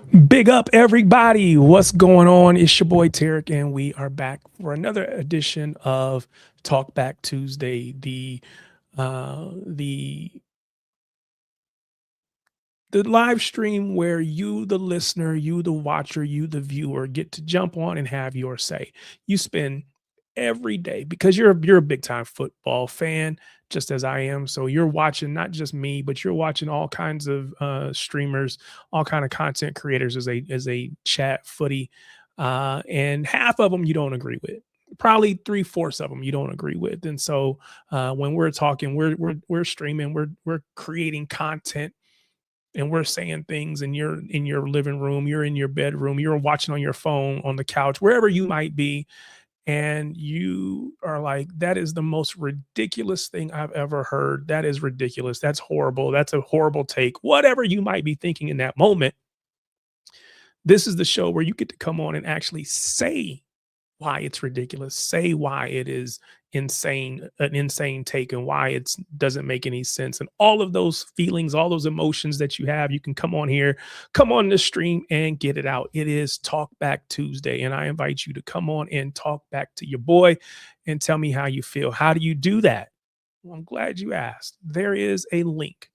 Big up, everybody. What's going on? It's your boy Tarek, and we are back for another edition of Talk Back Tuesday, the live stream where you, the listener, you, the watcher, you, the viewer, get to jump on and have your say. You spend every day because you're a big time football fan, just as I am. So you're watching not just me, but you're watching all kinds of streamers, all kind of content creators as they chat footy, and half of them you don't agree with. Probably 3/4 of them you don't agree with, and so when we're talking, we're streaming, we're creating content and we're saying things and you're in your living room, you're in your bedroom, you're watching on your phone, on the couch, wherever you might be, and you are like, that is the most ridiculous thing I've ever heard. That is ridiculous. That's horrible. That's a horrible take. Whatever you might be thinking in that moment, this is the show where you get to come on and actually say why it's ridiculous, say why it is insane, an insane take, and why it doesn't make any sense. And all of those feelings, all those emotions that you have, you can come on here, come on the stream and get it out. It is Talk Back Tuesday, and I invite you to come on and talk back to your boy and tell me how you feel. How do you do that? Well, I'm glad you asked. There is a link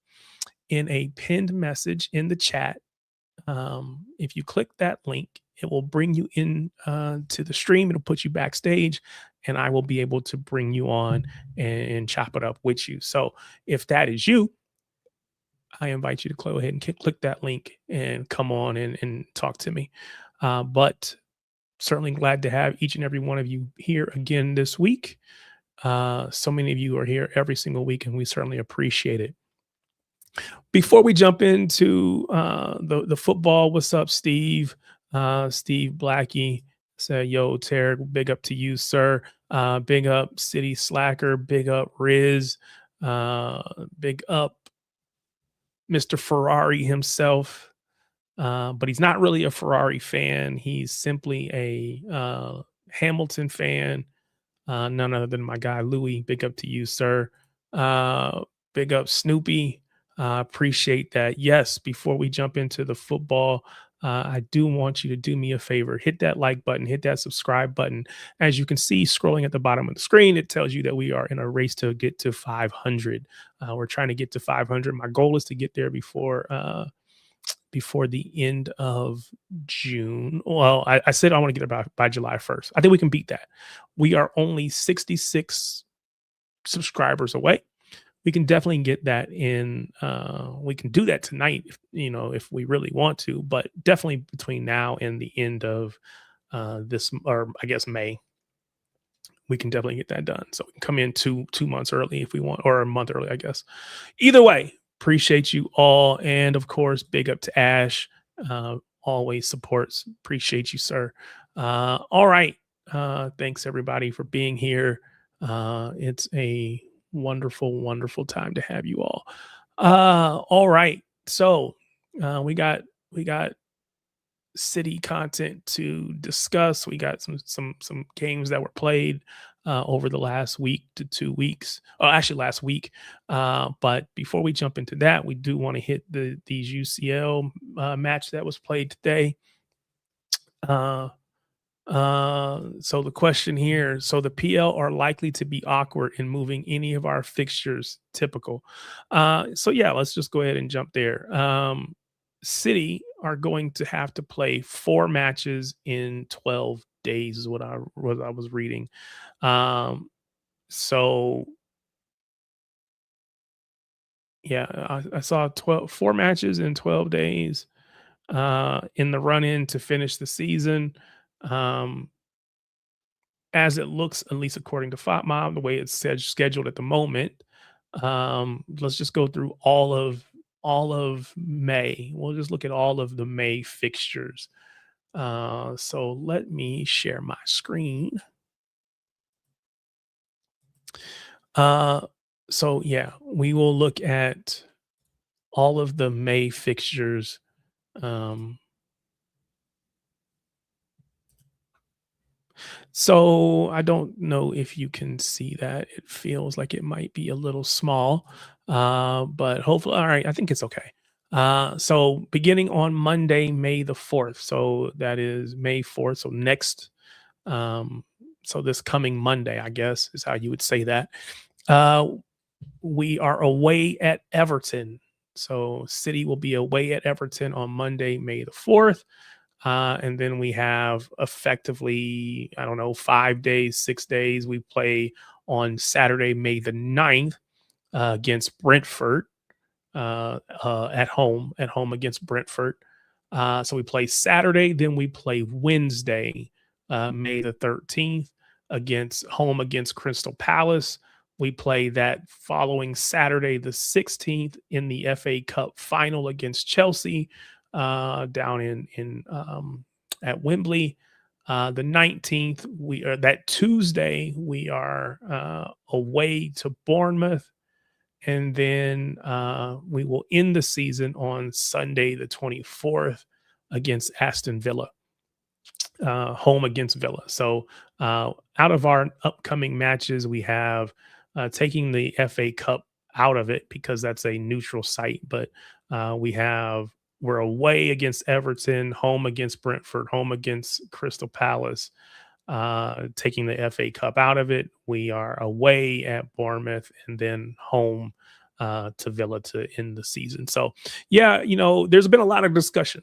in a pinned message in the chat. If you click that link, it will bring you in to the stream. It'll put you backstage, and I will be able to bring you on and chop it up with you. So if that is you, I invite you to go ahead and click that link and come on and talk to me. But certainly glad to have each and every one of you here again this week. So many of you are here every single week, and we certainly appreciate it. Before we jump into the football, what's up, Steve? Steve Blackie said, "Yo, Tarek, big up to you, sir. Big up City Slacker. Big up Riz. Big up Mr. Ferrari himself. But he's not really a Ferrari fan. He's simply a Hamilton fan. None other than my guy Louis. Big up to you, sir. Big up Snoopy. Appreciate that. Yes, before we jump into the football, I do want you to do me a favor. Hit that like button, hit that subscribe button. As you can see, scrolling at the bottom of the screen, it tells you that we are in a race to get to 500. We're trying to get to 500. My goal is to get there before the end of June. Well, I said I want to get it by July 1st. I think we can beat that. We are only 66 subscribers away. We can definitely get that in. We can do that tonight, if we really want to. But definitely between now and the end of this, or I guess May, we can definitely get that done. So we can come in two months early if we want, or a month early, I guess. Either way, appreciate you all, and of course, big up to Ash. Always supports. Appreciate you, sir. All right. Thanks everybody for being here. It's a wonderful time to have you all. All right. So we got city content to discuss. We got some games that were played over the last week to 2 weeks. Oh, actually last week. But before we jump into that, we do want to hit these UCL match that was played today. So the question here, so the PL are likely to be awkward in moving any of our fixtures. Typical. So yeah, let's just go ahead and jump there. City are going to have to play 4 matches in 12 days is what I was reading. So yeah, I saw 4 matches in 12 days in the run-in to finish the season. As it looks, at least according to FOTMob, the way it's scheduled at the moment. Let's just go through all of May. We'll just look at all of the May fixtures. So let me share my screen. So yeah, we will look at all of the May fixtures. So I don't know if you can see that. It feels like it might be a little small, but hopefully, all right, I think it's okay. So beginning on Monday, May the 4th. So that is May 4th. So um, so this coming Monday, I guess is how you would say that. Uh, we are away at Everton. So City will be away at Everton on Monday, May the 4th. And then we have effectively, I don't know, 5 days, 6 days. We play on Saturday, May the 9th against Brentford at home against Brentford. So we play Saturday, then we play Wednesday, May the 13th, against Crystal Palace. We play that following Saturday, the 16th, in the FA Cup final against Chelsea down in at Wembley. The 19th, we are that Tuesday, we are away to Bournemouth, and then we will end the season on Sunday, the 24th, against Aston Villa, home against Villa. So, out of our upcoming matches, we have taking the FA Cup out of it because that's a neutral site, but we're away against Everton, home against Brentford, home against Crystal Palace. Taking the FA Cup out of it, we are away at Bournemouth and then home to Villa to end the season. So, yeah, there's been a lot of discussion,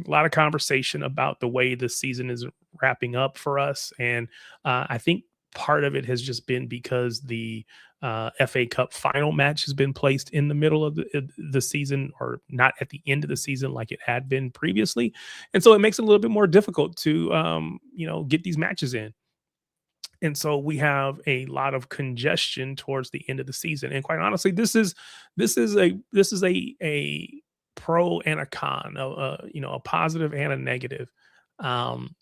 a lot of conversation about the way the season is wrapping up for us. And I think part of it has just been because the FA Cup final match has been placed in the middle of the season, or not at the end of the season like it had been previously. And so it makes it a little bit more difficult to, get these matches in. And so we have a lot of congestion towards the end of the season. And quite honestly, this is a pro and a con, a positive and a negative,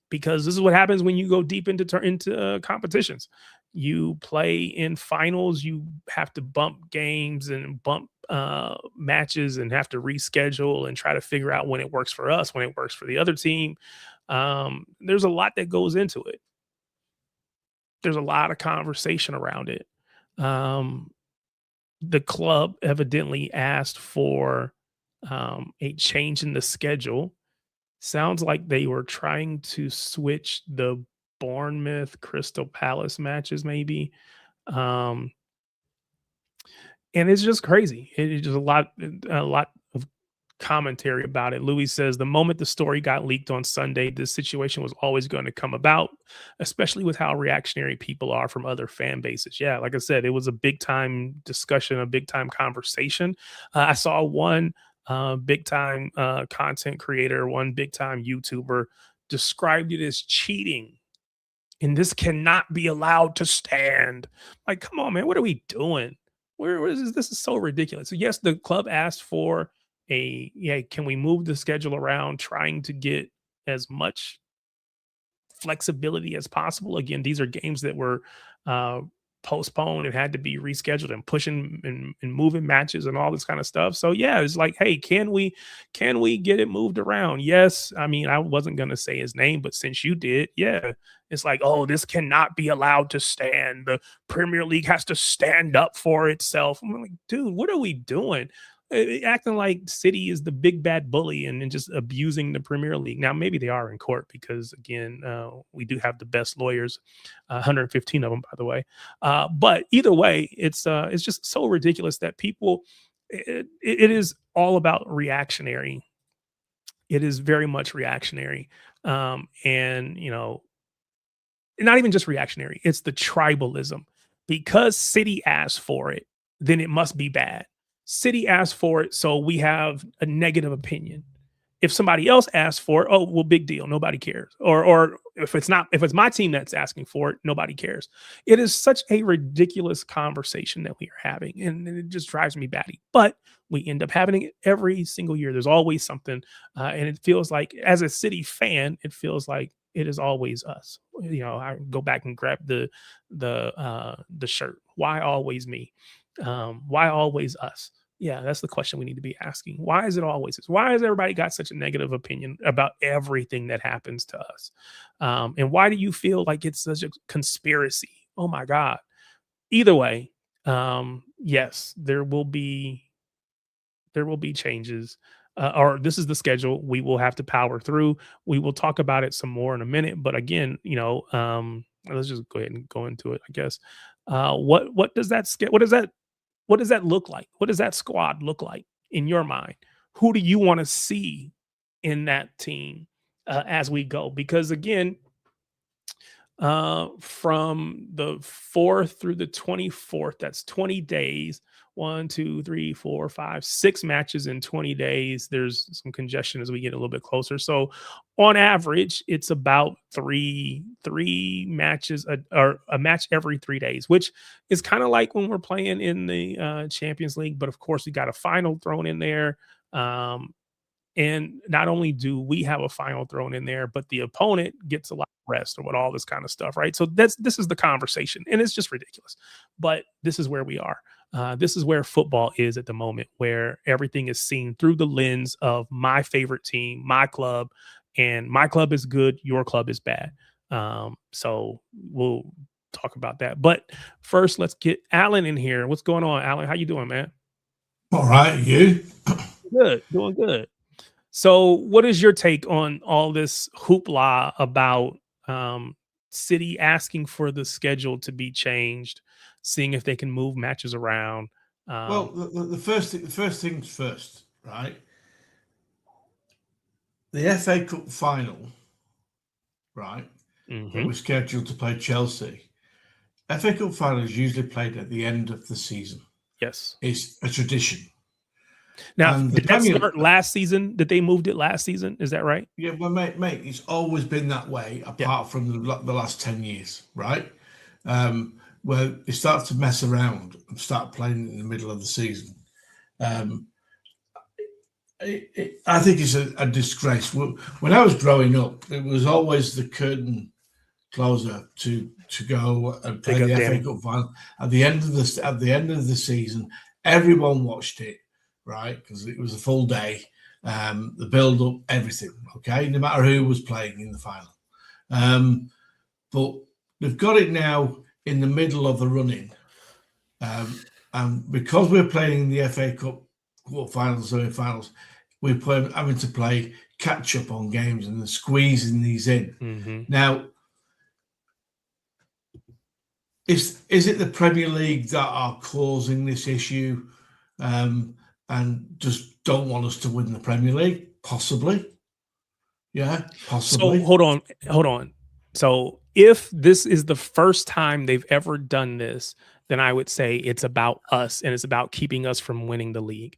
because this is what happens when you go deep into competitions. You play in finals, you have to bump games and bump matches and have to reschedule and try to figure out when it works for us, when it works for the other team. There's a lot that goes into it. There's a lot of conversation around it. Um, the club evidently asked for a change in the schedule. Sounds like they were trying to switch the Bournemouth Crystal Palace matches, maybe. Um, and it's just crazy. It's just a lot of commentary about it. Louis says the moment the story got leaked on Sunday, this situation was always going to come about, especially with how reactionary people are from other fan bases. Yeah, like I said, it was a big time discussion, a big time conversation. I saw one big time content creator, one big time YouTuber described it as cheating, and this cannot be allowed to stand. Like, come on, man, what are we doing? Where is this? This is so ridiculous. So yes, the club asked for yeah, can we move the schedule around, trying to get as much flexibility as possible. Again, these are games that were uh, postponed and had to be rescheduled, and pushing and moving matches and all this kind of stuff. So yeah, it's like, hey, can we get it moved around? Yes. I mean, I wasn't gonna say his name, but since you did, yeah, it's like, oh, this cannot be allowed to stand. The Premier League has to stand up for itself. I'm like, dude, what are we doing? Acting like City is the big bad bully and just abusing the Premier League. Now, maybe they are in court because, again, we do have the best lawyers, 115 of them, by the way. But either way, it's just so ridiculous that people. It is all about reactionary. It is very much reactionary, and not even just reactionary. It's the tribalism. Because City asked for it, then it must be bad. City asked for it, so we have a negative opinion. If somebody else asks for it, oh well, big deal, nobody cares. Or if it's my team that's asking for it, nobody cares. It is such a ridiculous conversation that we are having, and it just drives me batty. But we end up having it every single year. There's always something, and it feels like, as a City fan, it feels like it is always us. I go back and grab the shirt. Why always me? Why always us? Yeah, that's the question we need to be asking. Why is it always us? Why has everybody got such a negative opinion about everything that happens to us? And why do you feel like it's such a conspiracy? Oh my God. Either way, yes, there will be changes. or this is the schedule. We will have to power through. We will talk about it some more in a minute. But again, let's just go ahead and go into it, I guess. What does that what does that look like? What does that squad look like in your mind? Who do you want to see in that team as we go? Because again, from the 4th through the 24th, that's 20 days. 1, 2, 3, 4, 5, 6 matches in 20 days. There's some congestion as we get a little bit closer. So on average, it's about three matches or a match every 3 days, which is kind of like when we're playing in the Champions League. But of course, we got a final thrown in there. And not only do we have a final thrown in there, but the opponent gets a lot of rest or what all this kind of stuff, right? So this is the conversation, and it's just ridiculous. But this is where we are. This is where football is at the moment, where everything is seen through the lens of my favorite team, my club, and my club is good, your club is bad. So we'll talk about that. But first, let's get Alan in here. What's going on, Alan? How you doing, man? All right, you? Good, doing good. So what is your take on all this hoopla about City asking for the schedule to be changed, seeing if they can move matches around? Well, the first things first, right? The FA Cup final, right? That was scheduled to play Chelsea. FA Cup final is usually played at the end of the season. Yes. It's a tradition. Now, did that start last season? Did they moved it last season? Is that right? Yeah, well, mate, it's always been that way, apart from the last 10 years, right? Where they start to mess around and start playing in the middle of the season. I think it's a disgrace. When I was growing up, it was always the curtain closer to go and play the FA Cup final at the end of the season. Everyone watched it. Right, because it was a full day, the build-up, everything. Okay, no matter who was playing in the final, but they've got it now in the middle of the running, and because we're playing the FA Cup quarterfinals, semi-finals, we're having to play catch-up on games and then squeezing these in. Now, is it the Premier League that are causing this issue? And just don't want us to win the Premier League? Possibly. Yeah, possibly. So hold on. So if this is the first time they've ever done this, then I would say it's about us and it's about keeping us from winning the league.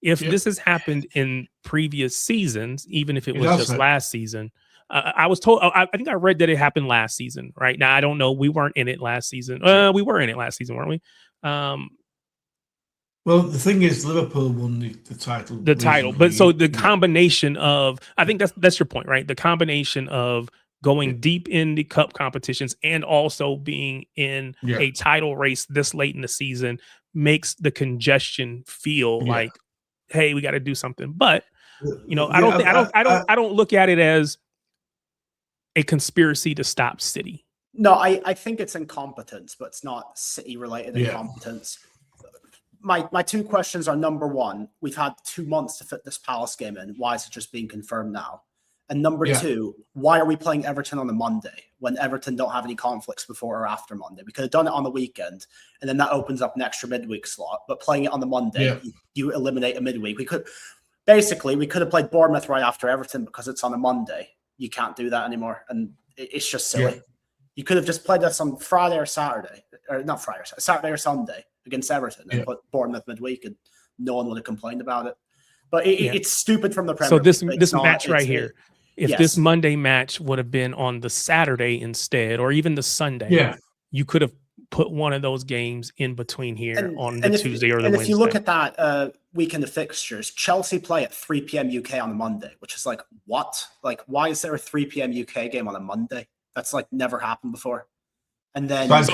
If this has happened in previous seasons, even if it was just last season, I was told, I think I read that it happened last season, right? Now, I don't know. We weren't in it last season. We were in it last season, weren't we? Well, the thing is, Liverpool won the title. The title, but so the combination of, I think that's your point, right? The combination of going deep in the cup competitions and also being in a title race this late in the season makes the congestion feel like, hey, we got to do something. But I don't look at it as a conspiracy to stop City. No, I think it's incompetence, but it's not City related incompetence. My two questions are: number one, we've had 2 months to fit this Palace game in. Why is it just being confirmed now? And number two, why are we playing Everton on a Monday when Everton don't have any conflicts before or after Monday? We could have done it on the weekend, and then that opens up an extra midweek slot. But playing it on the Monday, you eliminate a midweek. We could have played Bournemouth right after Everton because it's on a Monday. You can't do that anymore, and it's just silly. You could have just played us on Friday or Saturday, or not Friday, Saturday or Sunday against Everton and put Bournemouth midweek, and no one would have complained about it. But it's stupid from the Premier League. So this match right here, if this Monday match would have been on the Saturday instead, or even the Sunday, you could have put one of those games in between here on the Tuesday or the Wednesday. And if you look at that weekend of fixtures, Chelsea play at 3 p.m. UK on a Monday, which is like, what? Like, why is there a 3 p.m. UK game on a Monday? That's like never happened before. And then there's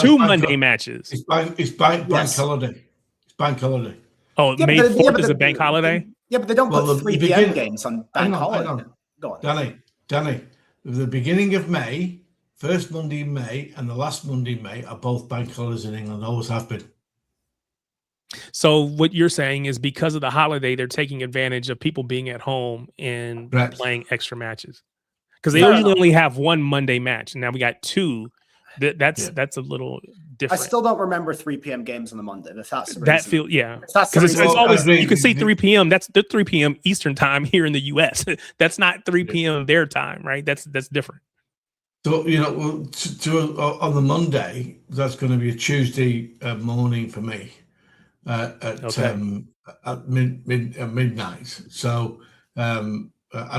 two Monday matches. It's bank holiday. It's bank holiday. Oh, May 4th is a bank holiday? Yeah, but they don't put 3 p.m. games on bank holiday. Go on. Danny, the beginning of May, first Monday in May and the last Monday in May are both bank holidays in England, always have been. So what you're saying is because of the holiday, they're taking advantage of people being at home and playing extra matches. Because they usually only have one Monday match. And now we got two. That's a little different. I still don't remember 3 p.m. games on the Monday. If that's the that reason. Because it's always, you can see 3 p.m. That's the 3 p.m. Eastern time here in the U.S. That's not 3 p.m. their time, right? That's different. So, on the Monday, that's going to be a Tuesday morning for me at midnight. So I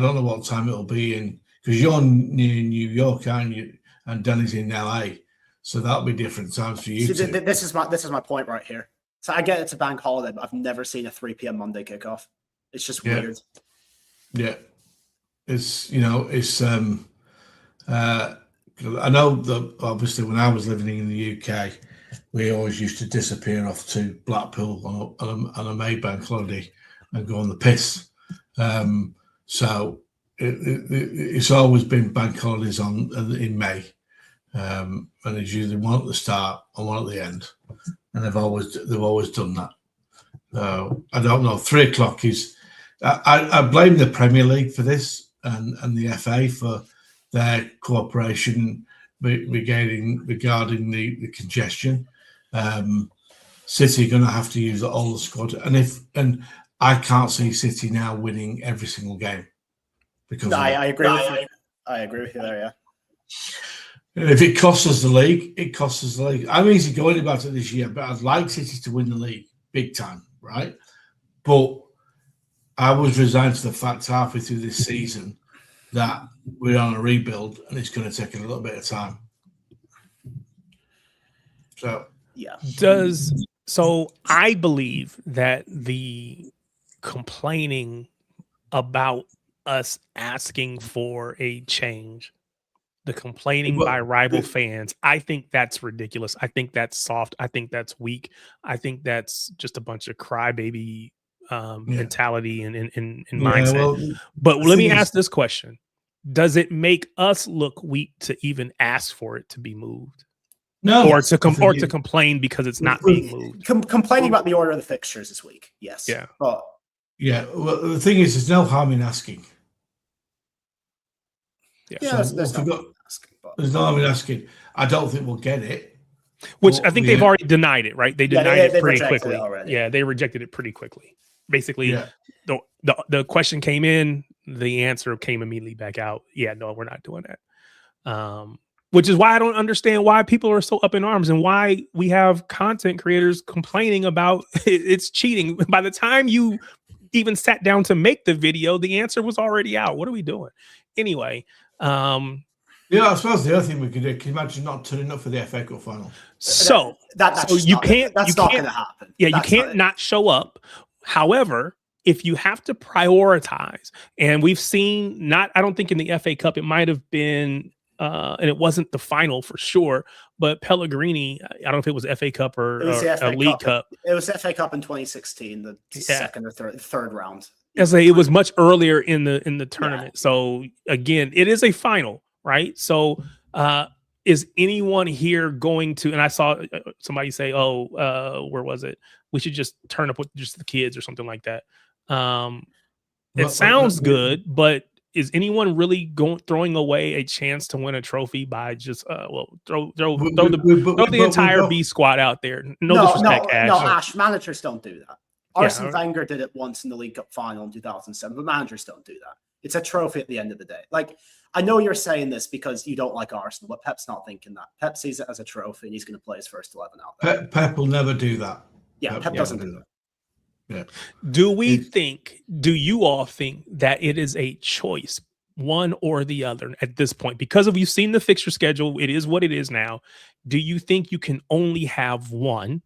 don't know what time it'll be in, because you're near New York, aren't you? And Danny's in LA. So that'll be different times for you. See, this is my point right here. So I get it's a bank holiday, but I've never seen a 3 p.m. Monday kickoff. It's just weird. Yeah. I know that obviously when I was living in the UK, we always used to disappear off to Blackpool on a May bank holiday and go on the piss. So it's always been bank holidays in May, and it's usually one at the start and one at the end, and they've always done that. I don't know. 3 o'clock is. I blame the Premier League for this and the FA for their cooperation regarding the congestion. City are going to have to use all the squad, and I can't see City now winning every single game because I agree with you. I agree with you there. Yeah. And if it costs us the league, it costs us the league. I'm easy going about it this year, but I'd like City to win the league big time, right? But I was resigned to the fact halfway through this season that we're on a rebuild and it's going to take a little bit of time. So yeah. So I believe that the complaining about us asking for a change, the complaining by rival fans, I think that's ridiculous. I think that's soft. I think that's weak. I think that's just a bunch of crybaby mentality and mindset. Well, but let me ask this question. Does it make us look weak to even ask for it to be moved? No. Or to complain because it's not being moved? Complaining about the order of the fixtures this week, yes. Yeah. But well, the thing is, there's no harm in asking. Yeah, so there's no harm in asking. I don't think we'll get it. Which I think they've already denied it, right? They denied it pretty quickly. They rejected it pretty quickly. Basically, the question came in, the answer came immediately back out. Yeah, no, we're not doing that. Which is why I don't understand why people are so up in arms and why we have content creators complaining about it's cheating. By the time you even sat down to make the video, the answer was already out. What are we doing? Anyway. I suppose the other thing we could do, can you imagine not turning up for the FA Cup final? So that's not going to happen. Yeah, you can't not show up. However, if you have to prioritize, and we've seen I don't think in the FA Cup, it might have been, and it wasn't the final for sure, but Pellegrini, I don't know if it was FA Cup or a League Cup. It was FA Cup in 2016, the second or third round. It was much earlier in the tournament. Yeah. So again, it is a final, right? So is anyone here going to, and I saw somebody say, where was it? We should just turn up with just the kids or something like that. It sounds good, but is anyone really throwing away a chance to win a trophy by just throw the entire B squad out there? No disrespect, Ash. No, Ash, managers don't do that. Arsene Wenger did it once in the League Cup final in 2007, but managers don't do that. It's a trophy at the end of the day. Like, I know you're saying this because you don't like Arsenal, but Pep's not thinking that. Pep sees it as a trophy and he's going to play his first 11 out there. Pep will never do that. Yeah, Pep doesn't do that. Yeah. Do you all think that it is a choice, one or the other at this point? Because you've seen the fixture schedule, it is what it is now. Do you think you can only have one?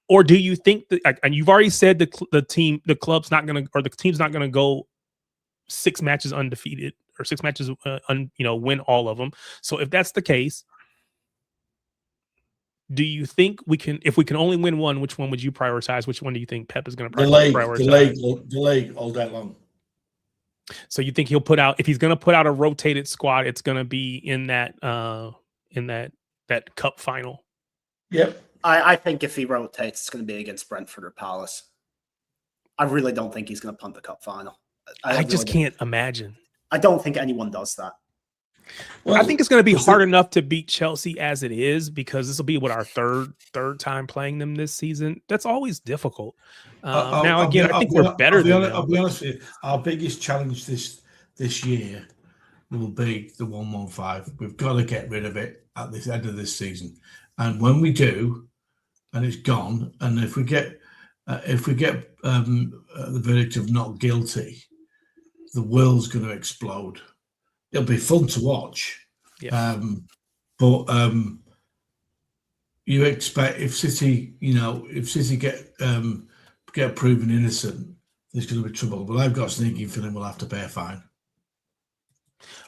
Or do you think that, and you've already said the club's not going to, or the team's not going to go 6 matches undefeated or 6 matches, win all of them. So if that's the case, do you think if we can only win one, which one would you prioritize? Which one do you think Pep is going to prioritize? The leg all day long. So you think if he's going to put out a rotated squad, it's going to be in that cup final? Yep. I think if he rotates, it's going to be against Brentford or Palace. I really don't think he's going to punt the cup final. I just can't imagine. I don't think anyone does that. Well, I think it's going to be hard enough to beat Chelsea as it is, because this will be our third time playing them this season. That's always difficult. I think we're better than them. I'll be honest with you. Our biggest challenge this year will be the 115. We've got to get rid of it at the end of this season, and when we do, and it's gone, and if we get the verdict of not guilty, the world's going to explode. It'll be fun to watch. Yeah. But you expect if City get proven innocent, there's going to be trouble. But I've got a sneaking feeling we'll have to pay a fine.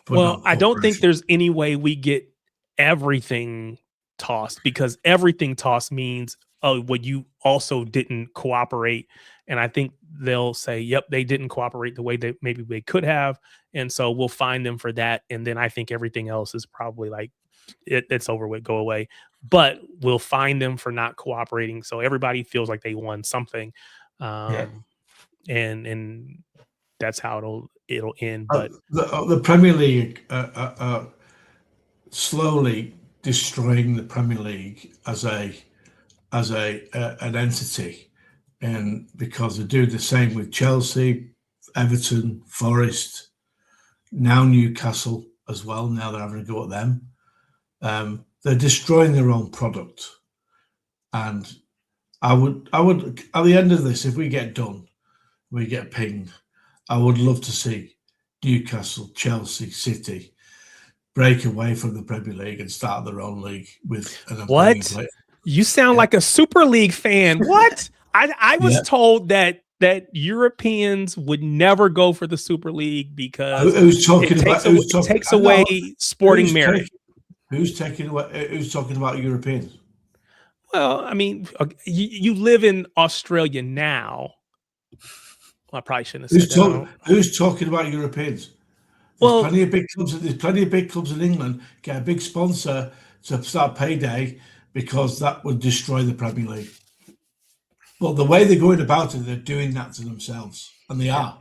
Well, I don't think there's any way we get everything tossed, because everything tossed means, oh, well, you also didn't cooperate. And I think they'll say, yep, they didn't cooperate the way that maybe they could have. And so we'll fine them for that. And then I think everything else is probably like, it's over with, go away. But we'll fine them for not cooperating. So everybody feels like they won something. And that's how it'll end. But the Premier League slowly destroying the Premier League as an entity. And because they do the same with Chelsea, Everton, Forest, now Newcastle as well. Now they're having a go at them. They're destroying their own product. And I would at the end of this, if we get done, we get pinged, I would love to see Newcastle, Chelsea, City break away from the Premier League and start their own league with an what? Player. You sound like a Super League fan. What? I was told that Europeans would never go for the Super League because it takes away sporting merit. Who's talking about Europeans? Well, I mean, you live in Australia now. Well, I probably shouldn't have said that. Who's talking about Europeans? There's plenty of big clubs. There's plenty of big clubs in England get a big sponsor to start payday, because that would destroy the Premier League. But the way they're going about it, they're doing that to themselves, and they are.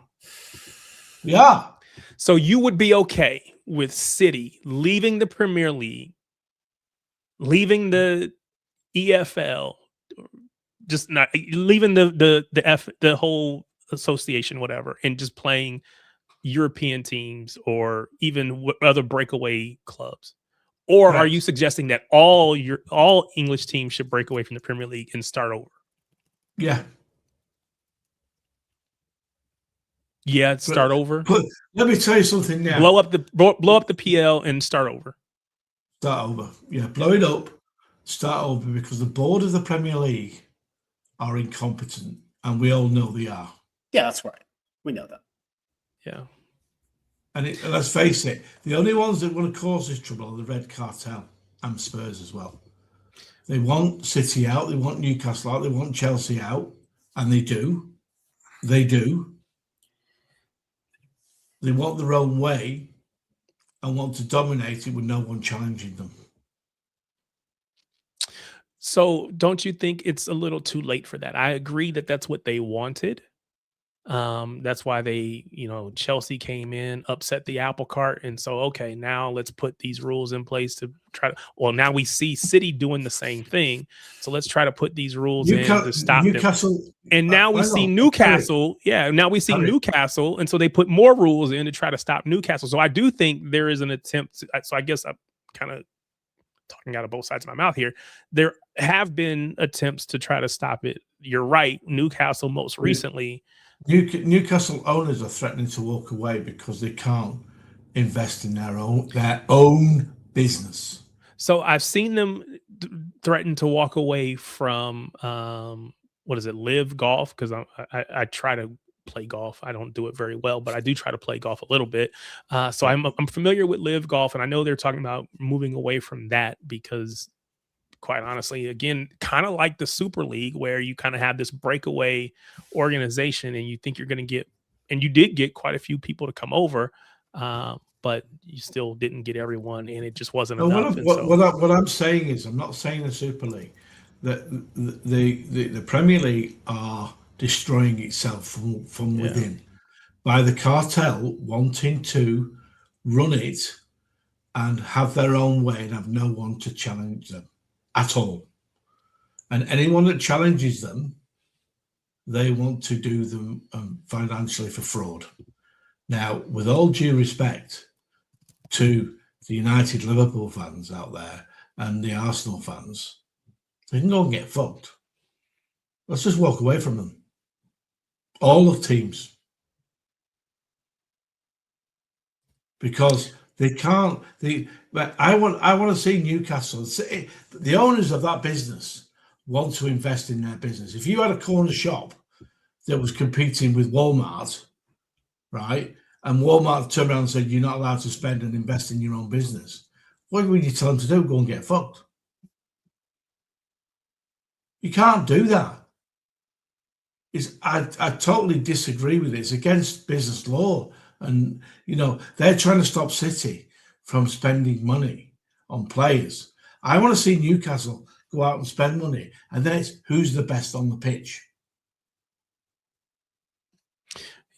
They are. So you would be okay with City leaving the Premier League, leaving the EFL, just not leaving the whole association, whatever, and just playing European teams or even other breakaway clubs? Or are you suggesting that all English teams should break away from the Premier League and start over? Yeah. Yeah, start over. But let me tell you something now. Blow up the PL and start over. Start over. Yeah, blow it up, start over, because the board of the Premier League are incompetent, and we all know they are. Yeah, that's right. We know that. Yeah. And let's face it, the only ones that want to cause this trouble are the Red Cartel and Spurs as well. They want City out, they want Newcastle out, they want Chelsea out, and they do. They do. They want their own way and want to dominate it with no one challenging them. So don't you think it's a little too late for that? I agree that that's what they wanted. That's why they, Chelsea came in, upset the apple cart. And so, okay, now let's put these rules in place to try to, now we see City doing the same thing. So let's try to put these rules in to stop Newcastle. Them. And now we see Newcastle. Yeah. Now we see Newcastle. And so they put more rules in to try to stop Newcastle. So I do think there is an attempt. So I guess I'm kind of talking out of both sides of my mouth here. There have been attempts to try to stop it. You're right. Newcastle most recently. Newcastle owners are threatening to walk away because they can't invest in their own business. So I've seen them threaten to walk away from Live Golf, because I try to play golf. I don't do it very well, but I do try to play golf a little bit. So I'm familiar with Live Golf, and I know they're talking about moving away from that because, quite honestly, again, kind of like the Super League, where you kind of have this breakaway organization and you think you're going to get, and you did get quite a few people to come over, but you still didn't get everyone, and it just wasn't enough. What I'm saying is, I'm not saying the Super League. that the Premier League are destroying itself from within by the cartel wanting to run it and have their own way and have no one to challenge them at all. And anyone that challenges them, they want to do them financially for fraud. Now, with all due respect to the United Liverpool fans out there and the Arsenal fans, they can go and get fucked. Let's just walk away from them. All the teams. Because they can't. I want to see Newcastle. The owners of that business want to invest in their business. If you had a corner shop that was competing with Walmart, right, and Walmart turned around and said you're not allowed to spend and invest in your own business, what would you tell them to do? Go and get fucked. You can't do that. I totally disagree with it. It's against business law. And, they're trying to stop City from spending money on players. I want to see Newcastle go out and spend money. And then it's who's the best on the pitch.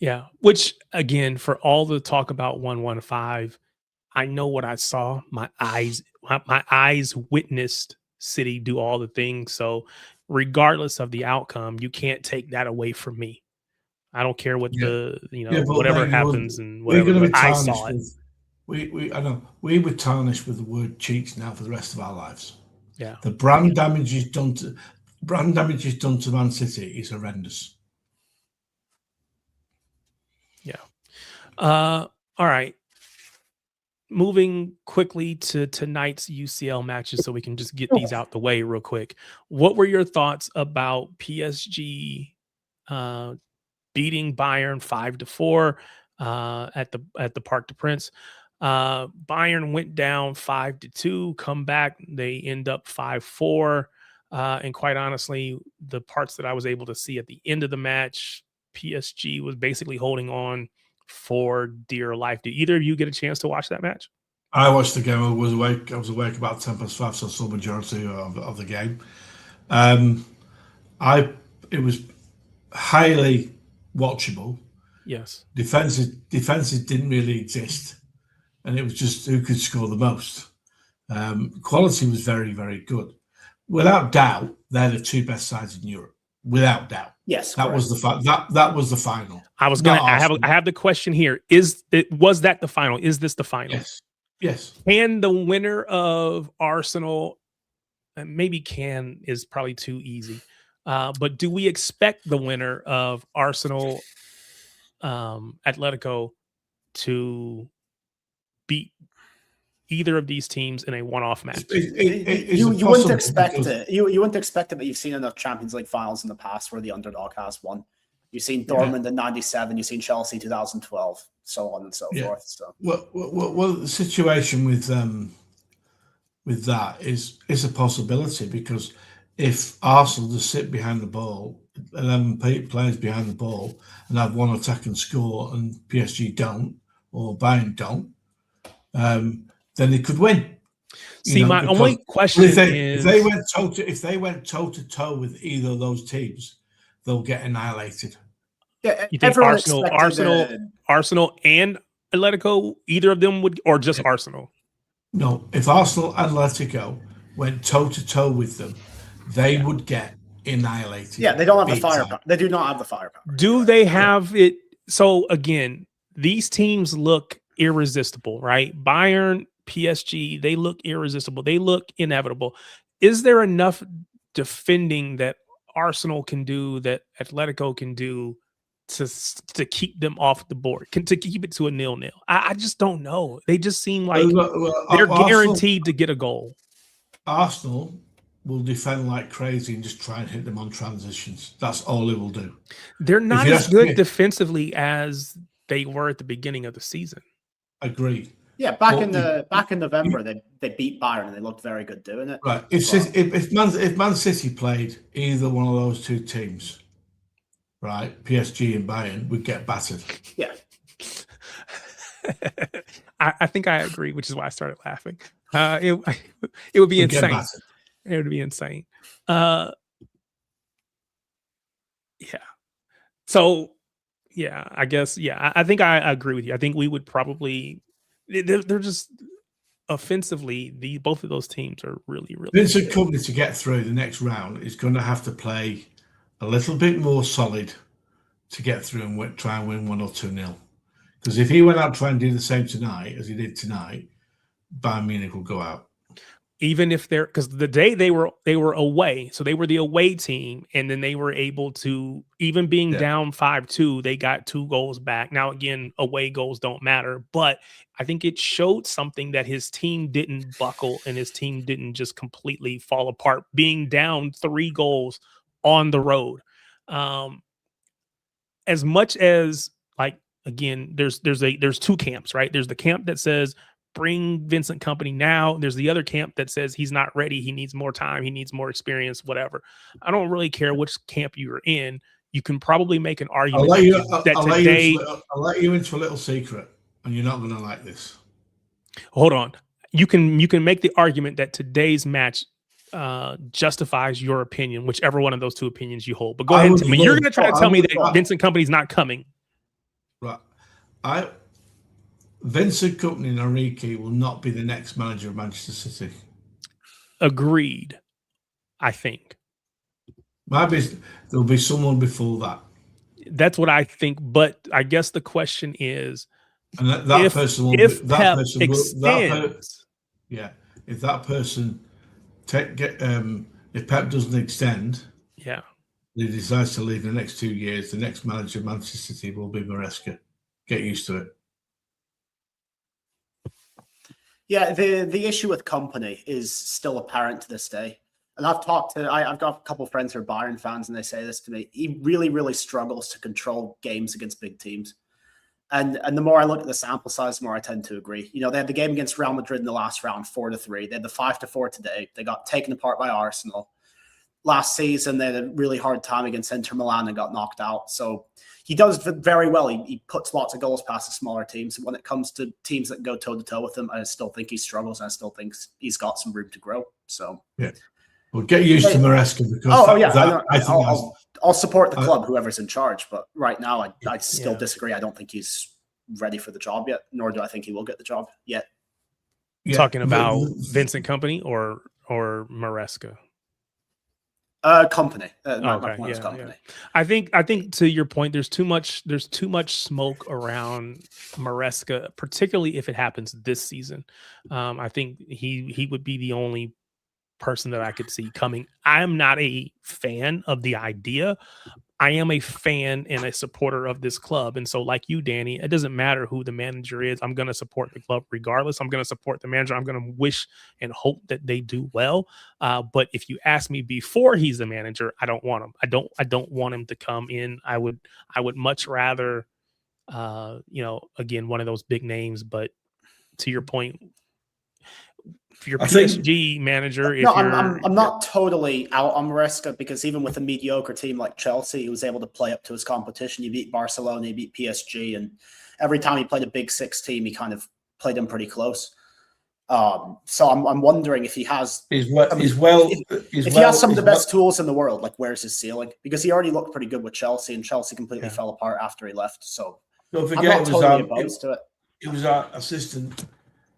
Yeah. Which, again, for all the talk about 115, I know what I saw. My eyes witnessed City do all the things. So regardless of the outcome, you can't take that away from me. I don't care what whatever happens and whatever. We're going to be I saw it. I know we were tarnished with the word cheats now for the rest of our lives. Yeah, the brand damage is done to Man City is horrendous. Yeah. All right. Moving quickly to tonight's UCL matches, so we can just get these out the way real quick. What were your thoughts about PSG? Beating Bayern 5-4 at the Parc des Princes. Bayern went down 5-2, come back. They end up 5-4. And quite honestly, the parts that I was able to see at the end of the match, PSG was basically holding on for dear life. Did either of you get a chance to watch that match? I watched the game. I was awake about 5:10, so I saw the majority of the game. It was highly watchable. Yes. Defenses didn't really exist, and it was just who could score the most. Quality was very, very good. Without doubt, they're the two best sides in Europe. Without doubt. Yes. That was the final. I have the question here. Was that the final? Is this the final? Yes. Can the winner of Arsenal, and maybe can is probably too easy. But do we expect the winner of Arsenal Atletico to beat either of these teams in a one-off match? You wouldn't expect it. You wouldn't expect it, but you've seen enough Champions League finals in the past where the underdog has won. You've seen Dortmund in '97. You've seen Chelsea 2012, so on and so forth. So well, the situation with that is a possibility, because if Arsenal just sit behind the ball, 11 players behind the ball, and have one attack and score, and PSG don't, or Bayern don't, then they could win. See, my only question is if they went toe to toe with either of those teams, they'll get annihilated. Yeah, you think Arsenal and Atletico, either of them would, or just Arsenal? No, if Arsenal and Atletico went toe to toe with them, they would get annihilated. Yeah, they don't have the firepower. They do not have the firepower. Do they have it? So again, these teams look irresistible, right? Bayern, PSG, they look irresistible. They look inevitable. Is there enough defending that Arsenal can do, that Atletico can do, to keep them off the board, to keep it to a 0-0? I just don't know. They just seem like they're guaranteed to get a goal. Arsenal will defend like crazy and just try and hit them on transitions. That's all they will do. They're not as good defensively as they were at the beginning of the season. Agreed. Yeah, back in November, they beat Bayern and they looked very good doing it. Right. If Man City played either one of those two teams, right, PSG and Bayern, would get battered. Yeah. I think I agree, which is why I started laughing. It would be insane. It would be insane. Yeah. So, yeah, I guess, yeah, I think I agree with you. I think we would probably, they're just offensively, both of those teams are really, really Vincent good. Company to get through the next round is going to have to play a little bit more solid to get through and try and win 1 or 2-0. Because if he went out trying to do the same tonight as he did tonight, Bayern Munich will go out. Even if they're, because the day they were away, so they were the away team, and then they were able to, even being down 5-2, they got 2 goals back. Now again, away goals don't matter, but I think it showed something that his team didn't buckle and his team didn't just completely fall apart, being down 3 goals on the road. As much as, like, again, there's 2 camps, right? There's the camp that says bring Vincent Company now. There's the other camp that says he's not ready. He needs more time. He needs more experience, whatever. I don't really care which camp you're in. You can probably make an argument I'll let you into a little secret, and you're not going to like this. Hold on. You can make the argument that today's match justifies your opinion, whichever one of those 2 opinions you hold. But go ahead and tell me. You're going to try to tell me that Vincent Company's not coming. Right. Vincent Kompany and Enrique will not be the next manager of Manchester City. Agreed, I think. Maybe there'll be someone before that. That's what I think, but I guess the question is, and if Pep doesn't extend, he decides to leave the next 2 years, the next manager of Manchester City will be Maresca. Get used to it. Yeah, the issue with Company is still apparent to this day. And I've got a couple of friends who are Bayern fans, and they say this to me. He really, really struggles to control games against big teams. And the more I look at the sample size, the more I tend to agree. You know, they had the game against Real Madrid in the last round, 4-3. They had the 5-4 today. They got taken apart by Arsenal. Last season, they had a really hard time against Inter Milan and got knocked out. So he does very well. He puts lots of goals past the smaller teams. And when it comes to teams that go toe-to-toe with him, I still think he struggles. And I still think he's got some room to grow. So yeah. Well, get used to Maresca because I'll support the club, whoever's in charge. But right now, I still disagree. I don't think he's ready for the job yet, nor do I think he will get the job yet. Yeah. Talking about Vincent Company or Maresca? Company. My point is Company. Yeah. I think to your point, there's too much smoke around Maresca, particularly if it happens this season. I think he would be the only person that I could see coming. I am not a fan of the idea. I am a fan and a supporter of this club. And so, like you, Danny, it doesn't matter who the manager is. I'm going to support the club regardless. I'm going to support the manager. I'm going to wish and hope that they do well. But if you ask me before he's the manager, I don't want him. I don't want him to come in. I would much rather, again, one of those big names. But to your point, if you're PSG manager, I'm not totally out on Maresca, because even with a mediocre team like Chelsea, he was able to play up to his competition. He beat Barcelona, he beat PSG, and every time he played a big 6 team, he kind of played them pretty close. So I'm wondering if he has he has some of the best tools in the world. Like, where's his ceiling? Because he already looked pretty good with Chelsea, and Chelsea completely fell apart after he left. So don't forget, I'm not totally opposed to it. He was our assistant.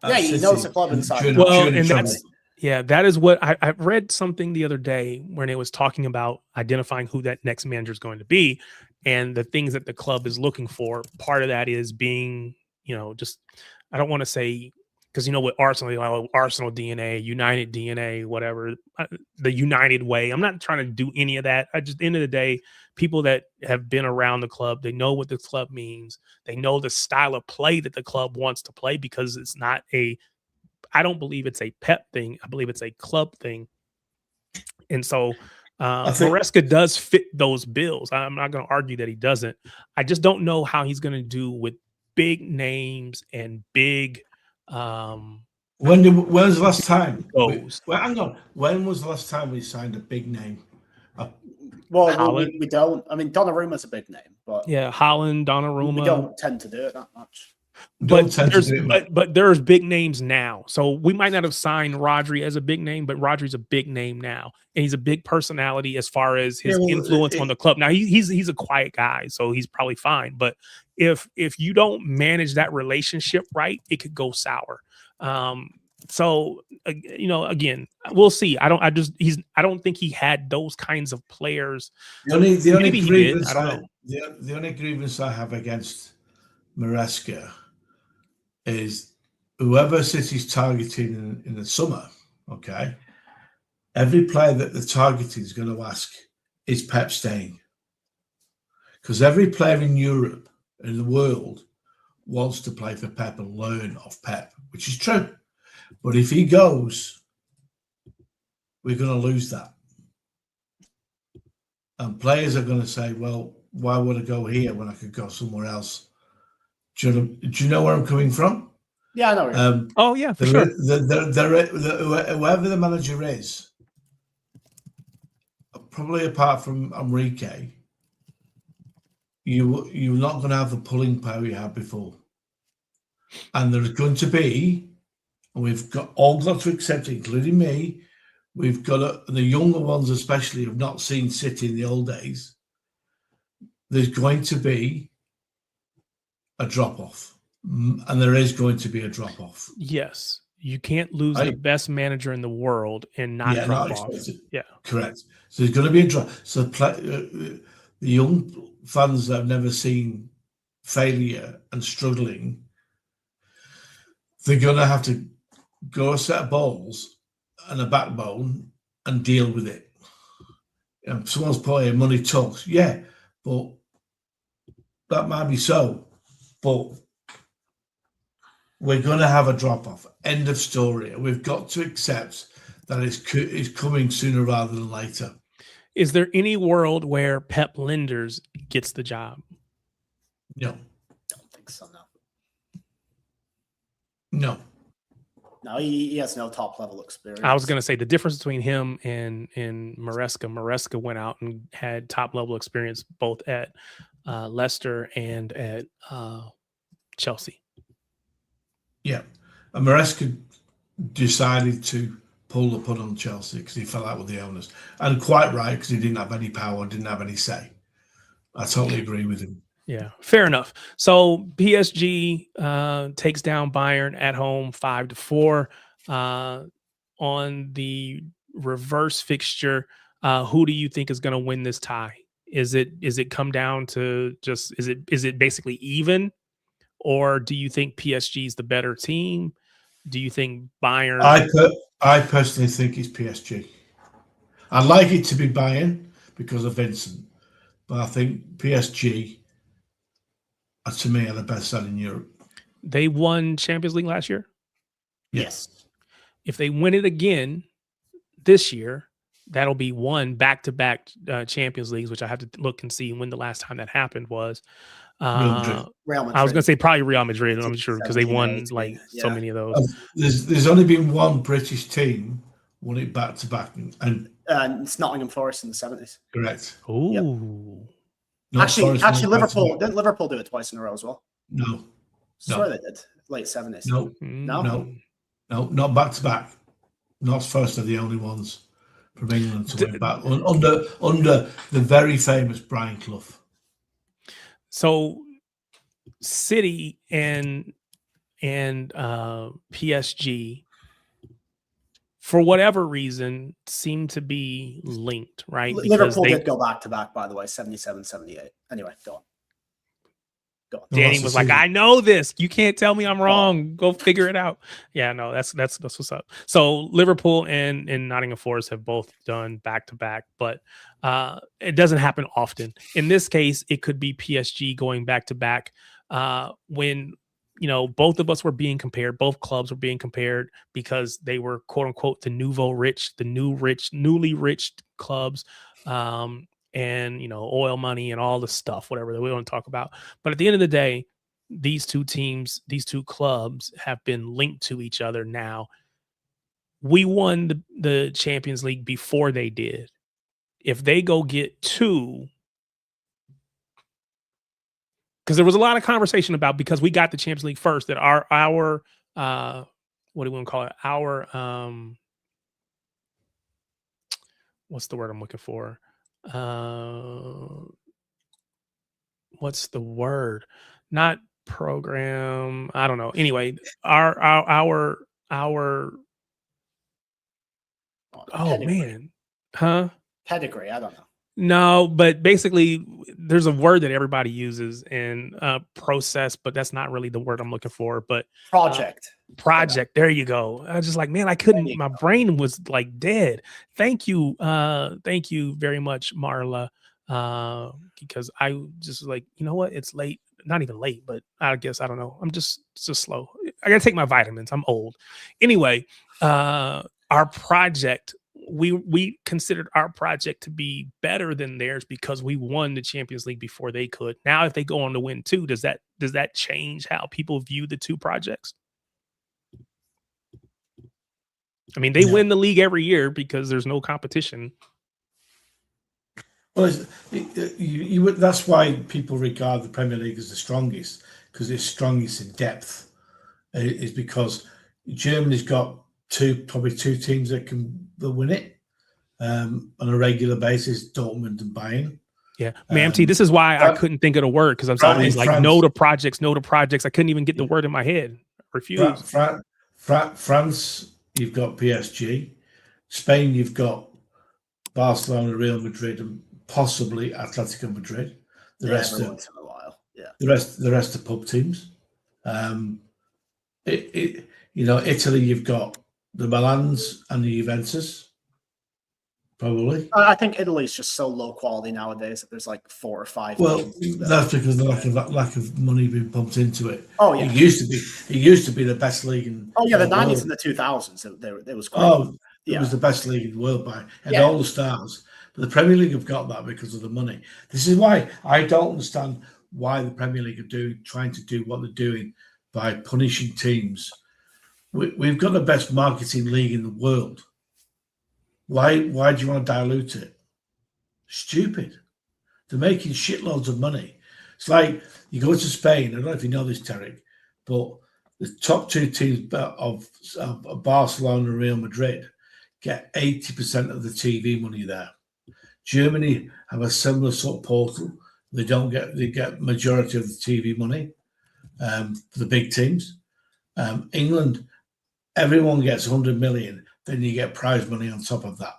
Yeah, he knows the club inside. Well, and that is what I read something the other day when it was talking about identifying who that next manager is going to be, and the things that the club is looking for. Part of that is being, just, I don't want to say, because with Arsenal, Arsenal DNA, United DNA, whatever, the United way. I'm not trying to do any of that. At the end of the day, people that have been around the club, they know what the club means. They know the style of play that the club wants to play, because it's not I don't believe it's a Pep thing. I believe it's a club thing. And so Maresca does fit those bills. I'm not going to argue that he doesn't. I just don't know how he's going to do with big names and big. When was the last time? Hang on. When was the last time we signed a big name? Well, we don't. I mean, Donnarumma's a big name, but Haaland, Donnarumma. We don't tend to do it that much. But Don't tend to there's do it, but there's big names now. So we might not have signed Rodri as a big name, but Rodri's a big name now, and he's a big personality as far as his influence on the club. Now he's a quiet guy, so he's probably fine. But if you don't manage that relationship right, it could go sour. So again, we'll see. I don't think he had those kinds of players. The only Maybe he did. grievance I don't know. the only grievance I have against Maresca is whoever City's targeting in the summer, okay, every player that they're targeting is going to ask, is Pep staying? Because every player in Europe, in the world, wants to play for Pep and learn off Pep, which is true. But if he goes, we're going to lose that. And players are going to say, well, why would I go here when I could go somewhere else? Do you know where I'm coming from? Yeah, I know. Oh, yeah, for sure. Whoever the manager is, probably apart from Enrique, you're not going to have the pulling power you had before. And there's going to be, and we've all got to accept it, including me, we've got the younger ones especially have not seen City in the old days. There's going to be a drop-off. And there is going to be a drop-off. Yes. You can't lose the best manager in the world and not drop off. Yeah. Correct. So there's going to be a drop. So the young fans that have never seen failure and struggling, they're going to have to go a set of balls and a backbone and deal with it. And someone's playing money talks. Yeah, but that might be so. But we're going to have a drop-off. End of story. We've got to accept that it's coming sooner rather than later. Is there any world where Pep Linders gets the job? No. Don't think so, No. No, he has no top-level experience. I was going to say the difference between him and Maresca. Maresca went out and had top-level experience both at Leicester and at Chelsea. Yeah. And Maresca decided to pull the put on Chelsea because he fell out with the owners. And quite right, because he didn't have any power, didn't have any say. I totally agree with him. Yeah, fair enough. So PSG takes down Bayern at home 5-4. On the reverse fixture, who do you think is going to win this tie? Is it come down to just is it basically even, or do you think PSG is the better team? Do you think Bayern? I personally think it's PSG. I'd like it to be Bayern because of Vincent, but I think PSG, to me, are the best side in Europe. They won Champions League last year? Yes. If they win it again this year, that'll be one back-to-back Champions Leagues, which I have to look and see when the last time that happened was. Real Madrid. I was going to say probably Real Madrid. I'm sure because they won so many of those. There's only been one British team won it back-to-back. And it's Nottingham Forest in the 70s. Correct. Ooh. Yep. Actually, Liverpool didn't Liverpool do it twice in a row as well? No. Sure they did. Late 70s. No, not back to back. Not first are the only ones from England to win back under the very famous Brian Clough. So City and PSG, for whatever reason, seem to be linked, right? Liverpool did go back to back, by the way, 77-78. Anyway, go on. Danny was like, I know this. You can't tell me I'm wrong. Go figure it out. Yeah, no, that's what's up. So Liverpool and Nottingham Forest have both done back to back, but it doesn't happen often. In this case, it could be PSG going back to back when both of us were being compared. Both clubs were being compared because they were quote unquote the nouveau rich, the newly rich clubs. And oil money and all the stuff, whatever that we want to talk about. But at the end of the day, these two teams, these two clubs have been linked to each other now. We won the Champions League before they did. If they go get two, because there was a lot of conversation about, because we got the Champions League first, that our what do we want to call it? Our what's the word I'm looking for? What's the word? Not program. I don't know. Anyway, our oh pedigree. man, huh? Pedigree. I don't know. No, but basically, there's a word that everybody uses in process, but that's not really the word I'm looking for. But project. There you go. I was just like, man, I couldn't. My brain was like dead. Thank you very much, Marla. Because I just like, you know what? It's late. Not even late, but I guess I don't know. I'm just slow. I gotta take my vitamins. I'm old. Anyway, our project. We considered our project to be better than theirs because we won the Champions League before they could. Now, if they go on to win too, does that change how people view the two projects? I mean, they win the league every year because there's no competition. Well, that's why people regard the Premier League as the strongest, because it's strongest in depth. Is because Germany's got probably two teams that win it on a regular basis: Dortmund and Bayern. Yeah, Mamty, this is why I couldn't think of the word, because I'm always like, no to projects. I couldn't even get the word in my head. Refuse. France, you've got PSG. Spain, you've got Barcelona, Real Madrid, and possibly Atletico Madrid. The rest are once in a while. Yeah. The rest are pub teams. Italy, you've got the Milans and the Juventus. Probably. I think Italy's just so low quality nowadays that there's like 4 or 5. Well, that's because the lack of money being pumped into it. Oh yeah, it used to be the best league in. Oh yeah, the 90s and the 2000s. It was great. Oh, it was the best league in the world and all the stars. But the Premier League have got that because of the money. This is why I don't understand why the Premier League are trying to do what they're doing by punishing teams. We've got the best marketing league in the world. Why do you want to dilute it? Stupid. They're making shitloads of money. It's like you go to Spain. I don't know if you know this, Tarek, but the top two teams of Barcelona and Real Madrid get 80% of the TV money there. Germany have a similar sort of portal. They get majority of the TV money for the big teams. England, everyone gets 100 million. Then you get prize money on top of that.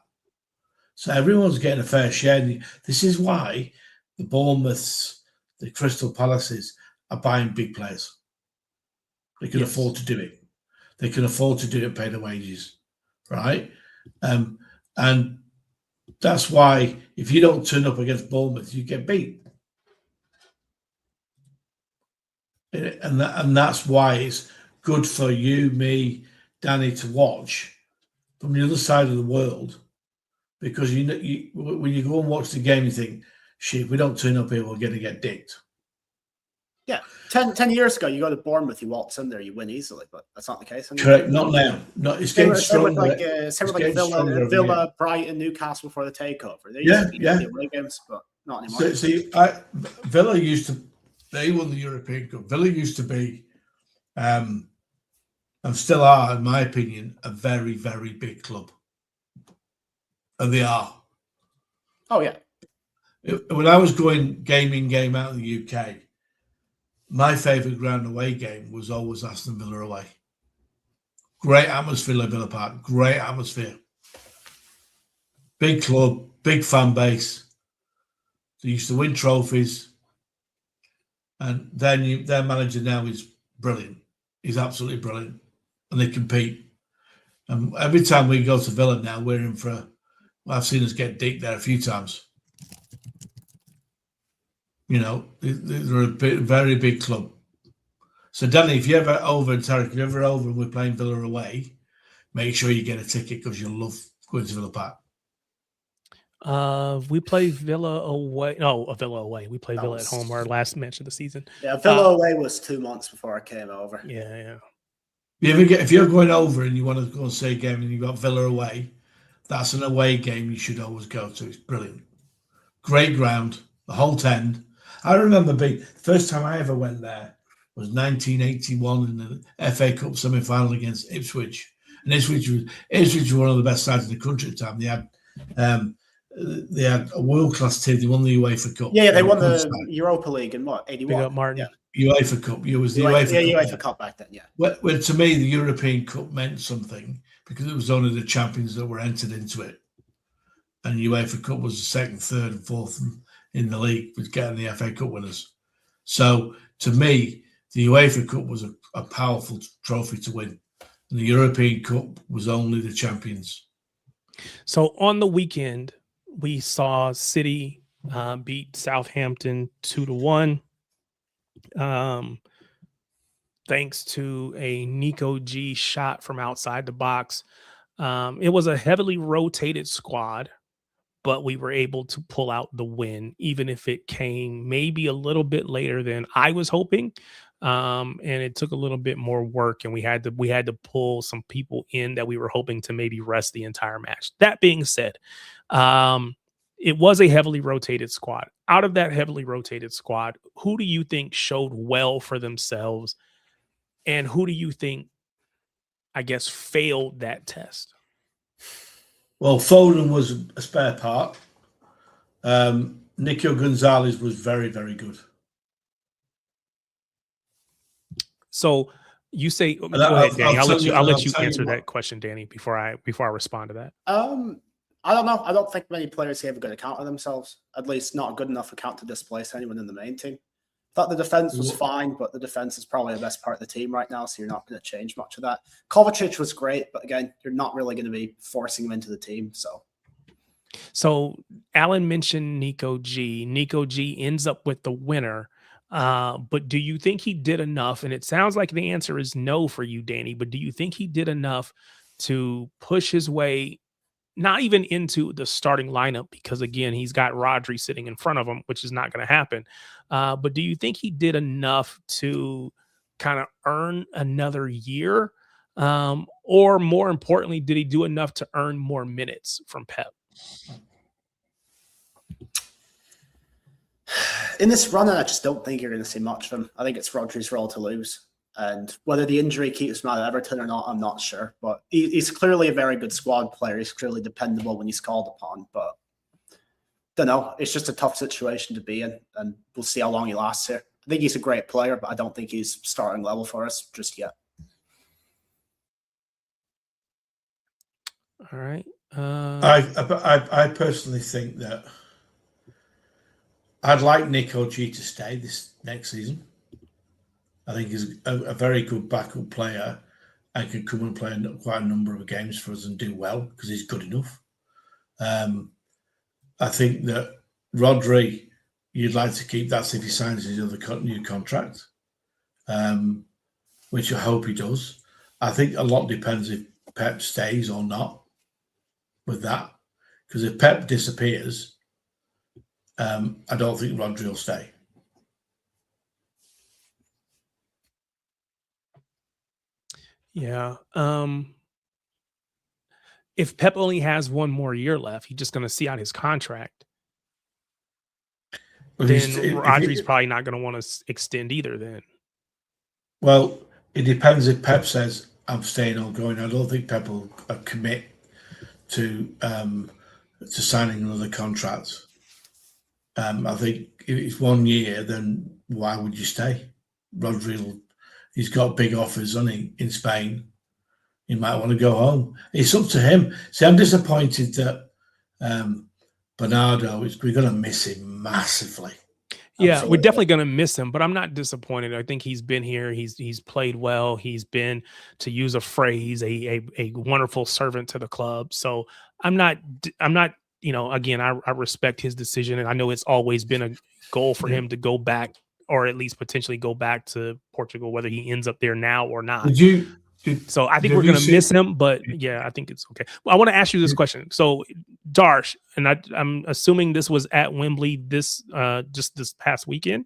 So everyone's getting a fair share. This is why the Bournemouths, the Crystal Palaces are buying big players. They can afford to do it. They can afford to do it, pay the wages, right? And that's why if you don't turn up against Bournemouth, you get beat. And that's why it's good for you, me, Danny to watch from the other side of the world, because when you go and watch the game, you think, shit, if we don't turn up here, we're going to get dicked. Yeah, 10 years ago, you go to Bournemouth, you waltz in there, you win easily, but that's not the case anymore. Correct, not now. No, it's getting stronger. Same with Villa, Brighton, Newcastle for the takeover. They used to be away games, but not anymore. Villa used to, they won the European Cup. Villa used to be, and still are, in my opinion, a very, very big club. And they are. Oh, yeah. When I was going game in, game out in the UK, my favourite ground away game was always Aston Villa away. Great atmosphere at Villa Park. Great atmosphere. Big club, big fan base. They used to win trophies. And their manager now is brilliant. He's absolutely brilliant. And they compete. And every time we go to Villa now, we're in for I've seen us get dicked there a few times. You know, they're a very big club. So, Danny, if you're ever over, and Tarek, if you're ever over and we're playing Villa away, make sure you get a ticket because you'll love going to Villa Park. We play Villa away. No, Villa away. We play Villa at home, our last match of the season. Yeah, Villa away was 2 months before I came over. Yeah. If you're going over and you want to go and see a game and you've got Villa away, that's an away game you should always go to. It's brilliant. Great ground, the whole 10. I remember the first time I ever went there was 1981 in the FA Cup semi-final against Ipswich. And Ipswich was one of the best sides in the country at the time. They had a world-class team. They won the UEFA Cup. Yeah, they won the Europa League in what, 81? Big up, Martin. Yeah. UEFA Cup. It was the UEFA Cup back then, yeah. Well, to me, the European Cup meant something because it was only the champions that were entered into it. And the UEFA Cup was the second, third, and fourth in the league, was getting the FA Cup winners. So, to me, the UEFA Cup was a powerful trophy to win. And the European Cup was only the champions. So, on the weekend, we saw City beat Southampton 2-1. Thanks to a Nico G shot from outside the box. It was a heavily rotated squad, but we were able to pull out the win, even if it came maybe a little bit later than I was hoping. And it took a little bit more work, and we had to pull some people in that we were hoping to maybe rest the entire match. That being said, it was a heavily rotated squad. Out of that heavily rotated squad, who do you think showed well for themselves, and who do you think, I guess, failed that test? Well, Foden was a spare part. Nico Gonzalez was very, very good. So you say, go ahead, Danny. I'll let you answer that question, Danny, before I respond to that. I don't know. I don't think many players gave a good account of themselves. At least not a good enough account to displace anyone in the main team. Thought the defense was fine, but the defense is probably the best part of the team right now, so you're not going to change much of that. Kovacic was great, but again, you're not really going to be forcing him into the team. So Alan mentioned Nico G. Nico G ends up with the winner. But do you think he did enough? And it sounds like the answer is no for you, Danny, but do you think he did enough to push his way, not even into the starting lineup, because again, he's got Rodri sitting in front of him, which is not going to happen. But do you think he did enough to kind of earn another year? Or more importantly, did he do enough to earn more minutes from Pep? In this run, I just don't think you're going to see much of him. I think it's Rodri's role to lose. And whether the injury keeps him out of Everton or not, I'm not sure. But he's clearly a very good squad player. He's clearly dependable when he's called upon. But don't know. It's just a tough situation to be in. And we'll see how long he lasts here. I think he's a great player, but I don't think he's starting level for us just yet. All right. I personally think that I'd like Nico G to stay this next season. I think he's a very good backup player and can come and play quite a number of games for us and do well because he's good enough. I think that Rodri, you'd like to keep that if he signs his other new contract, which I hope he does. I think a lot depends if Pep stays or not with that. Because if Pep disappears, I don't think Rodri will stay. Yeah. If Pep only has one more year left, he's just going to see out his contract. But then Rodri's probably not going to want to extend either then. Well, it depends if Pep says, I'm staying or going. I don't think Pep will commit to signing another contract. I think if it's 1 year, then why would you stay? Rodri, he's got big offers, hasn't he, in Spain. He might want to go home. It's up to him. See, I'm disappointed that Bernardo, we're going to miss him massively. Yeah, absolutely. We're definitely going to miss him, but I'm not disappointed. I think he's been here. He's played well. He's been, to use a phrase, a wonderful servant to the club. So I'm not, again, I respect his decision, and I know it's always been a goal for him to go back, or at least potentially go back to Portugal, whether he ends up there now or not. So I think we're going to miss him, but yeah, I think it's okay. Well, I want to ask you this question. So Darsh, and I'm assuming this was at Wembley just this past weekend.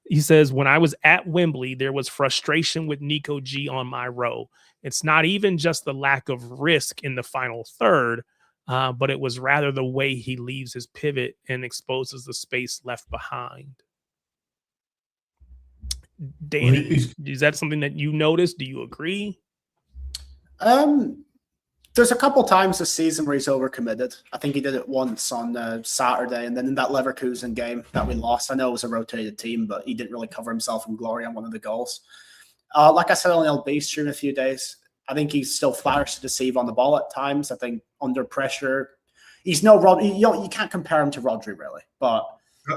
He says, when I was at Wembley, there was frustration with Nico G on my row. It's not even just the lack of risk in the final third. but it was rather the way he leaves his pivot and exposes the space left behind. Danny, is that something that you noticed? Do you agree? There's a couple times this season where he's overcommitted. I think he did it once on Saturday, and then in that Leverkusen game that we lost. I know it was a rotated team, but he didn't really cover himself in glory on one of the goals. Like I said on LB stream a few days, I think he's still flatters to deceive on the ball at times. I think under pressure, he's no Rodri. You can't compare him to Rodri really, but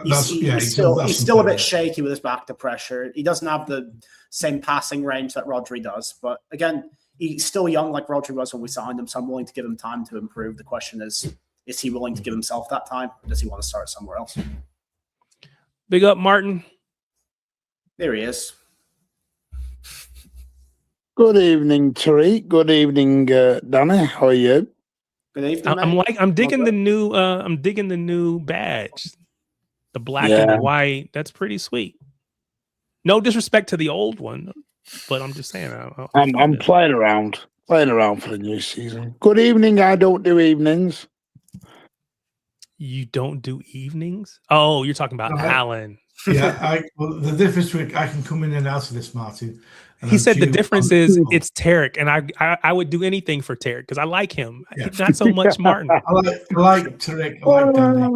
he's still a bit shaky with his back to pressure. He doesn't have the same passing range that Rodri does, but again, he's still young like Rodri was when we signed him, so I'm willing to give him time to improve. The question is he willing to give himself that time, or does he want to start somewhere else? Big up, Martin. There he is. Good evening, Tariq. Good evening, Danny. How are you? Good evening. I'm digging the new badge, the black and white. That's pretty sweet. No disrespect to the old one, but I'm just saying. I'm playing around for the new season. Good evening. I don't do evenings. You don't do evenings? Oh, you're talking about Alan. Yeah, the difference between I can come in and out of this, Martin. He said the difference is it's Tarek, and I would do anything for Tarek because I like him. Yeah. Not so much Martin. I like Tarek. I like Danny.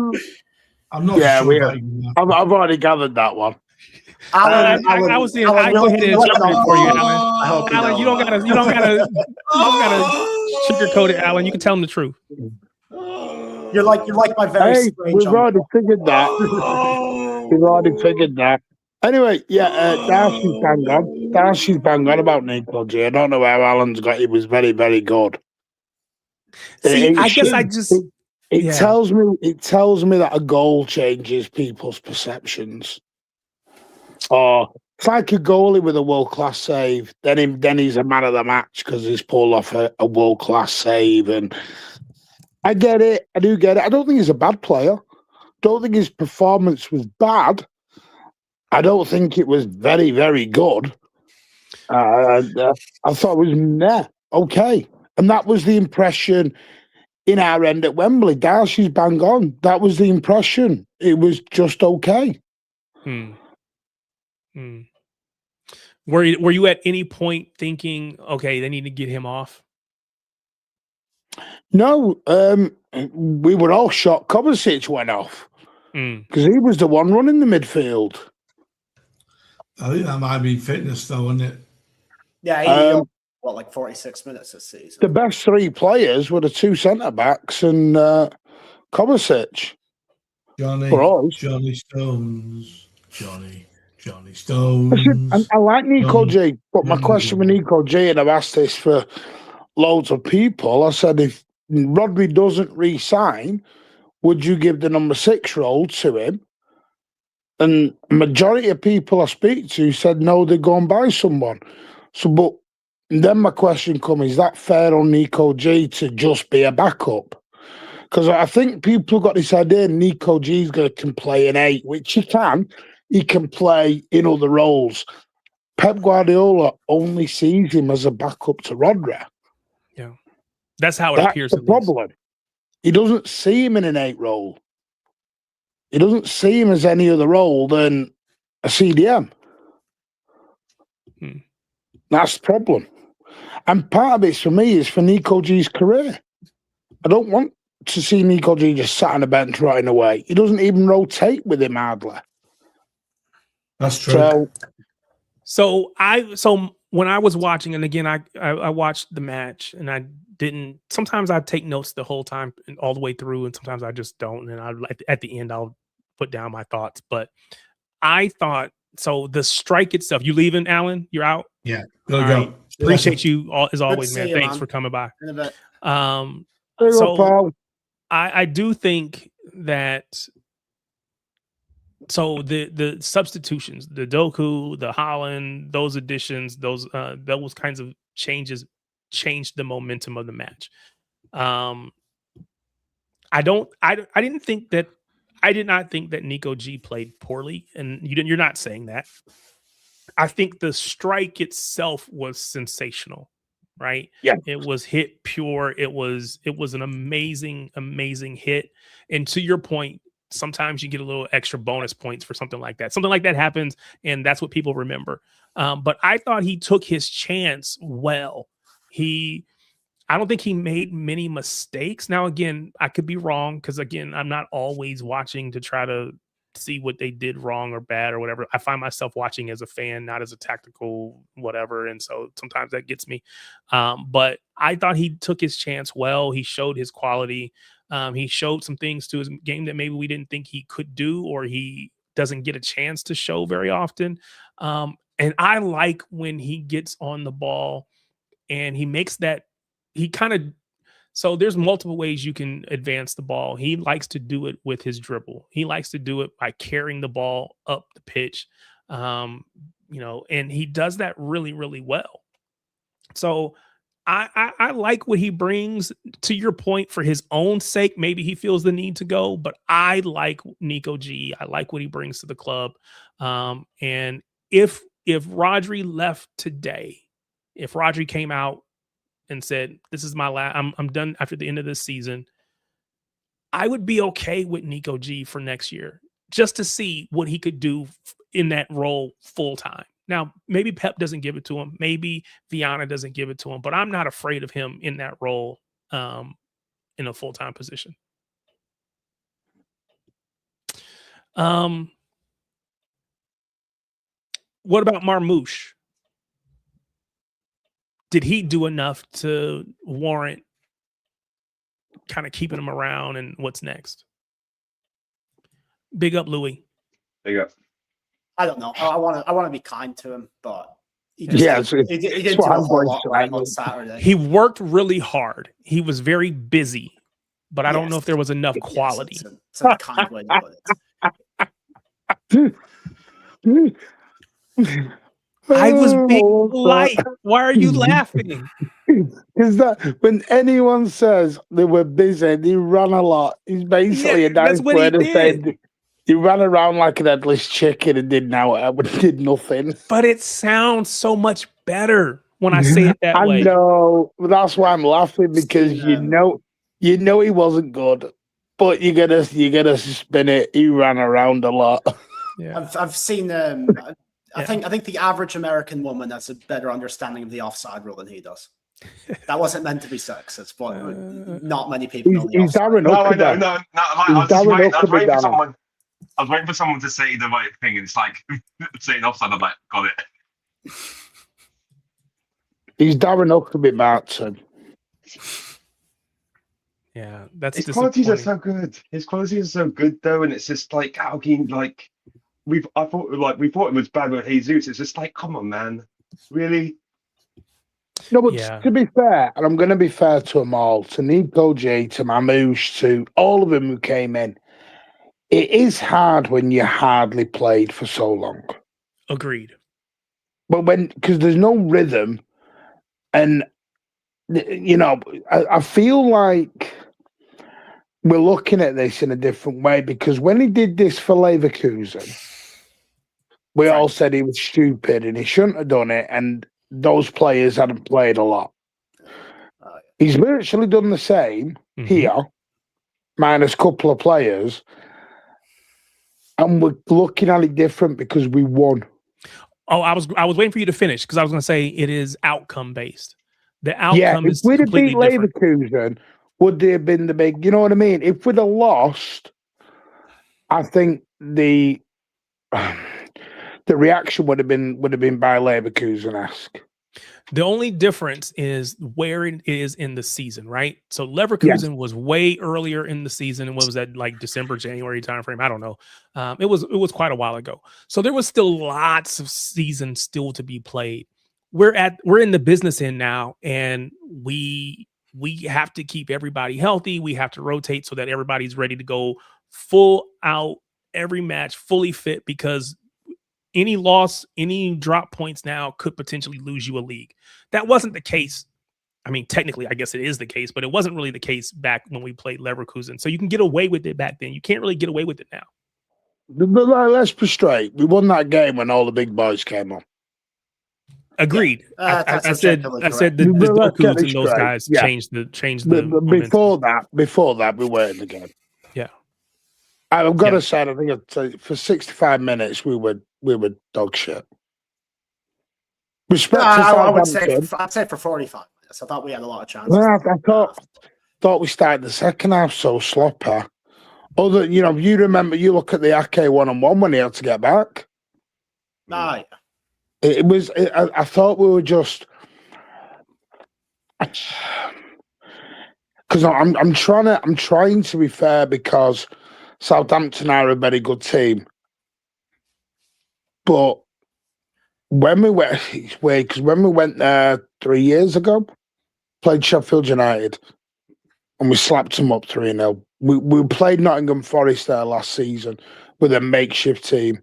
I'm not sure. I've already gathered that one. Alan, I was saying I go ahead and interpret it for you, Alan. Alan, you don't gotta sugarcoat it, Alan. You can tell him the truth. You're like my very strange. We've already figured that. Anyway, Darcy's bang on. Darcy's bang on about Nico G. I don't know how Alan's got. He was very, very good. See, It tells me that a goal changes people's perceptions. Or it's like a goalie with a world-class save. Then he's a man of the match because he's pulled off a world-class save. And I get it. I do get it. I don't think he's a bad player. Don't think his performance was bad. I don't think it was very, very good. I thought it was okay. And that was the impression in our end at Wembley. Darcy's bang on. That was the impression. It was just okay. Were you at any point thinking, okay, they need to get him off? No. We were all shocked Kovacic went off because he was the one running the midfield. I think that might be fitness, though, isn't it? Yeah, like 46 minutes this season. The best three players were the two centre backs and Kovacic. Johnny Stones. I like Nico G, but my question with Nico G, and I've asked this for loads of people, I said, if Rodri doesn't re-sign, would you give the number 6 role to him? And majority of people I speak to said no, they go and buy someone. So, but then my question comes: is that fair on Nico G to just be a backup? Because I think people have got this idea Nico G can play in 8, which he can. He can play in other roles. Pep Guardiola only sees him as a backup to Rodri. Yeah, that's how it appears. That's the problem. He doesn't see him in an 8 role. He doesn't see him as any other role than a CDM. That's the problem. And part of it for me is for Nico G's career. I don't want to see Nico G just sat on a bench rotting away. He doesn't even rotate with him hardly. That's true. So when I was watching, and again, I watched the match, and I didn't. Sometimes I take notes the whole time and all the way through, and sometimes I just don't. And at the end, I'll put down my thoughts. But I thought so. The strike itself. You leaving, Alan? You're out. Yeah. Go. Right. Appreciate you as always, man. Thanks for coming by. I do think that. So the substitutions, the Doku, the Holland, those additions, those kinds of changes changed the momentum of the match. I did not think that Nico G played poorly, and you're not saying that. I think the strike itself was sensational. right? Yeah. It was hit pure. It was an amazing, amazing hit. And to your point, sometimes you get a little extra bonus points for something like that. Something like that happens, and that's what people remember. But I thought he took his chance well. I don't think he made many mistakes. Now, again, I could be wrong because, again, I'm not always watching to try to see what they did wrong or bad or whatever. I find myself watching as a fan, not as a tactical whatever. And so sometimes that gets me. But I thought he took his chance well. He showed his quality. He showed some things to his game that maybe we didn't think he could do or he doesn't get a chance to show very often. And I like when he gets on the ball and he makes that so there's multiple ways you can advance the ball. He likes to do it with his dribble. He likes to do it by carrying the ball up the pitch. And he does that really, really well. So I like what he brings. To your point, for his own sake, maybe he feels the need to go, but I like Nico G. I like what he brings to the club. And if Rodri left today, if Rodri came out and said, "This is my last. I'm done after the end of this season," I would be okay with Nico G for next year, just to see what he could do in that role full time. Now, maybe Pep doesn't give it to him, maybe Viana doesn't give it to him, but I'm not afraid of him in that role, in a full time position. What about Marmoush? Did he do enough to warrant kind of keeping him around, and what's next? Big up, Louis. Big up. I don't know. I want to be kind to him, but he Yeah, didn't do a whole lot right on Saturday. He worked really hard. He was very busy, but I don't know if there was enough quality. It's a kind way to put it. I was being polite. Why are you laughing? Is that when anyone says they were busy, they ran a lot? He's basically a nice way to say he ran around like an headless chicken and did nothing. But it sounds so much better when I say it that way. I know, but that's why I'm laughing, because you know he wasn't good, but you gotta spin it. He ran around a lot. Yeah, I've seen I think the average American woman has a better understanding of the offside rule than he does. That wasn't meant to be sexist, but not many people know the offside. No. I was waiting for someone to say the right thing, and it's like saying offside. I'm like, got it. He's Darren Huckabee Martin. Yeah, that's his qualities are so good. His qualities are so good, though, and it's just like, how can we thought it was bad with Jesus. It's just like, come on, man, really? No, but to be fair, and I'm going to be fair to them all, to Nico G, to Mamouche, to all of them who came in, it is hard when you hardly played for so long. Agreed. But because there's no rhythm, and I feel like we're looking at this in a different way, because when he did this for Leverkusen, we all said he was stupid and he shouldn't have done it, and those players hadn't played a lot. He's virtually done the same here, minus a couple of players, and we're looking at it different because we won. Oh, I was waiting for you to finish, because I was going to say it is outcome based. The outcome is completely different. If we'd have beat Leverkusen, would there have been the big, you know what I mean? If we'd have lost, I think the reaction would have been by Leverkusen-esque. The only difference is where it is in the season, right? So Leverkusen was way earlier in the season, and what was that, like December, January timeframe? I don't know. It was quite a while ago. So there was still lots of season still to be played. We're in the business end now, and we have to keep everybody healthy. We have to rotate so that everybody's ready to go full out every match, fully fit, because any loss, any drop points now could potentially lose you a league. That wasn't the case. I mean, technically, I guess it is the case, but it wasn't really the case back when we played Leverkusen. So you can get away with it back then. You can't really get away with it now. But let's be straight. We won that game when all the big boys came on. Agreed. Yeah. I said the Let's get Doku's this and those straight. guys Yeah. changed the But before that, we were in the game. Yeah. I've got to say, I think for 65 minutes we were dog shit. Respect to I'd say for 45 minutes. I thought we had a lot of chances. Well, I thought we started the second half so sloppy. Other, you remember, you look at the Ake 1-on-1 when he had to get back. Yeah. It was. I thought we were just because I'm trying to be fair because Southampton are a very good team, but when we went, it's weird because when we went there 3 years ago, played Sheffield United, and we slapped them up 3-0. We played Nottingham Forest there last season with a makeshift team,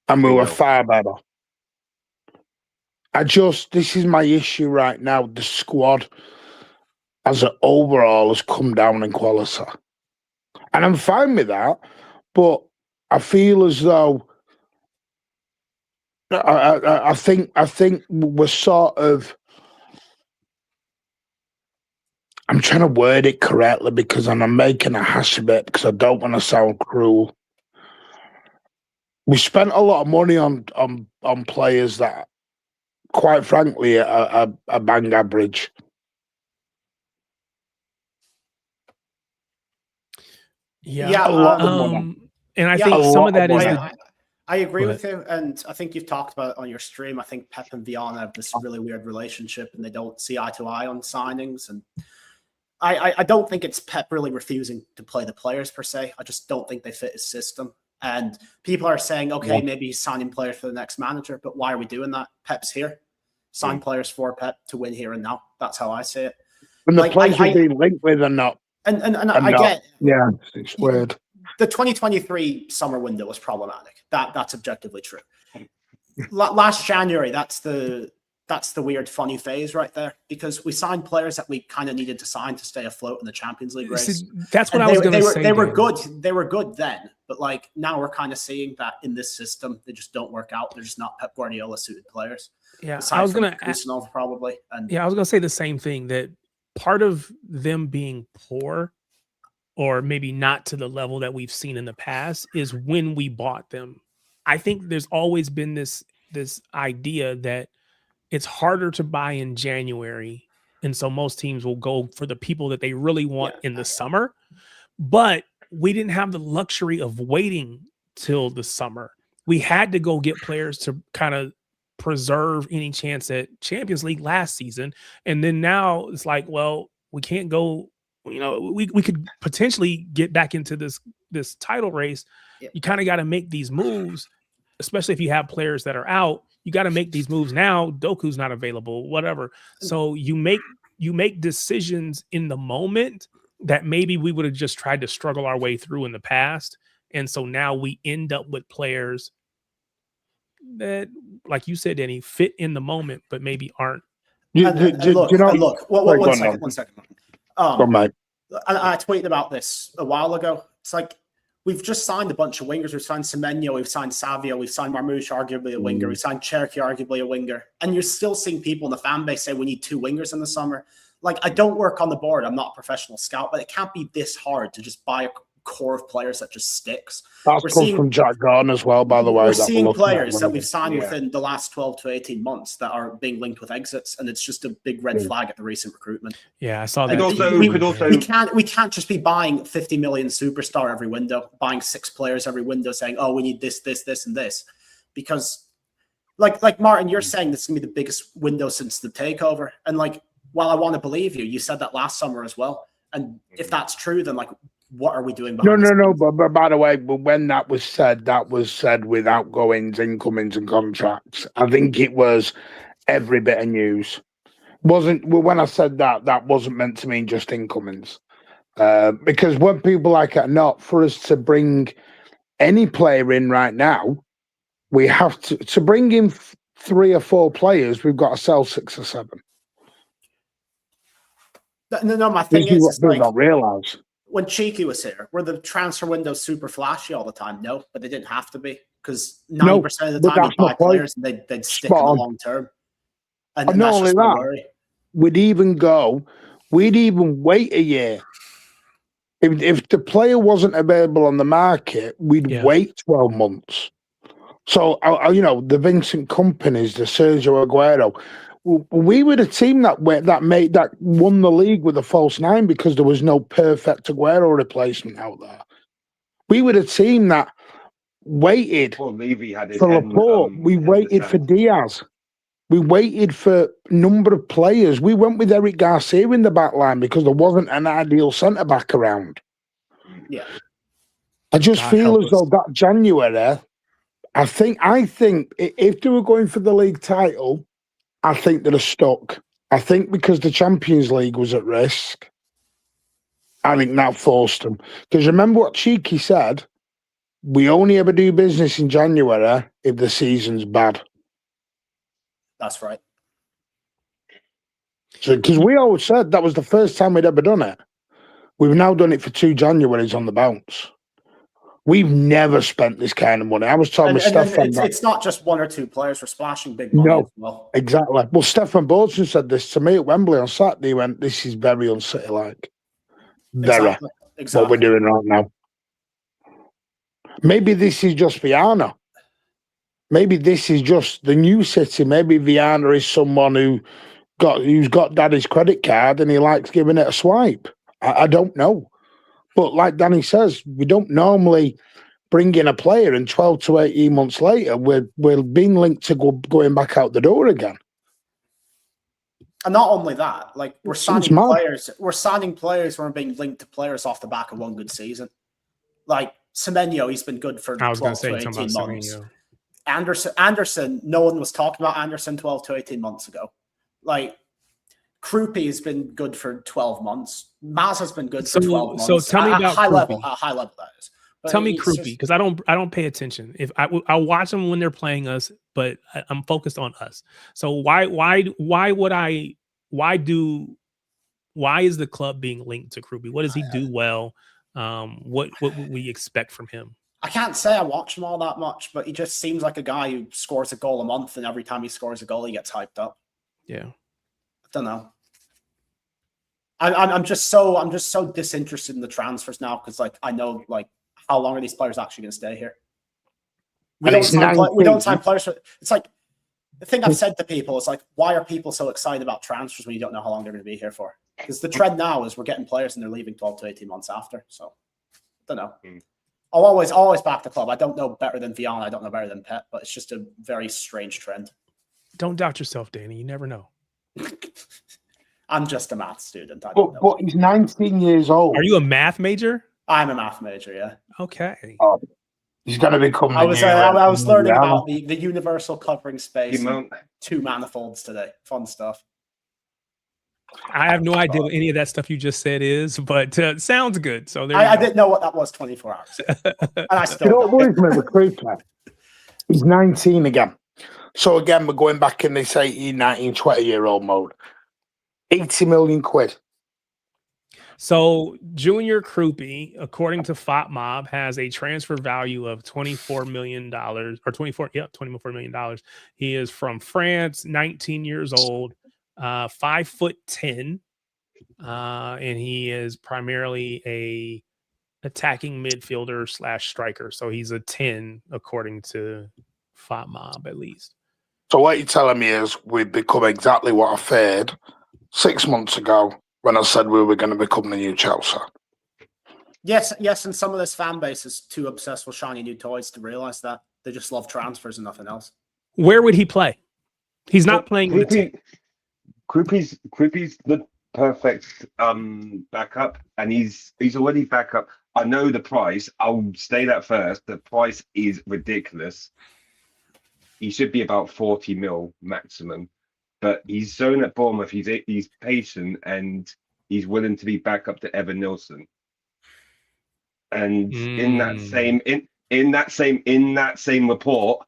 and we were far better. This is my issue right now. The squad as an overall has come down in quality. And I'm fine with that, but I feel as though I think we're sort of, I'm trying to word it correctly because I'm making a hash of it because I don't want to sound cruel. We spent a lot of money on players that, quite frankly, are bang average. Yeah. A lot of money. And I think some of that is I agree with you, and I think you've talked about it on your stream. I think Pep and Viana have this really weird relationship, and they don't see eye to eye on signings. And I don't think it's Pep really refusing to play the players per se. I just don't think they fit his system. And people are saying, okay, maybe he's signing players for the next manager, but why are we doing that? Pep's here. Sign players for Pep to win here and now. That's how I see it. And the players are being linked with are not. And I get. Yeah, it's weird. The 2023 summer window was problematic. That's objectively true. Last January, that's the weird funny phase right there because we signed players that we kind of needed to sign to stay afloat in the Champions League race. See, that's what I was going to say. They were good. They were good then, but like now we're kind of seeing that in this system they just don't work out. They're just not Pep Guardiola suited players. Yeah, I was going to probably. And I was going to say the same thing, that part of them being poor or maybe not to the level that we've seen in the past is when we bought them. I think there's always been this idea that it's harder to buy in January. And so most teams will go for the people that they really want in the summer. But we didn't have the luxury of waiting till the summer. We had to go get players to kind of preserve any chance at Champions League last season. And then now it's like, well, we can't go, we could potentially get back into this title race. You kind of got to make these moves, especially if you have players that are out. You got to make these moves now. Doku's not available, whatever. So you make decisions in the moment that maybe we would have just tried to struggle our way through in the past. And so now we end up with players that, like you said, Danny, fit in the moment, but maybe aren't. Look. One second. Mate. I tweeted about this a while ago. It's like we've just signed a bunch of wingers. We've signed Semenyo, we've signed Savio, we've signed Marmoush, arguably a winger. We've signed Cherky, arguably a winger. And you're still seeing people in the fan base say we need 2 wingers in the summer. Like, I don't work on the board. I'm not a professional scout, but it can't be this hard to just buy a core of players that just sticks. That's come from Jack Gordon as well, by the way. We're seeing players that we've signed within the last 12 to 18 months that are being linked with exits, and it's just a big red flag at the recent recruitment. Yeah, I saw that. We can't just be buying 50 million superstar every window, buying 6 players every window, saying, "Oh, we need this, and this," because, like Martin, you're saying this is gonna be the biggest window since the takeover, and like, while I want to believe you said that last summer as well, and if that's true, then like, what are we doing? No. But by the way, when that was said with outgoings, incomings, and contracts. I think it was every bit of news. When I said that wasn't meant to mean just incomings, because when people like it or not, for us to bring any player in right now, we have to bring in 3 or 4 players. We've got to sell 6 or 7. No, my thing is, what people don't realize. When Cheeky was here, were the transfer windows super flashy all the time? No, but they didn't have to be, because 90% of the time they'd buy players and they'd stick in the long term. And And not that's only just my that, worry. we'd even wait a year. If the player wasn't available on the market, we'd wait 12 months. So, the Vincent Kompany's, the Sergio Aguero, we were the team that won the league with a false 9 because there was no perfect Aguero replacement out there. We were the team that waited Well, Levy had his for head, Laporte. We in the waited for sand. Diaz. We waited for a number of players. We went with Eric Garcia in the back line because there wasn't an ideal centre back around. Yeah. I just God feel help as though us. that January, I think if they were going for the league title, I think they'd have stuck. I think because the Champions League was at risk, I think that forced them. Because remember what Cheeky said? We only ever do business in January if the season's bad. That's right. So, because we always said that was the first time we'd ever done it. We've now done it for 2 Januaries on the bounce. We've never spent this kind of money. I was talking with Stefan. It's not just 1 or 2 players. We're splashing big money as well. Exactly. Well, Stefan Boulton said this to me at Wembley on Saturday. He went, "This is very un-City-like. Very. Exactly. What we're doing right now. Maybe this is just Viana. Maybe this is just the new City. Maybe Viana is someone who's got daddy's credit card and he likes giving it a swipe. I don't know. But like Danny says, we don't normally bring in a player and 12 to 18 months later, we're being linked to going back out the door again. And not only that, like we're signing players. We're being linked to players off the back of one good season. Like Semenyo, he's been good for 12 to 18 months. Semenyo. Anderson, no one was talking about Anderson 12 to 18 months ago. Like Krupi has been good for 12 months. Maz has been good for 12 months. So tell me about high level that is. But tell me Krupi, because I don't pay attention. If I watch them when they're playing us, but I'm focused on us. So why is the club being linked to Krupi? What does he do well? What would we expect from him? I can't say I watch him all that much, but he just seems like a guy who scores a goal a month, and every time he scores a goal, he gets hyped up. Yeah. I don't know. I'm just so disinterested in the transfers now because I know how long are these players actually going to stay here? We don't sign players. It's like the thing I've said to people is why are people so excited about transfers when you don't know how long they're going to be here for? Because the trend now is we're getting players and they're leaving 12 to 18 months after. So I don't know. I'll always back the club. I don't know better than Viana. I don't know better than Pep, but it's just a very strange trend. Don't doubt yourself, Danny. You never know. I'm just a math student. But he's 19 years old. Are you a math major? I'm a math major, yeah. Okay. He's going to become. I was learning about the universal covering space. 2 manifolds today. Fun stuff. I have no idea what any of that stuff you just said is, but sounds good. So there. I didn't know what that was 24 hours ago. And I still don't believe me, recruiter. He's 19 again. So again, we're going back in this 18, 19, 20-year-old mode. 80 million quid. So Junior Krupi, according to FOTMob, has a transfer value of $24 million or $24 million. He is from France, 19 years old, 5'10", and he is primarily a attacking midfielder / striker. So he's a 10, according to FOTMob, at least. So what you're telling me is we've become exactly what I feared 6 months ago when I said we were going to become the new Chelsea. Yes, and some of this fan base is too obsessed with shiny new toys to realize that. They just love transfers and nothing else. Where would he play? He's not playing with the team. Krupi's the perfect backup, and he's already backup. I know the price. I'll say that first. The price is ridiculous. He should be about 40 mil maximum. But he's shown at Bournemouth he's patient and he's willing to be back up to Evan Nilsson. And in that same report,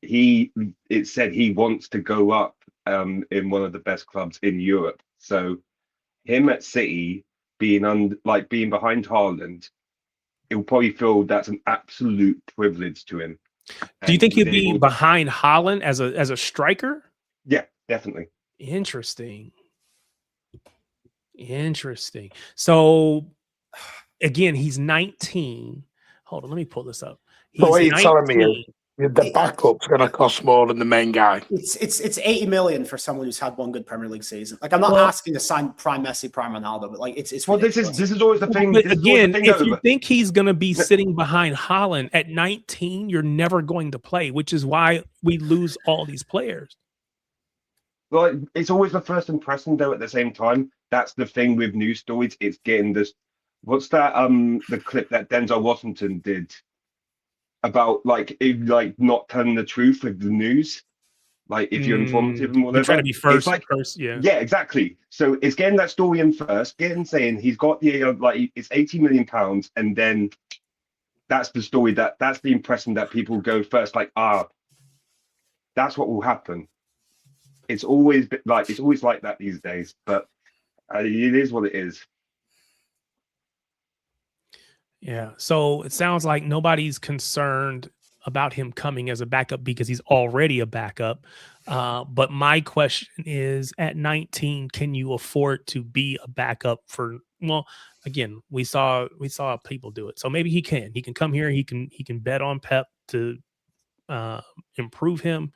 it said he wants to go up in one of the best clubs in Europe. So him at City being behind Haaland, he'll probably feel that's an absolute privilege to him. Do you think he'd be behind Haaland as a striker? Yeah, definitely. Interesting. So again, he's 19. Hold on, let me pull this up. So what He's you're telling me 19. is the backup's going to cost more than the main guy. It's 80 million for someone who's had one good Premier League season. Like, I'm not asking to sign prime Messi, prime Ronaldo, but like it's Well, this ridiculous. is always the thing. But This is always again, the thing, if though. you think he's going to be sitting behind Haaland at 19, you're never going to play, which is why we lose all these players. Like, it's always the first impression, though. At the same time, that's the thing with news stories. It's getting this. What's that? The clip that Denzel Washington did about like not telling the truth with the news. Like, if you're informative and whatever, you're trying to be first. Yeah, exactly. So it's getting that story in first, saying he's got the it's 80 million pounds, and then that's the story that's the impression that people go first. Like, that's what will happen. It's always like that these days, but it is what it is. Yeah. So it sounds like nobody's concerned about him coming as a backup because he's already a backup. But my question is, at 19, can you afford to be a backup for? Well, again, we saw people do it, so maybe he can. He can come here. He can bet on Pep to improve him.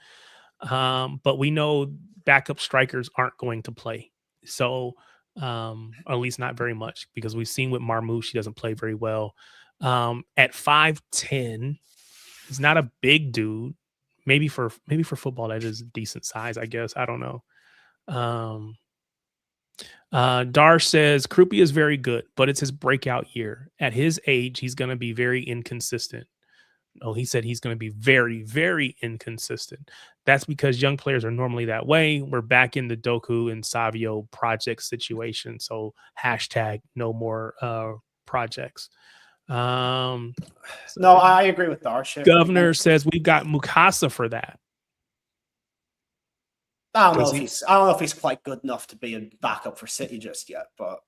But we know backup strikers aren't going to play. So, or at least not very much, because we've seen with Marmoush, he doesn't play very well. At 5'10", he's not a big dude. Maybe for football, that is a decent size, I guess. I don't know. Darsh says Krupi is very good, but it's his breakout year. At his age, he's going to be very inconsistent. Oh, he said he's going to be very, very inconsistent. That's because young players are normally that way. We're back in the Doku and Savio project situation. So hashtag no more projects. No, I agree with Darsh. Governor says we've got Mukasa for that. I don't know if he's quite good enough to be a backup for City just yet. But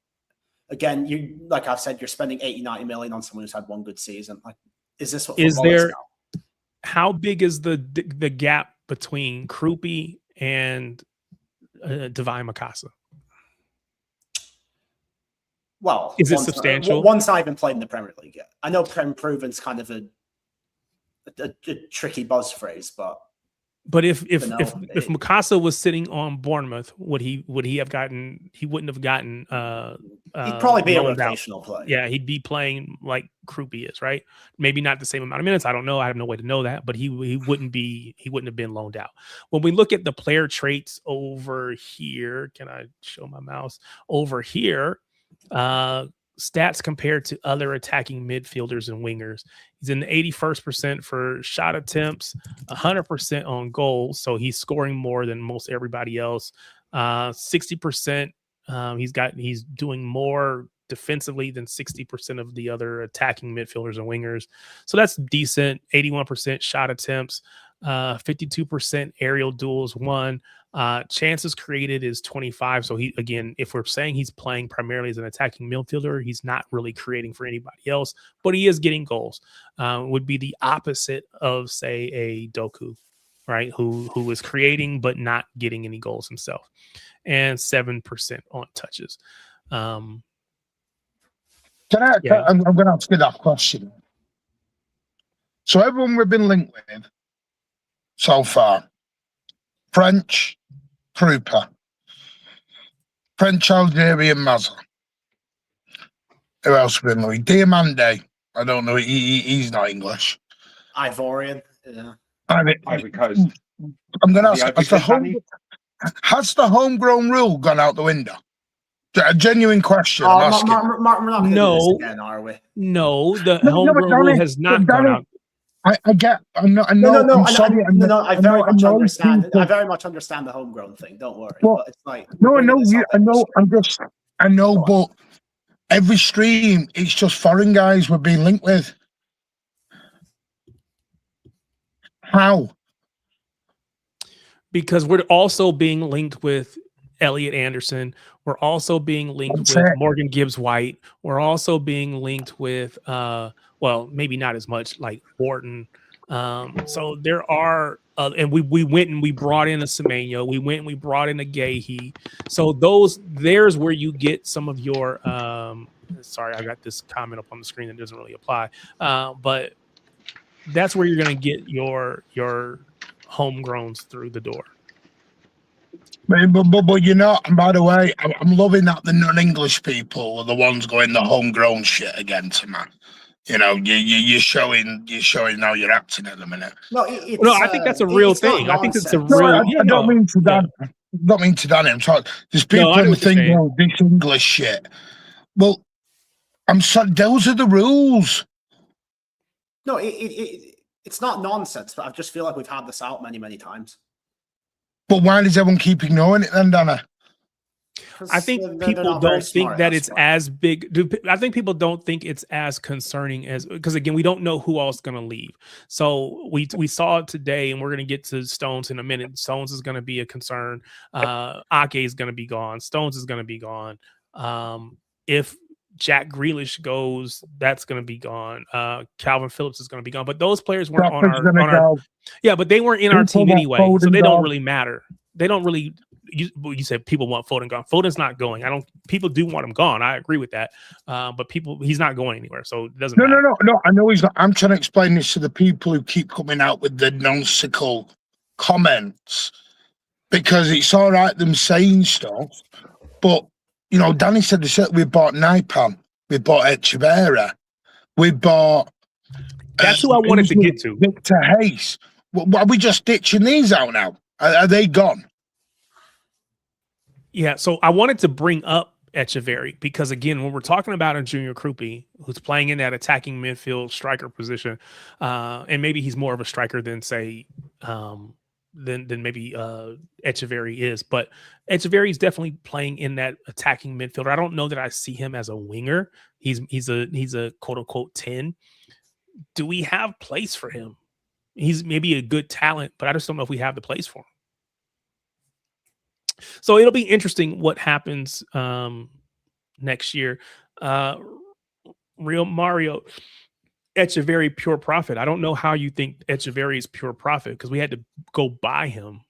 again, like I've said, you're spending 80-90 million on someone who's had one good season. Like, is this what football is now? How big is the gap between Krupi and Divine Mukasa? Well, is it substantial? One's not even played in the Premier League yet. I know proven's kind of a tricky buzz phrase, but if Mukasa was sitting on Bournemouth, would he have gotten? He wouldn't have gotten. He'd probably be a rotational player. Yeah, he'd be playing like Krupi is, right? Maybe not the same amount of minutes. I don't know. I have no way to know that, but he wouldn't have been loaned out. When we look at the player traits over here, can I show my mouse over here? Stats compared to other attacking midfielders and wingers. He's in the 81st% for shot attempts, 100% on goals. So he's scoring more than most everybody else. 60%. He's doing more defensively than 60% of the other attacking midfielders and wingers. So that's decent. 81% shot attempts, 52% aerial duels won. Chances created is 25. So he, again, if we're saying he's playing primarily as an attacking midfielder, he's not really creating for anybody else, but he is getting goals. Would be the opposite of, say, a Doku, right? Who is creating but not getting any goals himself. And 7% on touches. I'm going to ask you that question. So everyone we've been linked with so far, French, Krupa, French, Algerian, Mazza. Who else have been linked? Diamande. I don't know. He's not English. Ivorian. Yeah. Ivory Coast. I'm going to has the homegrown rule gone out the window? A genuine question. We're not going to do this again, are we? No, the homegrown rule has not gone out. I get. I know. I very much understand. I very much understand the homegrown thing. Don't worry. But it's like I know. But every stream, it's just foreign guys we're being linked with. How? Because we're also being linked with Elliot Anderson. We're also being linked with Morgan Gibbs-White. We're also being linked with, well, maybe not as much like Wharton. So there are and we went and we brought in a Semenyo. We went and we brought in a Gahey. So there's where you get some of your. Sorry, I got this comment up on the screen that doesn't really apply, but that's where you're going to get your homegrowns through the door. But you know, and by the way, I'm loving that the non-English people are the ones going the homegrown shit again to man. You know, you're showing how you're acting at the minute. No, I think that's a real thing. I think it's a real. I don't mean to Dan. I don't mean to Dan. I'm sorry. There's people who think, "Oh, this English shit." Well, I'm sorry. Those are the rules. No, it's not nonsense, but I just feel like we've had this out many times. But why does everyone keep ignoring it then, Dana? I think people don't think that it's as big. I think people don't think it's as concerning as, because again, we don't know who else is going to leave. So we saw it today, and we're going to get to Stones in a minute. Stones is going to be a concern. Ake is going to be gone. Stones is going to be gone. If Jack Grealish goes, that's going to be gone. Calvin Phillips is going to be gone. But those players weren't on our yeah, but they weren't in our team anyway, so they don't really matter. They don't really. You said people want Foden gone. Foden's not going. People do want him gone. I agree with that. But he's not going anywhere, so it doesn't matter. No. I know he's not. I'm trying to explain this to the people who keep coming out with the nonsensical comments, because it's all right them saying stuff, but you know, Danny said we bought Naipan, we bought Echeverria, we bought. That's who I wanted to get to. Victor Hayes. Are we just ditching these out now? Are they gone? Yeah, so I wanted to bring up Echeverri because, again, when we're talking about a Junior Krupi who's playing in that attacking midfield striker position, and maybe he's more of a striker than, say, than maybe Echeverri is, but Echeverri is definitely playing in that attacking midfielder. I don't know that I see him as a winger. He's a quote unquote 10. Do we have place for him? He's maybe a good talent, but I just don't know if we have the place for him. So it'll be interesting what happens next year. Real Mario, Echeverri pure profit. I don't know how you think Echeverri is pure profit, because we had to go buy him.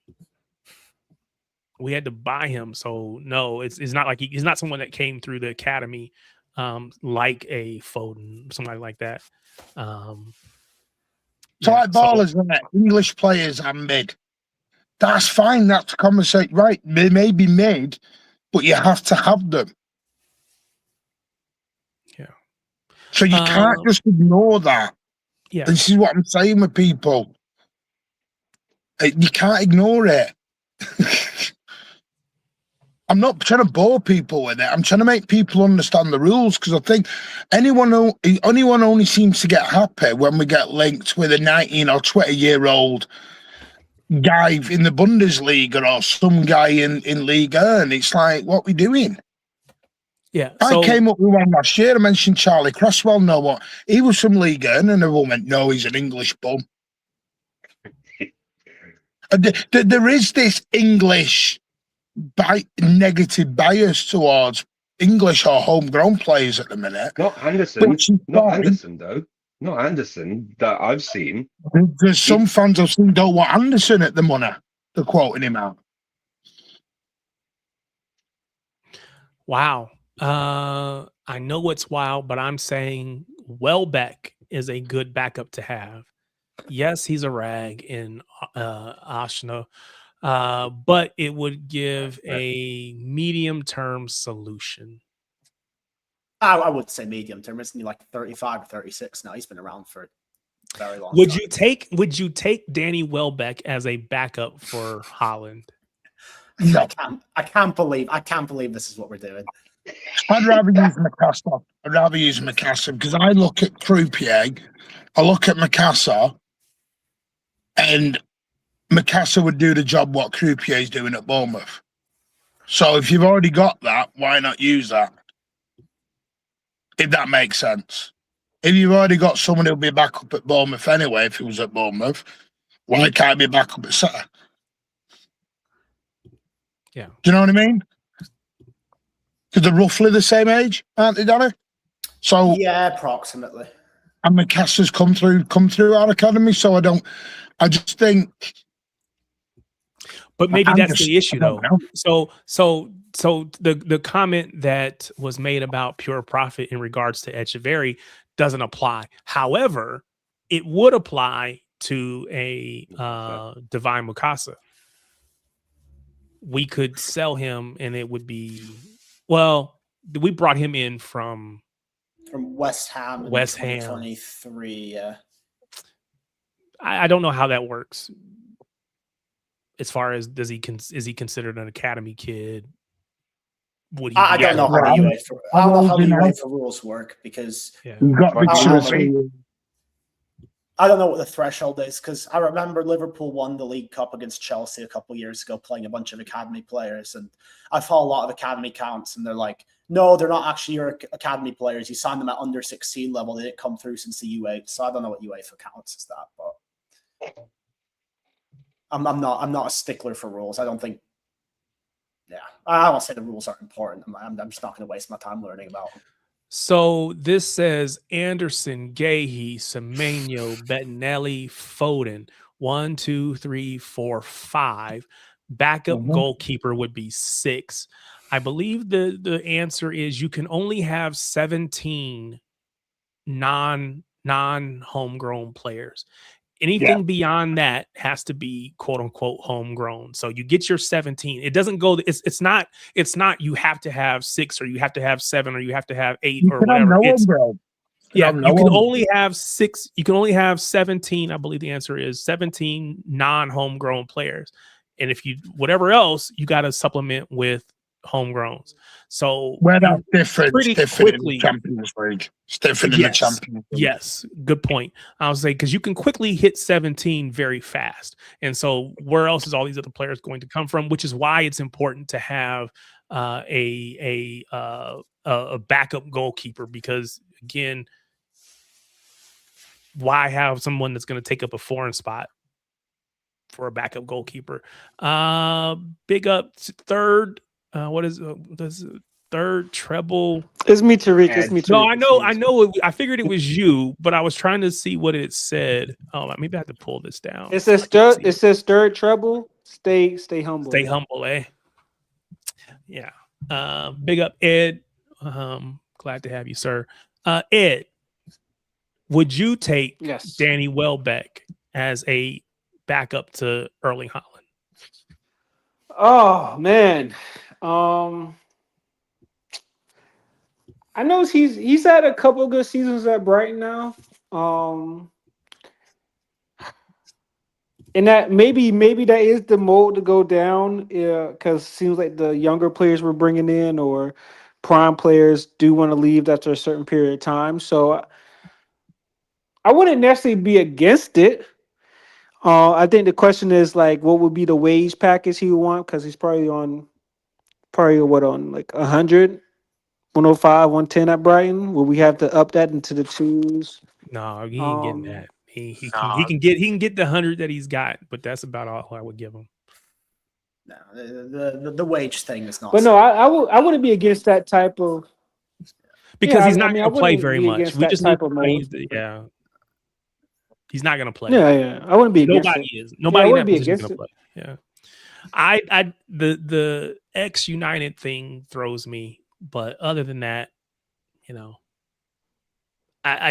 So no, it's not like he's not someone that came through the academy like a Foden, somebody like that. Ballers, isn't it? English players are mid. That's fine. That's conversation, right? They may be mid, but you have to have them. Yeah. So you can't just ignore that. Yeah. This is what I'm saying with people. You can't ignore it. I'm not trying to bore people with it. I'm trying to make people understand the rules, because I think anyone only seems to get happy when we get linked with a 19 or 20-year-old guy in the Bundesliga or some guy in Liga, and it's like, what are we doing? Yeah, I came up with one last year. I mentioned Charlie Cresswell. No, what? He was from Liga, and everyone went, no, he's an English bum. There is this English negative bias towards English or homegrown players at the minute. Not Anderson, though. Not Anderson that I've seen. There's some fans I've seen don't want Anderson at the money. They're quoting him out. Wow. I know what's wild, but I'm saying Welbeck is a good backup to have. Yes, he's a rag in Arsenal, but it would give a medium-term solution. I would say medium term. Isn't he like 35 or 36 now? He's been around for a very long time. Would you take Danny Welbeck as a backup for Haaland? No. I can't believe this is what we're doing. I'd rather use Macassar. Because I look at Croupier, I look at Macassar, and Macassar would do the job what Croupier is doing at Bournemouth. So if you've already got that, why not use that? If that makes sense. If you've already got someone who'll be back up at Bournemouth anyway, if he was at Bournemouth, why can't he be back up at City? Yeah. Do you know what I mean? Because they're roughly the same age, aren't they, Danny? So yeah, approximately. And Macassar's come through our academy, so I just think But maybe I'm that's just- the issue, I don't though. know. So the comment that was made about pure profit in regards to Echeverry doesn't apply. However, it would apply to a Divine Mukasa. We could sell him, and it would be we brought him in from West Ham in West Ham. 2023. Yeah. I don't know how that works. As far as is he considered an academy kid? Would he? I don't know how the UEFA rules work because you've got to be I don't know what the threshold is because I remember Liverpool won the League Cup against Chelsea a couple of years ago playing a bunch of academy players. And I follow a lot of academy accounts and they're like, no, they're not actually your academy players. You signed them at under 16 level. They didn't come through since the U8. So I don't know what UEFA counts as that, but I'm not a stickler for rules. I don't think, I won't say the rules aren't important. I'm just not going to waste my time learning about them. So this says Anderson, Gahey, Semenyo, Bettinelli, Foden. 1, 2, 3, 4, 5. Backup goalkeeper would be 6. I believe the answer is you can only have 17 non-homegrown players. Anything beyond that has to be quote unquote homegrown. So you get your 17. It doesn't go. It's not you have to have 6 or you have to have 7 or you have to have 8 or whatever. You can only have 6. You can only have 17. I believe the answer is 17 non-homegrown players. And if you whatever else, you got to supplement with homegrowns. So where that's different, pretty quickly in the Champions League. It's different in the Champions League. Yes, good point. I would say because you can quickly hit 17 very fast, and so where else is all these other players going to come from? Which is why it's important to have a backup goalkeeper because again, why have someone that's going to take up a foreign spot for a backup goalkeeper? Big up third. What is third treble? It's me, Tariq. It's me, Tariq. No, I know. I figured it was you, but I was trying to see what it said. Oh, maybe I have to pull this down. It says third treble. Stay humble. Stay humble, eh? Yeah. Big up, Ed. Glad to have you, sir. Ed, would you take Danny Welbeck as a backup to Erling Haaland? Oh man. I know he's had a couple of good seasons at Brighton now. And that maybe that is the mold to go down because it seems like the younger players we're bringing in or prime players do want to leave after a certain period of time. So I wouldn't necessarily be against it. I think the question is like, what would be the wage package he would want? Because he's probably on like 100, 105, 110 at Brighton. Will we have to up that into the 2s? No, he ain't getting that. He can get the 100 that he's got, but that's about all I would give him. No, the wage thing is not. But no, I wouldn't be against that type of because he's not going to play very much. We just need to he's not going to play. Yeah. I wouldn't be against it. Nobody is. Nobody would be against it. Play. Yeah. The ex United thing throws me, but other than that,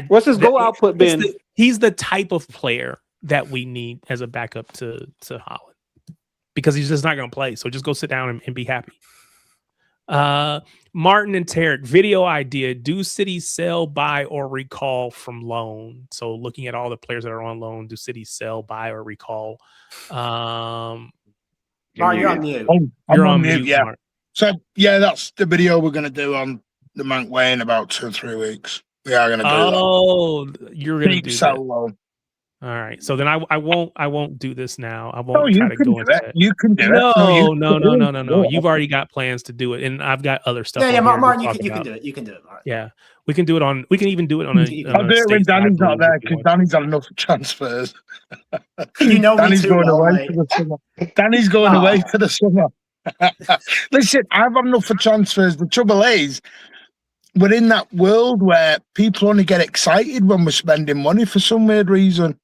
what's his goal output been? He's the type of player that we need as a backup to Haaland because he's just not going to play. So just go sit down and be happy. Martin and Tarek, video idea: do City sell, buy, or recall from loan? So looking at all the players that are on loan, do City sell, buy, or recall? Martin, you're on mute. You're on mute. Yeah. Martin. So that's the video we're going to do on the Mank Way in about 2 or 3 weeks. We are going to do that. Oh, you're going to do that. Low. All right. So then I won't do this now. I won't try to go into that. You can do it. No. You've already got plans to do it, and I've got other stuff. Yeah, Martin, you can do it. You can do it, Martin. Yeah, we can do it on. We can even do it on a. I'll do it when Danny's not there because Danny's had enough transfers. Danny's going away for the summer. Danny's going away for the summer. Listen, I've had enough for transfers. The trouble is, we're in that world where people only get excited when we're spending money for some weird reason.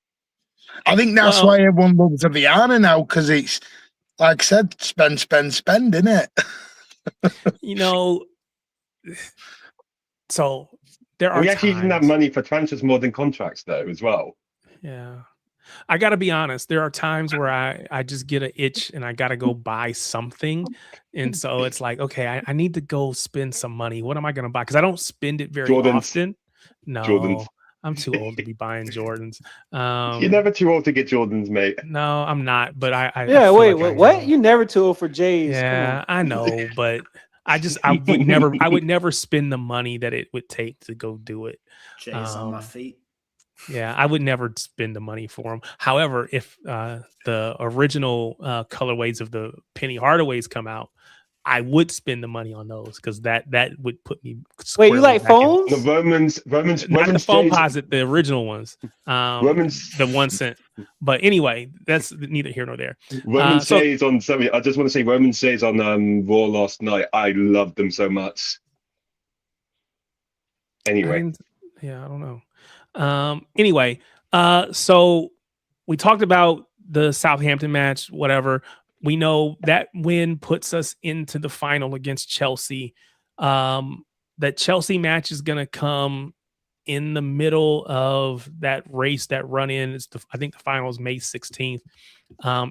I think that's why everyone loves Aviana now, because it's like I said, spend, innit? You know, so there are We actually using that times- money for transfers more than contracts, though, as well. Yeah. I got to be honest. There are times where I just get an itch and I got to go buy something. And so it's like, okay, I need to go spend some money. What am I going to buy? Because I don't spend it very Jordans. often. No, Jordans. I'm too old to be buying Jordans. You're never too old to get Jordans, mate. No, I'm not. But I Yeah, feel wait, like I what? am. You never too old for J's. Yeah, I know, but I would never spend the money that it would take to go do it. J's on my feet. Yeah, I would never spend the money for them. However, if the original colorways of the Penny Hardaways come out, I would spend the money on those because that would put me. Wait, you like phones? The Romans, Not the phone posit, the original ones. Romans, the 1 cent. But anyway, that's neither here nor there. Roman says on something. I just want to say, Roman says on Raw last night. I loved them so much. Anyway, I don't know. Anyway, so we talked about the Southampton match, whatever. We know that win puts us into the final against Chelsea. That Chelsea match is going to come in the middle of that race, that run in. I think the final is May 16th.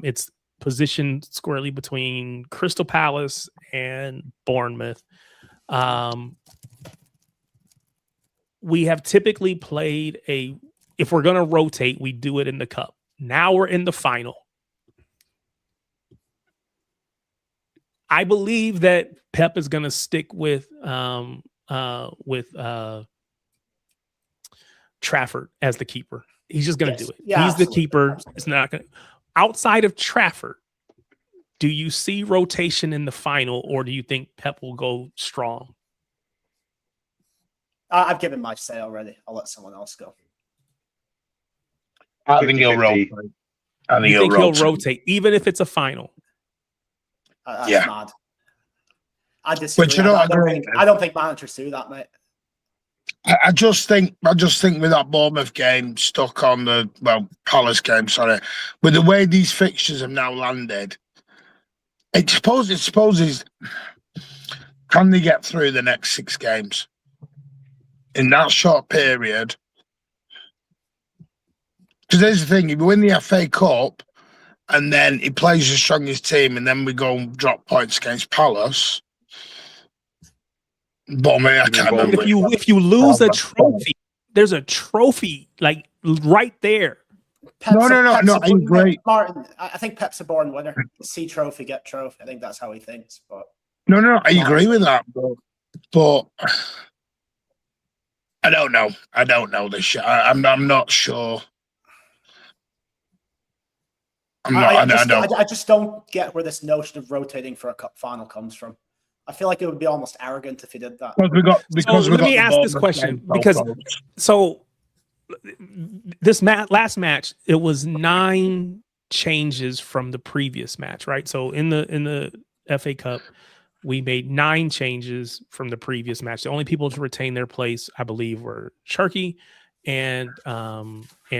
It's positioned squarely between Crystal Palace and Bournemouth. We have typically played if we're going to rotate, we do it in the cup. Now we're in the final. I believe that Pep is going to stick with Trafford as the keeper. He's just going to do it. Yeah, He's absolutely. the keeper. It's not going to. Outside of Trafford, do you see rotation in the final, or do you think Pep will go strong? I've given my say already. I'll let someone else go. I think he'll 50-50. rotate. I think You think he'll rotate, even if it's a final? That's Yeah. mad. I disagree. But you know, I don't think managers do that, mate. I just think with that Bournemouth game stuck on Palace game, sorry, with the way these fixtures have now landed, it supposes can they get through the next 6 games in that short period? Because there's the thing: if we win the FA Cup and then he plays the strongest team, and then we go and drop points against Palace. But I mean, I can't remember. If you lose a trophy, there's a trophy like right there. Pep's No, I agree. Martin, I think Pep's a born winner. See trophy, get trophy. I think that's how he thinks. But No, I agree with that, but I don't know. I don't know this shit. I'm not sure. I just don't get where this notion of rotating for a cup final comes from. I feel like it would be almost arrogant if he did that. Let me ask this question because this last match, it was 9 changes from the previous match, right? So in the FA Cup, we made 9 changes from the previous match. The only people to retain their place, I believe, were Sharkey and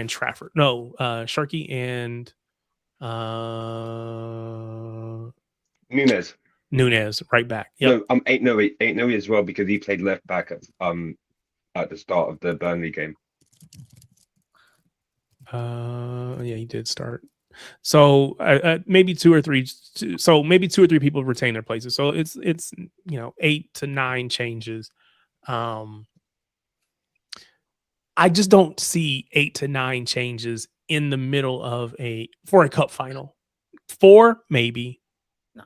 Trafford. No, Sharkey and Nunez, right back. Yep. No, Ain't no as well because he played left back at the start of the Burnley game. Yeah, he did start. So maybe 2 or 3. So maybe 2 or 3 people retain their places. So it's 8 to 9 changes. I just don't see 8 to 9 changes in the middle of for a cup final. 4 maybe. No.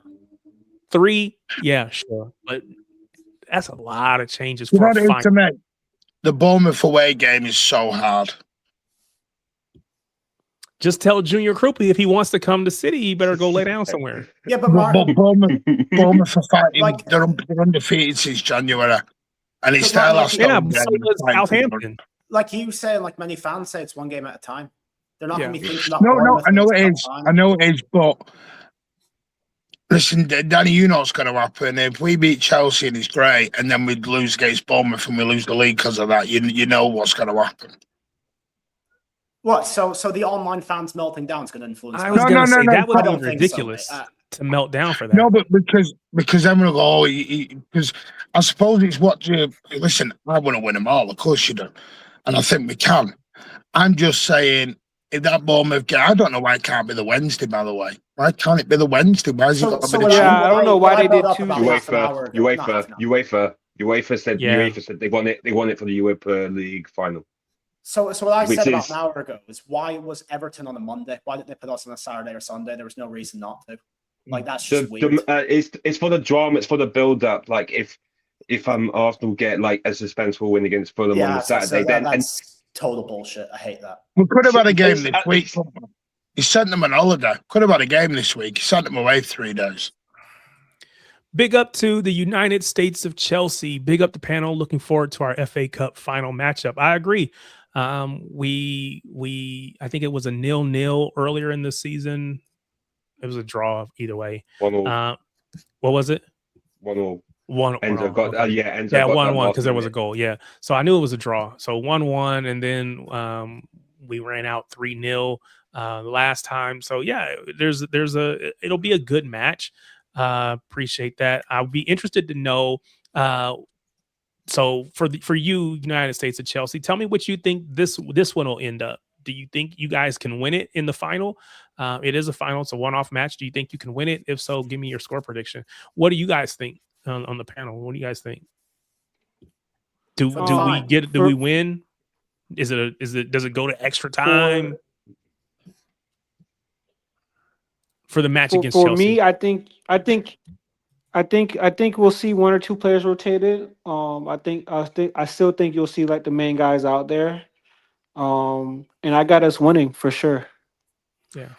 3, yeah, sure, but that's a lot of changes for a final. To me, the Bournemouth away game is so hard. Just tell Junior Krupi if he wants to come to City, he better go lay down somewhere. Yeah, but Martin, Bournemouth are fighting. They're undefeated since January, and it's their last. Yeah, but so does Southampton. Like you say, and like many fans say, it's one game at a time. They're not going to be thinking that. No, I know it is, but listen, Danny, you know what's going to happen. If we beat Chelsea and it's great, and then we lose against Bournemouth and we lose the league because of that, you know what's going to happen. What? So the online fans melting down is going to influence. I was going to say that would be ridiculous. So, to melt down for that. No, but because I'm gonna go. Because I suppose it's what you listen. I want to win them all, of course you do, and I think we can. I'm just saying, if that Bournemouth game, I don't know why it can't be the Wednesday. By the way, why can't it be the Wednesday? Why has it got to be the Tuesday? I don't know why they did Tuesday. UEFA said they want it. They want it for the Europa League final. So what I said about an hour ago is, why was Everton on a Monday? Why didn't they put us on a Saturday or Sunday? There was no reason not to. Like, that's just weird. It's for the drama. It's for the build up. Like if Arsenal get like a suspenseful win against Fulham on the Saturday, that's total bullshit. I hate that. We could have had a game this week. He sent them on holiday. Could have had a game this week. He sent them away 3 days. Big up to the United States of Chelsea. Big up the panel. Looking forward to our FA Cup final matchup. I agree. I think it was a 0-0 earlier in the season. It was a draw either way. 1-1. What was it? 1-1. Enzo got 1-1 because there was a goal. Yeah, so I knew it was a draw. So 1-1, and then we ran out 3-0 last time. So yeah, it'll be a good match. Appreciate that. I'll be interested to know. So for you, United States of Chelsea, tell me what you think this one will end up. Do you think you guys can win it in the final? It is a final. It's a one-off match. Do you think you can win it? If so, give me your score prediction. What do you guys think on the panel? What do you guys think? Do we win? Does it go to extra time for the match against Chelsea? For me, I think we'll see 1 or 2 players rotated. I still think you'll see like the main guys out there. And I got us winning for sure. Yeah.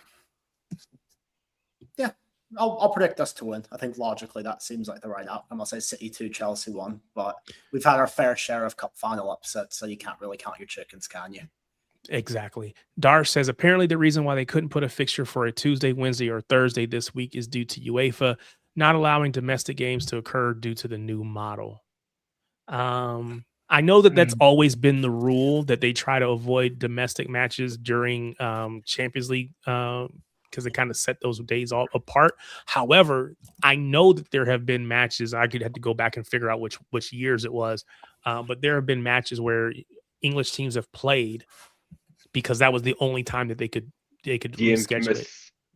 Yeah. I'll predict us to win. I think logically that seems like the right outcome. I'll say City 2, Chelsea 1, but we've had our fair share of cup final upsets, so you can't really count your chickens, can you? Exactly. Darsh says apparently the reason why they couldn't put a fixture for a Tuesday, Wednesday, or Thursday this week is due to UEFA not allowing domestic games to occur due to the new model. I know that that's always been the rule, that they try to avoid domestic matches during Champions League because they kind of set those days all apart. However, I know that there have been matches. I could have to go back and figure out which years it was, but there have been matches where English teams have played because that was the only time that they could reschedule it.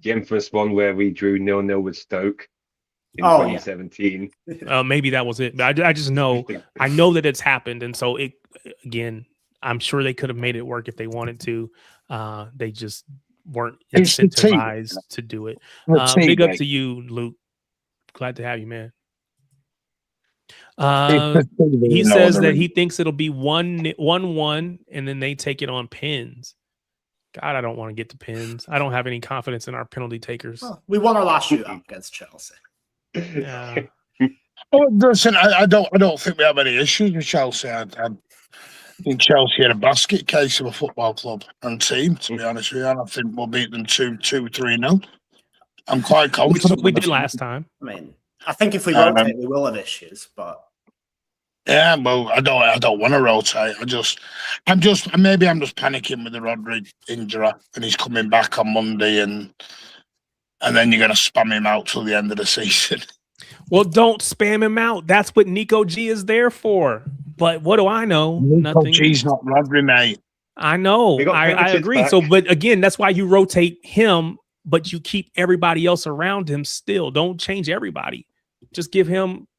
The infamous one where we drew 0-0 with Stoke in 2017. Maybe that was it. But I just know, I know that it's happened. And so again, I'm sure they could have made it work if they wanted to. They just weren't incentivized to do it. Big up to you, Luke. Glad to have you, man. He says that he thinks it'll be 1-1 and then they take it on pins. God, I don't want to get to pins. I don't have any confidence in our penalty takers. Well, we won our last shootout against Chelsea. Yeah. Listen, I don't think we have any issues with Chelsea. I think Chelsea had a basket case of a football club and team, to be honest with you. And I think we'll beat them 2-3-0. I'm quite confident. We did last time. I mean, I think if we rotate, we will have issues, but yeah, well, I don't want to rotate. I'm just panicking with the Rodri injury, and he's coming back on Monday, and then you're going to spam him out till the end of the season. Well, don't spam him out. That's what Nico G is there for. But what do I know? Nico G's not Rodri, mate. I know. I agree. Back. So, but again, that's why you rotate him, but you keep everybody else around him still. Don't change everybody. Just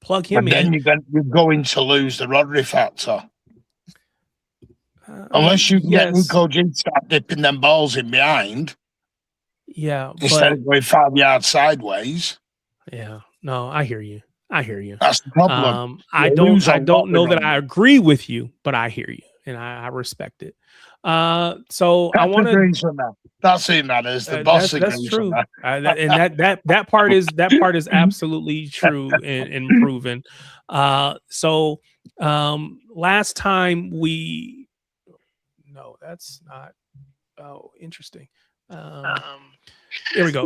plug him in. Then you're going to lose the Rodri factor. Unless you get Nico G start dipping them balls in behind. Yeah. Instead of going 5 yards sideways. Yeah. No, I hear you. That's the problem. I don't know that I agree with you, but I hear you and I respect it. So I want to. That's it, man. Is the boss that's true, and that part is absolutely true and proven. So last time that's not. Oh, interesting. Here we go.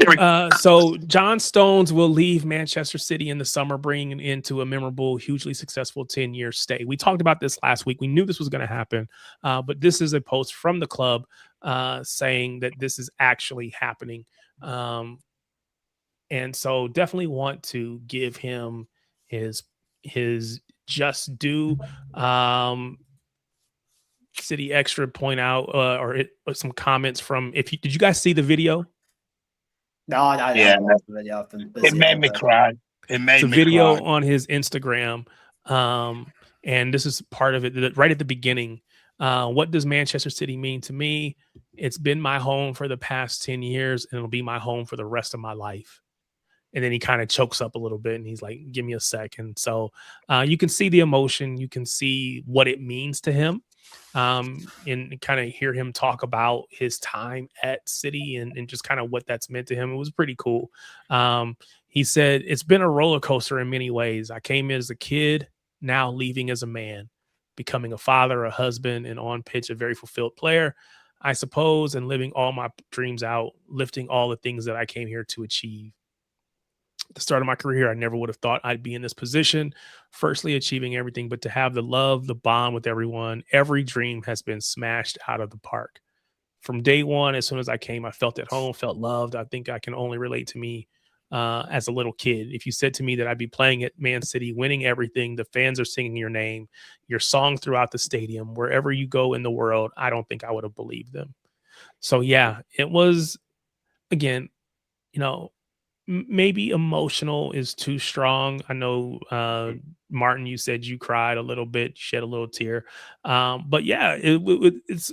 So John Stones will leave Manchester City in the summer, bringing into a memorable, hugely successful 10-year stay. We talked about this last week. We knew this was going to happen, but this is a post from the club saying that this is actually happening. And so definitely want to give him his just due. City Extra point out or some comments from did you guys see the video? No, I haven't watched the video. I've been busy. It made me cry. It made It's a me video cry. on his Instagram. And this is part of it right at the beginning. What does Manchester City mean to me? It's been my home for the past 10 years, and it'll be my home for the rest of my life. And then he kind of chokes up a little bit and he's like, give me a second. So you can see the emotion. You can see what it means to him, and kind of hear him talk about his time at City and just kind of what that's meant to him. It was pretty cool. He said, it's been a roller coaster in many ways. I came in as a kid, now leaving as a man, becoming a father, a husband, and on pitch, a very fulfilled player, I suppose, and living all my dreams out, lifting all the things that I came here to achieve. At the start of my career, I never would have thought I'd be in this position, firstly achieving everything, but to have the love, the bond with everyone, every dream has been smashed out of the park. From day one, as soon as I came, I felt at home, felt loved. I think I can only relate to me as a little kid. If you said to me that I'd be playing at Man City, winning everything, the fans are singing your name, your song throughout the stadium, wherever you go in the world, I don't think I would have believed them. So yeah, it was, again, maybe emotional is too strong. I know, Martin, you said you cried a little bit, shed a little tear. But yeah, it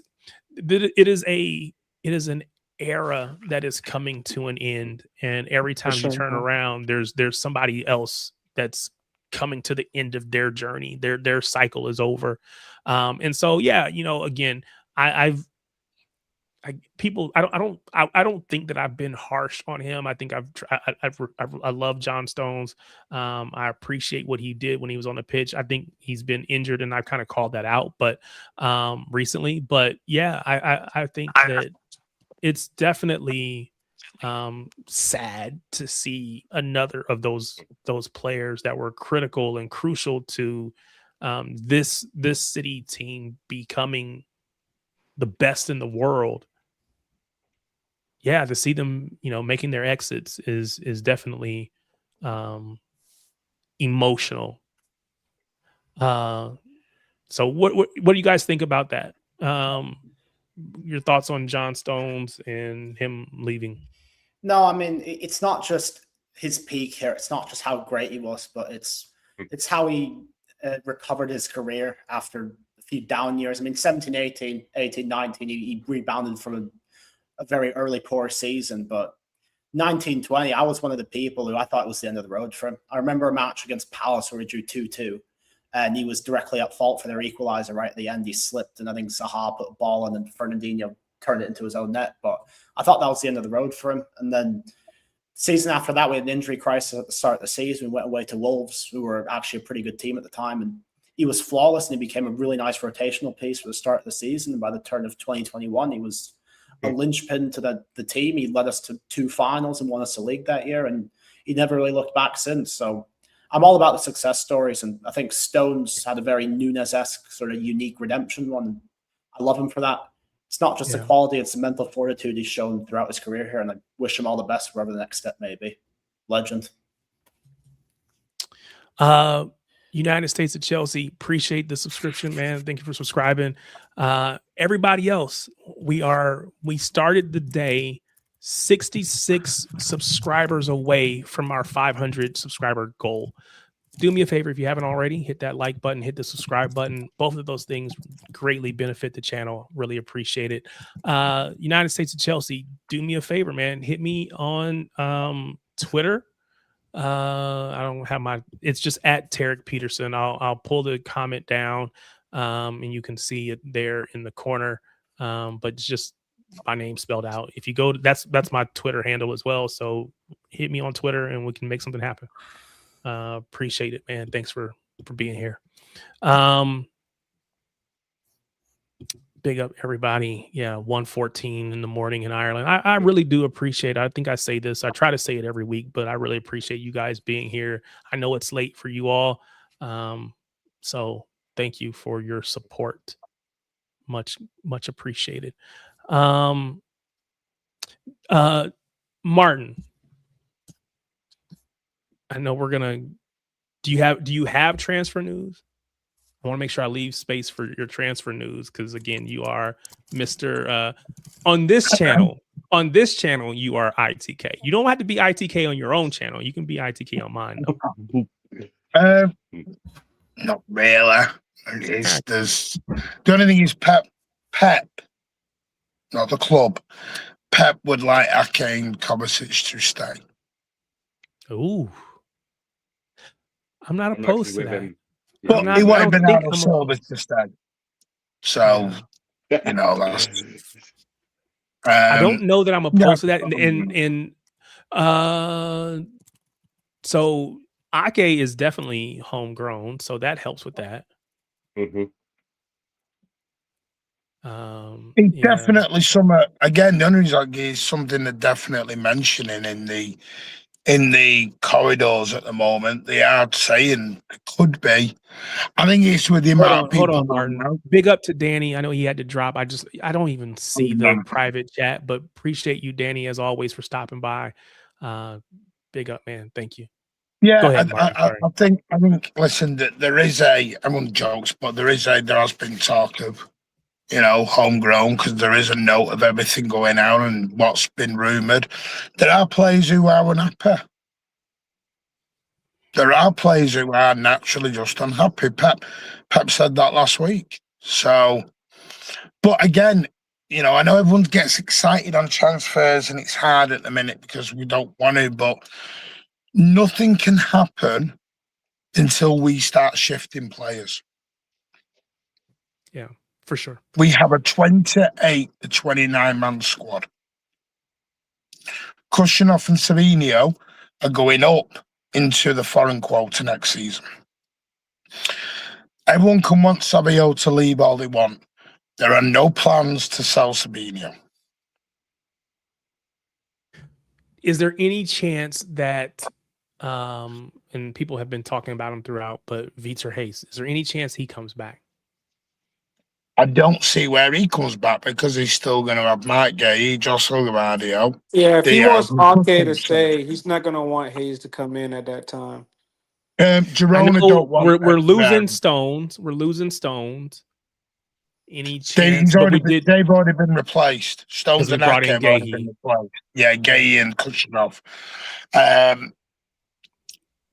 is an era that is coming to an end. And every time you turn around, there's somebody else that's coming to the end of their journey. Their cycle is over. And so, yeah, again, I don't think that I've been harsh on him. I think I love John Stones. I appreciate what he did when he was on the pitch. I think he's been injured, and I've kind of called that out, but recently. But yeah, I think that it's definitely sad to see another of those players that were critical and crucial to this City team becoming the best in the world. Yeah, to see them, making their exits is definitely emotional. So what do you guys think about that? Your thoughts on John Stones and him leaving? No, I mean, it's not just his peak here. It's not just how great he was, but it's how he recovered his career after a few down years. I mean, 17, 18, 19, he rebounded from a very early poor season, but 1920, I was one of the people who I thought it was the end of the road for him. I remember a match against Palace where he drew 2-2, and he was directly at fault for their equaliser right at the end. He slipped, and I think Zaha put a ball on, and Fernandinho turned it into his own net. But I thought that was the end of the road for him. And then season after that, we had an injury crisis at the start of the season. We went away to Wolves, who were actually a pretty good team at the time, and he was flawless, and he became a really nice rotational piece for the start of the season. And by the turn of 2021, he was a linchpin to the team. He led us to 2 finals and won us a league that year, and he never really looked back since. So I'm all about the success stories, and I think Stones had a very Nunes-esque sort of unique redemption one. I love him for that. It's not just the quality, it's the mental fortitude he's shown throughout his career here, and I wish him all the best wherever the next step may be. Legend. United States of Chelsea, appreciate the subscription, man. Thank you for subscribing. Everybody else, we started the day 66 subscribers away from our 500 subscriber goal. Do me a favor, if you haven't already, hit that like button, hit the subscribe button. Both of those things greatly benefit the channel. Really appreciate it. United States of Chelsea, do me a favor, man. Hit me on Twitter. I don't have it's just at Tarek Peterson. I'll pull the comment down, and you can see it there in the corner. But it's just my name spelled out. If you go, that's my Twitter handle as well. So hit me on Twitter and we can make something happen. Appreciate it, man. Thanks for being here. Big up everybody. Yeah, 1:14 in the morning in Ireland. I really do appreciate it. I think I say this. I try to say it every week, but I really appreciate you guys being here. I know it's late for you all. So thank you for your support. Much appreciated. Martin, I know we're gonna. Do you have transfer news? I want to make sure I leave space for your transfer news because again, you are Mr. On this channel. On this channel, you are ITK. You don't have to be ITK on your own channel. You can be ITK on mine. Though. Not really. There's the only thing is Pep, not the club. Pep would like Ake and Kovacic to stay. Ooh, I'm not opposed to that. But he wanted Bernardo Silva to stay. So, you know, that's. I don't know that I'm opposed to that. So Ake is definitely homegrown, so that helps with that. It's definitely again, the only reason is something they're definitely mentioning in the corridors at the moment. They are saying it could be. I think it's with the amount of people. Hold on, Martin. Big up to Danny. I know he had to drop. I don't even see the private chat, but appreciate you, Danny, as always, for stopping by. Big up, man. Thank you. Yeah, go ahead, Martin. I think. Listen, there is everyone jokes, but there has been talk of, you know, homegrown, because there is a note of everything going out and what's been rumoured. There are players who are unhappy. There are players who are naturally just unhappy. Pep said that last week. So, but again, you know, I know everyone gets excited on transfers and it's hard at the minute because we don't want to, but nothing can happen until we start shifting players. Yeah, for sure. We have a 28 to 29 man squad. Kushinov and Savinio are going up into the foreign quota next season. Everyone can want Savio to leave all they want. There are no plans to sell Savinio. Is there any chance that, and people have been talking about him throughout, but Vitor Hayes, is there any chance he comes back? I don't see where he comes back because he's still going to have Mike Gay, Josh Gavardio. Yeah, if he wants Ake to stay, he's not going to want Hayes to come in at that time. Girona don't want. We're losing Stones. We're losing Stones. Any chance? They've already been replaced. Stones and Ake have already been replaced. Yeah, Gay and Kushinov.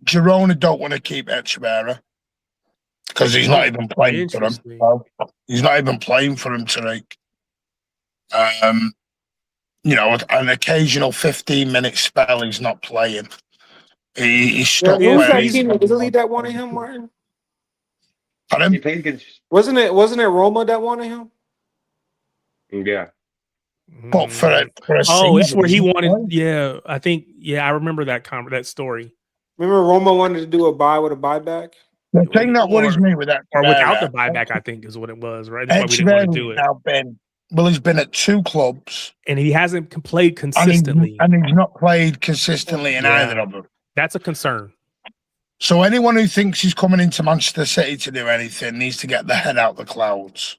Girona don't want to keep Echeverria because he's not even playing for them. He's not even playing for him, Tariq. You know, an occasional 15-minute spell, he's not playing. He's stuck where he's team in Italy that wanted him, Martin? He played against. Wasn't it Roma that wanted him? Yeah. But for a that's where he wanted. Yeah, I think. Yeah, I remember that story. Remember Roma wanted to do a buy with a buyback. The thing that worries me with that, or without the buyback, I think is what it was. Right? That's why we didn't want to do it. He's been at 2 clubs, and he hasn't played consistently. And he's not played consistently in either of them. That's a concern. So anyone who thinks he's coming into Manchester City to do anything needs to get the head out of the clouds.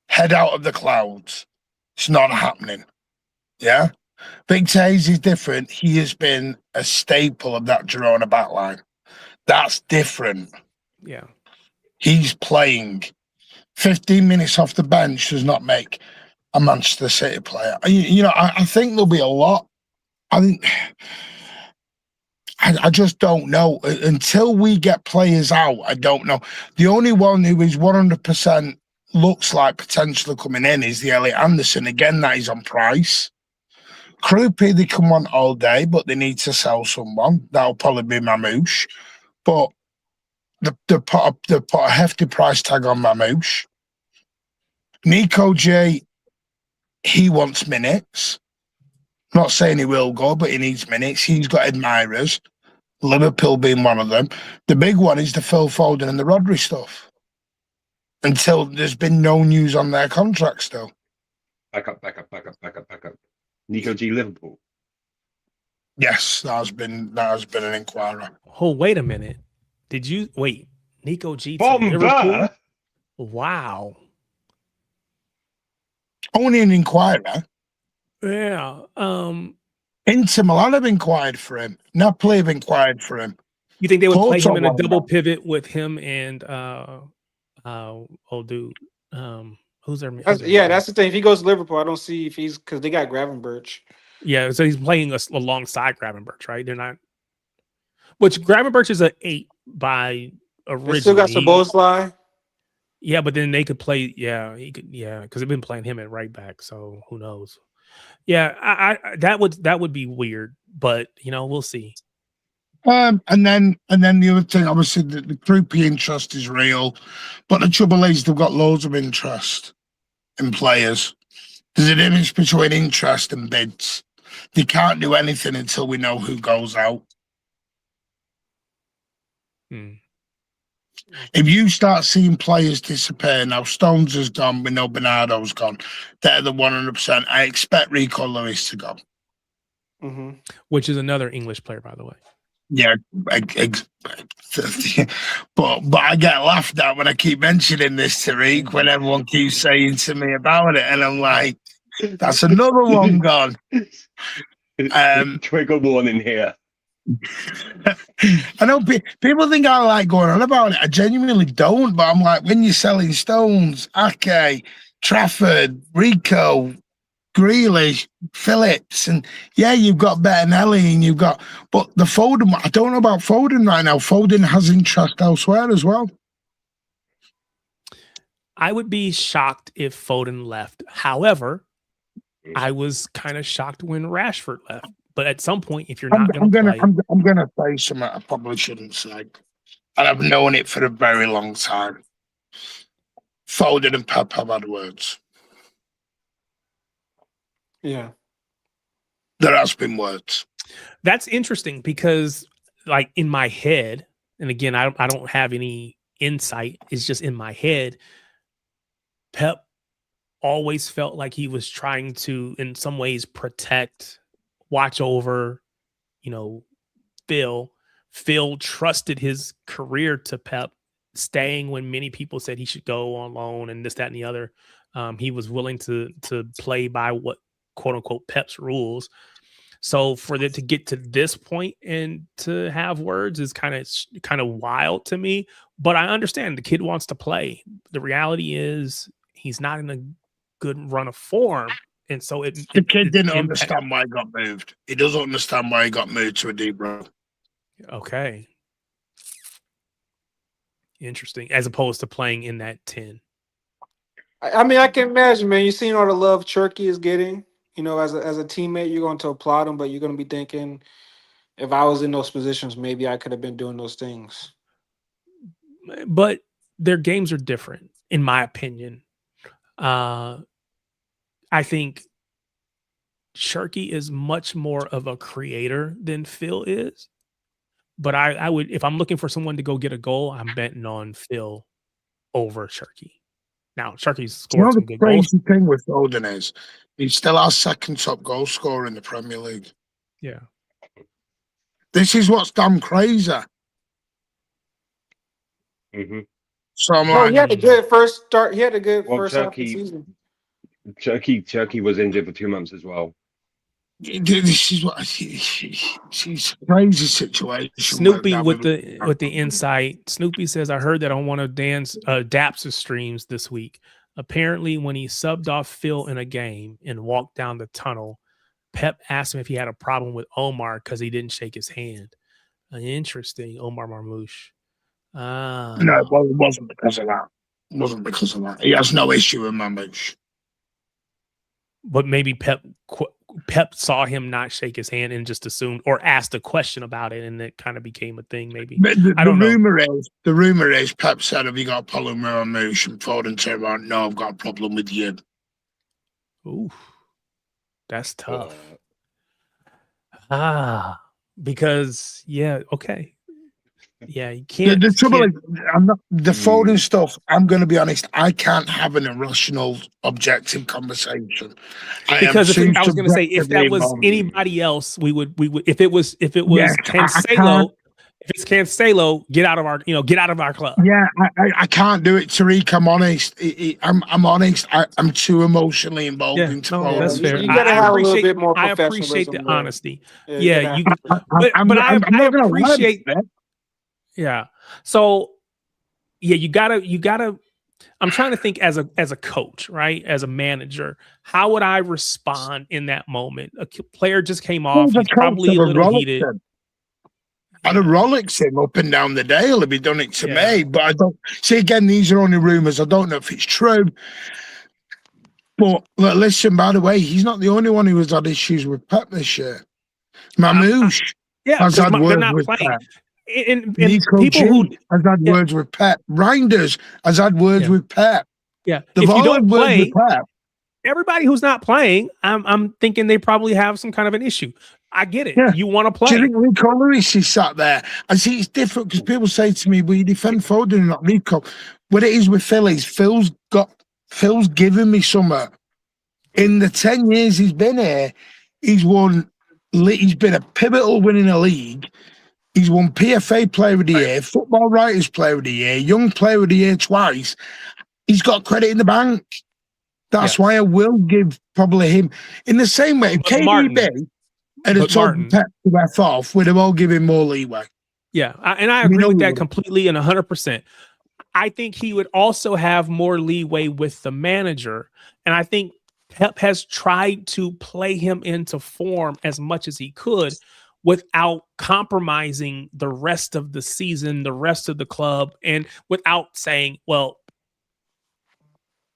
Head out of the clouds. It's not happening. Yeah? Victor Hayes is different. He has been a staple of that Girona backline. That's different. Yeah. He's playing. 15 minutes off the bench does not make a Manchester City player. You know, I think there'll be a lot. I just don't know. Until we get players out, I don't know. The only one who is 100% looks like potentially coming in is the Elliot Anderson. Again, that is on price. Krupi, they can want all day, but they need to sell someone. That'll probably be Mamouche. But they put a hefty price tag on Mamouche. Nico G, he wants minutes. Not saying he will go, but he needs minutes. He's got admirers. Liverpool being one of them. The big one is the Phil Foden and the Rodri stuff. Until there's been no news on their contract still. Back up. Nico G, Liverpool. Yes, that has been an inquiry. Oh, wait a minute. Did you wait? Nico G to Liverpool? Wow. Only an inquiry. Yeah. Inter Milan have inquired for him. Napoli have inquired for him. You think they would play him Porto in a won double that. pivot with him and old dude? Who's their Yeah, that's the thing. If he goes to Liverpool, I don't see if he's because they got Gravenberch. Yeah, so he's playing alongside Gravenberch, right? They're not. Which Gravenberch is an 8 by originally. They still got Szoboszlai. Yeah, but then they could play. Yeah, he could. Yeah, because they've been playing him at right back. So who knows? Yeah, I that would be weird, but we'll see. And then the other thing, obviously, the Krupi interest is real, but the trouble is they've got loads of interest in players. There's a difference between interest and bids. They can't do anything until we know who goes out. If you start seeing players disappear, now Stones has gone, we know Bernardo's gone. They're the 100%. I expect Rico Lewis to go. Which is another English player, by the way. Yeah, but I get laughed at when I keep mentioning this, Tariq, when everyone keeps saying to me about it, and I'm like, that's another one gone. Trigger warning here. I know people think I like going on about it. I genuinely don't, but I'm like, when you're selling Stones, Ake, Trafford, Rico, Grealish, Phillips, and yeah, you've got Bettinelli, and but the Foden. I don't know about Foden right now. Foden has interest elsewhere as well. I would be shocked if Foden left. However, I was kind of shocked when Rashford left. But at some point, if you're not going to play, I'm gonna say something I probably shouldn't say, and I've known it for a very long time. Foden and Pep have had words. Yeah, there has been words. That's interesting because, like, in my head, and again, I don't have any insight. It's just in my head. Pep always felt like he was trying to, in some ways, protect, watch over, Phil. Phil trusted his career to Pep, staying when many people said he should go on loan and this, that, and the other. He was willing to play by what, quote unquote, Pep's rules. So for it to get to this point and to have words is kind of wild to me. But I understand the kid wants to play. The reality is he's not in a good run of form. And so the kid didn't understand why he got moved. He doesn't understand why he got moved to a deep row. Okay. Interesting. As opposed to playing in that 10. I mean, I can imagine, man. You've seen all the love Cherky is getting. As a teammate, you're going to applaud him, but you're going to be thinking, if I was in those positions, maybe I could have been doing those things. But their games are different, in my opinion. I think Cherky is much more of a creator than Phil is. But I would, if I'm looking for someone to go get a goal, I'm betting on Phil over Cherky. Now, Cherky's scored some good goals. The crazy thing with Foden is he's still our second top goal scorer in the Premier League. Yeah. This is what's damn crazy. Mm-hmm. So I'm like, he had a good first start. He had a good first half of the season. Cherky was injured for 2 months as well. This is what she's a crazy situation. Snoopy with the insight. Snoopy says, I heard that on one of Dap's streams this week. Apparently, when he subbed off Phil in a game and walked down the tunnel, Pep asked him if he had a problem with Omar because he didn't shake his hand. Interesting, Omar Marmouche. No, it wasn't because of that. It wasn't because of that. He has no issue with Marmouche. But maybe Pep saw him not shake his hand and just assumed or asked a question about it, and it kind of became a thing. Maybe I don't know. The rumor is Pep said, "Have you got a problem with Marmouche?" And Foden turned around, "No, I've got a problem with you." Ooh, that's tough. Because okay. Yeah, you can't. The trouble is, the Foden stuff. I'm going to be honest. I can't have an irrational, objective conversation because I was going to say, if that was anybody else, we would. If it was Cancelo, If it's Cancelo, get out of our club. Yeah, I can't do it, Tariq. I'm honest. I'm honest. I'm too emotionally involved into no, all that's this. fair. You gotta I have a little appreciate bit more I appreciate the professionalism there. honesty. Yeah, Yeah, you you. But I I'm not gonna lie appreciate. about that. Yeah. So yeah, you gotta. I'm trying to think as a coach, right? As a manager, how would I respond in that moment? A player just came off. He's probably a little heated. I'd have Rolex him up and down the Dale if he'd done it to me. But I don't see again, these are only rumours. I don't know if it's true. But listen, by the way, he's not the only one who has had issues with Pep this year. Mamouche has had words with Pep. And Nico people G who has had words with Pep. Reinders has had words with Pep. Yeah. They've all had words with Pep. Everybody who's not playing, I'm thinking they probably have some kind of an issue. I get it. Yeah. You want to play. Do you think Nico Lewis is sat there? I see it's different because people say to me, "Well, you defend Foden and not Nico." What it is with Phillies, Phil's given me summer. In the 10 years he's been here, he's been a pivotal winning a league. He's won PFA Player of the Year, Football Writers Player of the Year, Young Player of the Year twice. He's got credit in the bank. That's why I will give probably him in the same way. If KDB and a told Pep to F off, we'd have all given him more leeway. Yeah, and I agree with that completely and 100%. I think he would also have more leeway with the manager, and I think Pep has tried to play him into form as much as he could without compromising the rest of the season, the rest of the club, and without saying, well,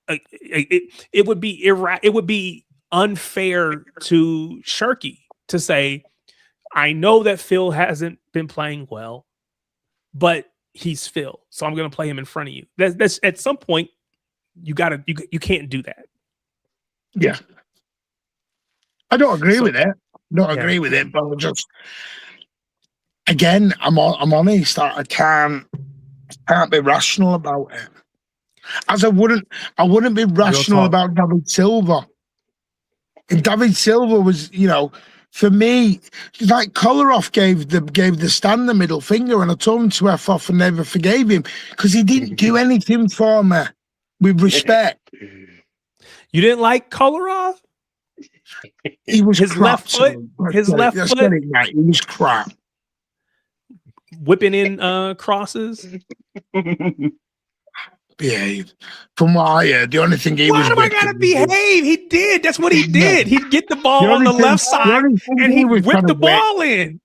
it would be unfair to Shirky to say, I know that Phil hasn't been playing well, but he's Phil, so I'm going to play him in front of you. That's at some point you can't do that. Yeah, I don't agree with it. Don't agree with it, but just again, I'm honest. I can't be rational about it. As I wouldn't be rational about David Silva. If David Silva was, for me, like Kolarov gave the stand the middle finger, and I told him to F off and never forgave him because he didn't do anything for me. With respect, you didn't like Kolarov. He was his left foot. His left foot. He was crap. Whipping in crosses. Behave. From what I heard, the only thing he was. Why am I gotta behave? He did. That's what he did. He'd get the ball on the left side and he'd whip the ball in.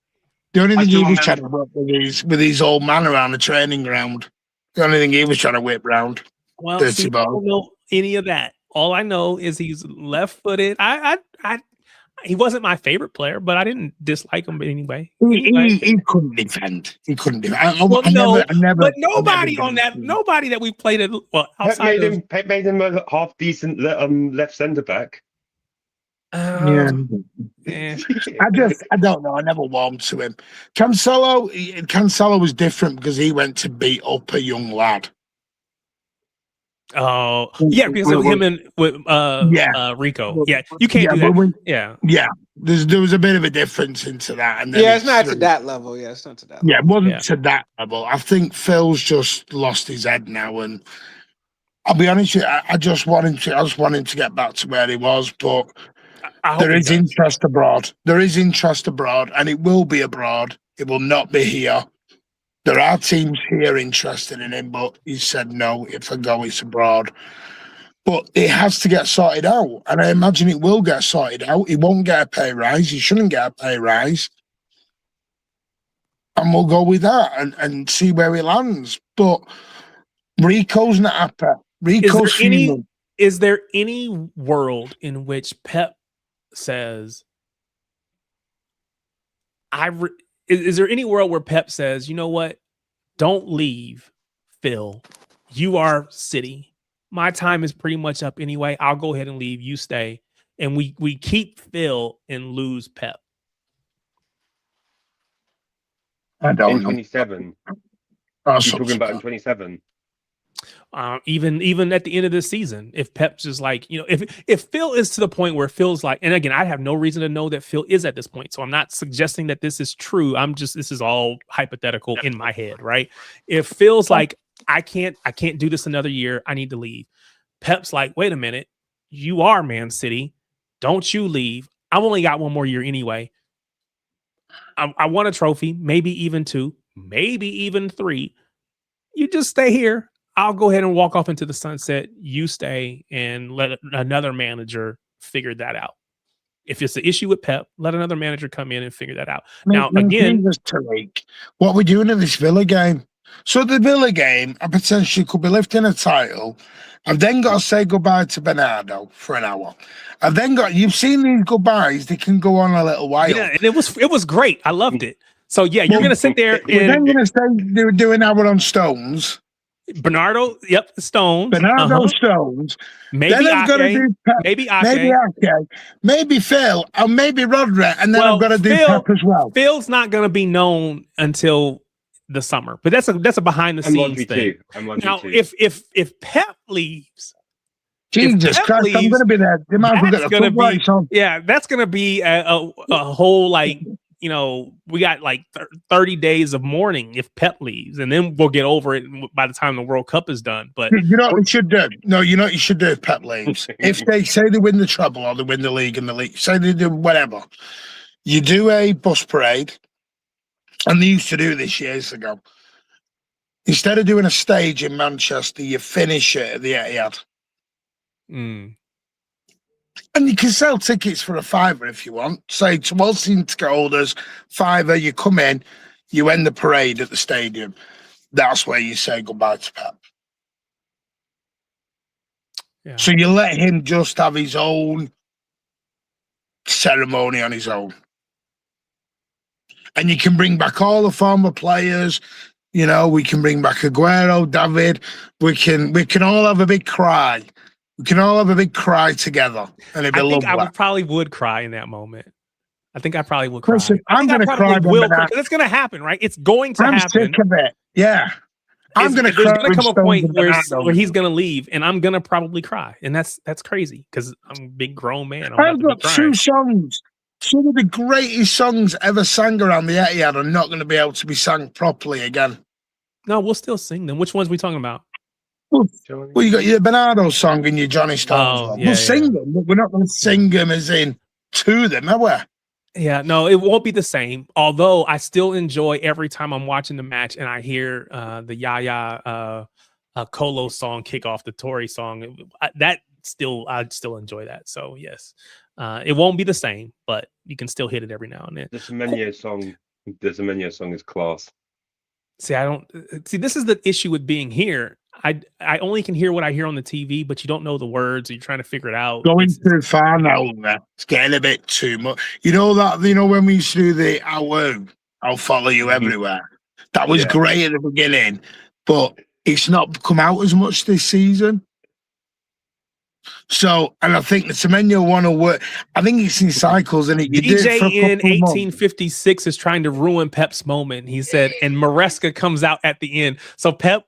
The only thing he was trying to whip with his old man around the training ground. The only thing he was trying to whip round. Well, I don't know any of that. All I know is he's left-footed. He wasn't my favorite player, but I didn't dislike him anyway. He couldn't defend. He couldn't defend. But nobody that we played at outside Pep made him a half decent left centre back. I don't know. I never warmed to him. Cancelo was different because he went to beat up a young lad. Oh yeah, because of him and Rico. Yeah, you can't do that. Yeah. There was a bit of a difference into that, and then it's not to that level. Yeah, it's not to that level. Yeah, it wasn't to that level. I think Phil's just lost his head now, and I'll be honest with you, I just want him to get back to where he was, but there is interest abroad. There is interest abroad, and it will be abroad. It will not be here. There are teams here interested in him, but he said no, if I go, it's abroad. But it has to get sorted out, and I imagine it will get sorted out. He won't get a pay rise. He shouldn't get a pay rise. And we'll go with that and see where he lands. But Rico's not happy. Rico's fuming. Is there any world in which Pep says, is there any world where Pep says, you know what? Don't leave, Phil. You are City. My time is pretty much up anyway. I'll go ahead and leave. You stay. And we keep Phil and lose Pep. I don't know. 27. You're talking about in 27? Even at the end of this season, if Pep's just like, if Phil is to the point where Phil's like, and again, I have no reason to know that Phil is at this point, so I'm not suggesting that this is true. This is all hypothetical in my head, right? If Phil's like, I can't do this another year, I need to leave. Pep's like, wait a minute, you are Man City, don't you leave. I've only got one more year anyway. I won a trophy, maybe even 2, maybe even 3. You just stay here. I'll go ahead and walk off into the sunset. You stay and let another manager figure that out. If it's an issue with Pep, let another manager come in and figure that out. Now, again, what we're doing in this Villa game. So the Villa game, I potentially could be lifting a title. I've then got to say goodbye to Bernardo for an hour. I've then got, you've seen these goodbyes, they can go on a little while. Yeah, and it was great. I loved it. So yeah, you're gonna sit there. We're then gonna say they were doing an hour on Stones. Bernardo, yep, Stones. Bernardo Stones. Maybe Ake, maybe Ake, maybe Phil, or maybe Rodri, and then I've got to do Pep as well. Phil's not gonna be known until the summer, but that's a behind the scenes thing. Now, if Pep leaves, Jesus Christ, I'm going to be there. That's going to be a whole, like, we got like 30 days of mourning if Pep leaves, and then we'll get over it by the time the World Cup is done. But you know what we should do? No, you know what you should do if Pep leaves? If they say they win the treble or they win the league and the league, say they do whatever, you do a bus parade, and they used to do this years ago. Instead of doing a stage in Manchester, you finish it at the Etihad. Mm. And you can sell tickets for £5 if you want. Say to all season ticket holders, £5, you come in, you end the parade at the stadium. That's where you say goodbye to Pep. Yeah. So you let him just have his own ceremony on his own. And you can bring back all the former players. We can bring back Aguero, David. We can all have a big cry. We can all have a big cry together, and it'd be lovely. I probably would cry in that moment. I think I probably would cry. Listen, I'm going to cry because it's going to happen, right? It's going to happen. I'm sick of it. Yeah, I'm going to cry. There's going to come a point where he's going to leave, and I'm going to probably cry, and that's crazy because I'm a big grown man. I've got 2 songs. Some of the greatest songs ever sang around the Etihad are not going to be able to be sung properly again. No, we'll still sing them. Which ones are we talking about? Well, you got your Bernardo song and your Johnny Stones. We'll sing them, but we're not going to sing them as in to them, are we? Yeah, no, it won't be the same. Although I still enjoy every time I'm watching the match and I hear the Yaya Colo song kick off the Tory song. I still enjoy that. So yes, it won't be the same, but you can still hit it every now and then. The Semenyo song is class. See, this is the issue with being here. I only can hear what I hear on the TV, but you don't know the words. You're trying to figure it out. Going too far now, it's getting a bit too much. When we used to do the I'll follow you everywhere. That was great at the beginning, but it's not come out as much this season. So, and I think the Semenyo one will work. I think it's in cycles, and you DJ in 1856 is trying to ruin Pep's moment. He said, and Maresca comes out at the end. So Pep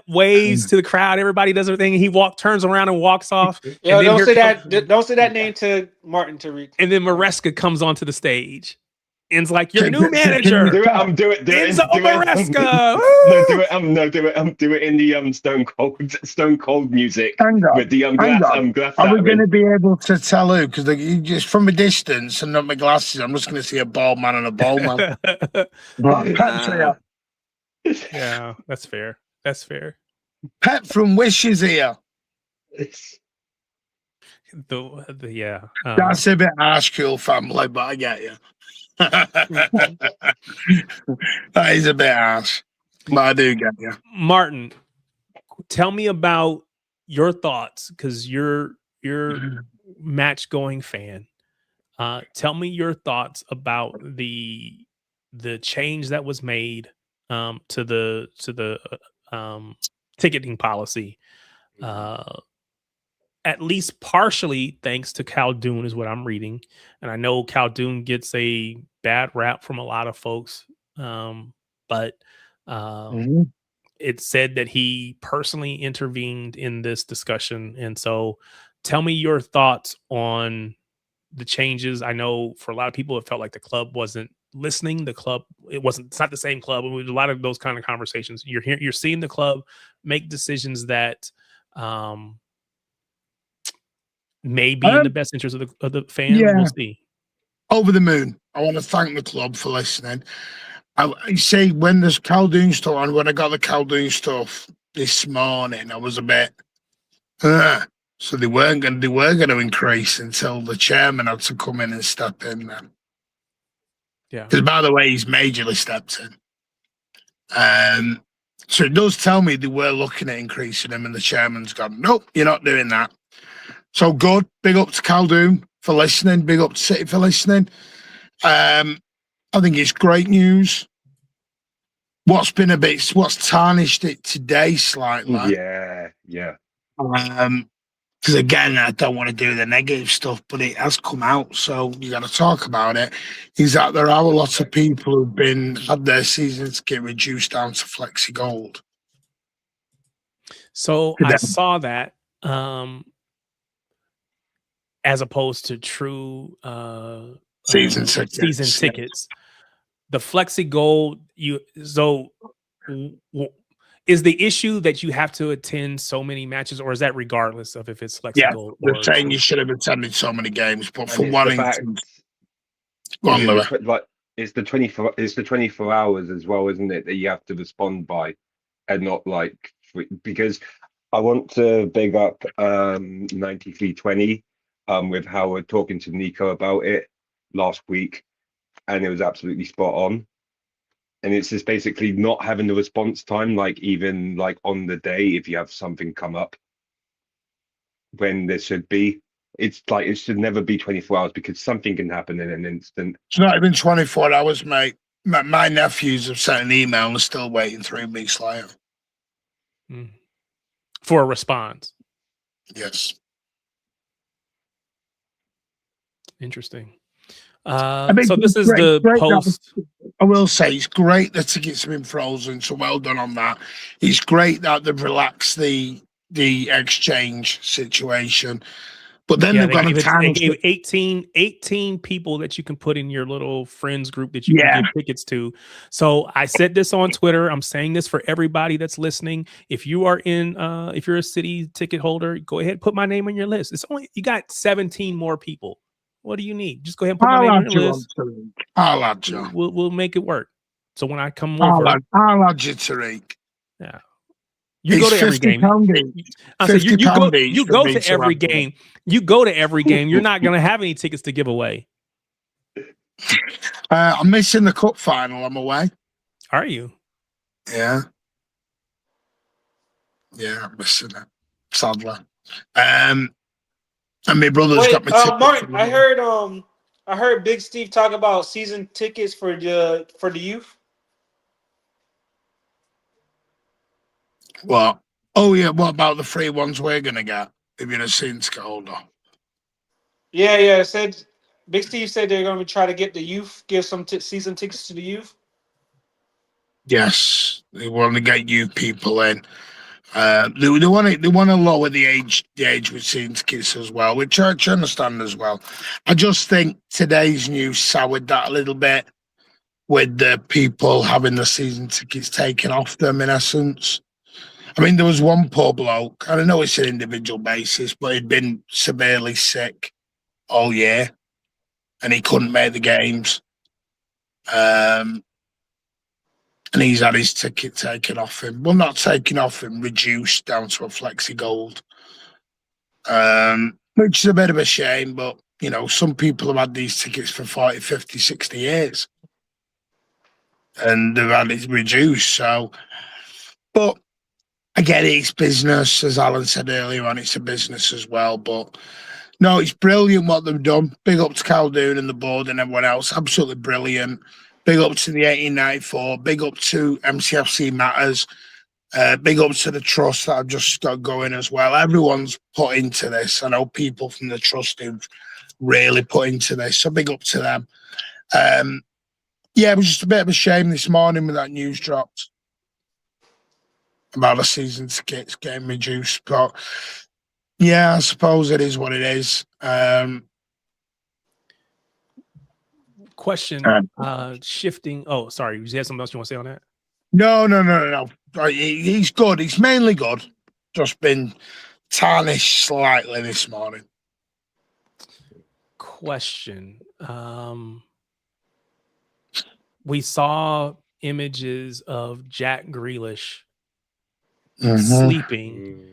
waves to the crowd. Everybody does their thing. And he turns around and walks off. Yeah, don't say that name to Martin Tariq. And then Maresca comes onto the stage. And's like, your new manager. Do it. Enzo Maresca. Do it in the Stone Cold music with the glass. Are we going to be able to tell who? Because just from a distance and not my glasses, I'm just going to see a bald man and a bald man. Yeah, that's fair. That's fair. Pep from Wish is here. That's a bit harsh, cool family, but I get you. That is a bit harsh, but I do get you. Martin, tell me about your thoughts, because you're match going fan. Tell me your thoughts about the change that was made to the ticketing policy. At least partially thanks to Khaldoon is what I'm reading. And I know Khaldoon gets a bad rap from a lot of folks. But it said that he personally intervened in this discussion. And so tell me your thoughts on the changes. I know for a lot of people, it felt like the club wasn't listening. It's not the same club. It was a lot of those kind of conversations. You're seeing the club make decisions that may be in the best interest of the fan. Yeah. We'll see. Over the moon. I want to thank the club for listening. I say when there's Caldoon stuff on, when I got the Caldoon stuff this morning, I was a bit, so they were going to increase until the chairman had to come in and step in then. Yeah. Because by the way, he's majorly stepped in. So it does tell me they were looking at increasing him, and the chairman's gone, nope, you're not doing that. So good. Big up to Caldoon for listening. Big up to City for listening. I think it's great news. What's tarnished it today slightly. Yeah. Because again, I don't want to do the negative stuff, but it has come out, so you got to talk about it. Is that there are a lot of people who've had their seasons get reduced down to Flexi Gold. So I saw that as opposed to true season tickets. The Flexi Gold, is the issue that you have to attend so many matches, or is that regardless of if it's Flexi Gold? They're saying you should have attended so many games, but for one instance, it's the 24 hours as well, isn't it, that you have to respond by, and not like, because I want to big up 9320 with how we're talking to Nico about it last week, and it was absolutely spot on. And it's just basically not having the response time, like even like on the day, if you have something come up when there should be, it's like it should never be 24 hours because something can happen in an instant. It's not even 24 hours, mate. My nephews have sent an email and are still waiting 3 weeks later. For a response. Yes. Interesting. So this is the post. I will say it's great the tickets have been frozen, so well done on that. It's great that they've relaxed the exchange situation. But then they've got they gave 18 people that you can put in your little friends group that you can give tickets to. So I said this on Twitter. I'm saying this for everybody that's listening. If you are if you're a City ticket holder, go ahead, put my name on your list. You got 17 more people. What do you need? Just go ahead and put my name on your list. I'll add you. We'll make it work. So when I come over, I'll add you, Tariq. Yeah. You go to every game. You go to every game. You go to every game. You're not going to have any tickets to give away. I'm missing the cup final. I'm away. Are you? Yeah. Yeah, I'm missing it. Sadly. And my brother's got me tickets. Martin, I heard Big Steve talk about season tickets for the youth. What? Oh yeah, what about the free ones we're gonna get if you're a season ticket holder? Yeah. Said Big Steve said they're gonna try to get the youth, give some season tickets to the youth. Yes, they want to get you people in. They want to lower the age with season tickets as well, which I understand as well. I just think today's news soured that a little bit with the people having the season tickets taken off them in essence. I mean, there was one poor bloke, and I know it's an individual basis, but he'd been severely sick all year and he couldn't make the games. And he's had his ticket taken off him. Well, not taken off him, reduced down to a Flexi Gold. Which is a bit of a shame, but, you know, some people have had these tickets for 40, 50, 60 years. And they've had it reduced, so... But, again, it's business, as Alan said earlier on, it's a business as well, but... No, it's brilliant what they've done. Big up to Caldoon and the board and everyone else. Absolutely brilliant. Big up to the 1894. Big up to MCFC Matters. Big up to the trust that have just got going as well. Everyone's put into this. I know people from the trust who've really put into this. So big up to them. Yeah, it was just a bit of a shame this morning when that news dropped. about the season tickets getting reduced. But yeah, I suppose it is what it is. Question shifting. Oh, sorry. You have something else you want to say on that? No. He's good. He's mainly good. Just been tarnished slightly this morning. Question. We saw images of Jack Grealish sleeping.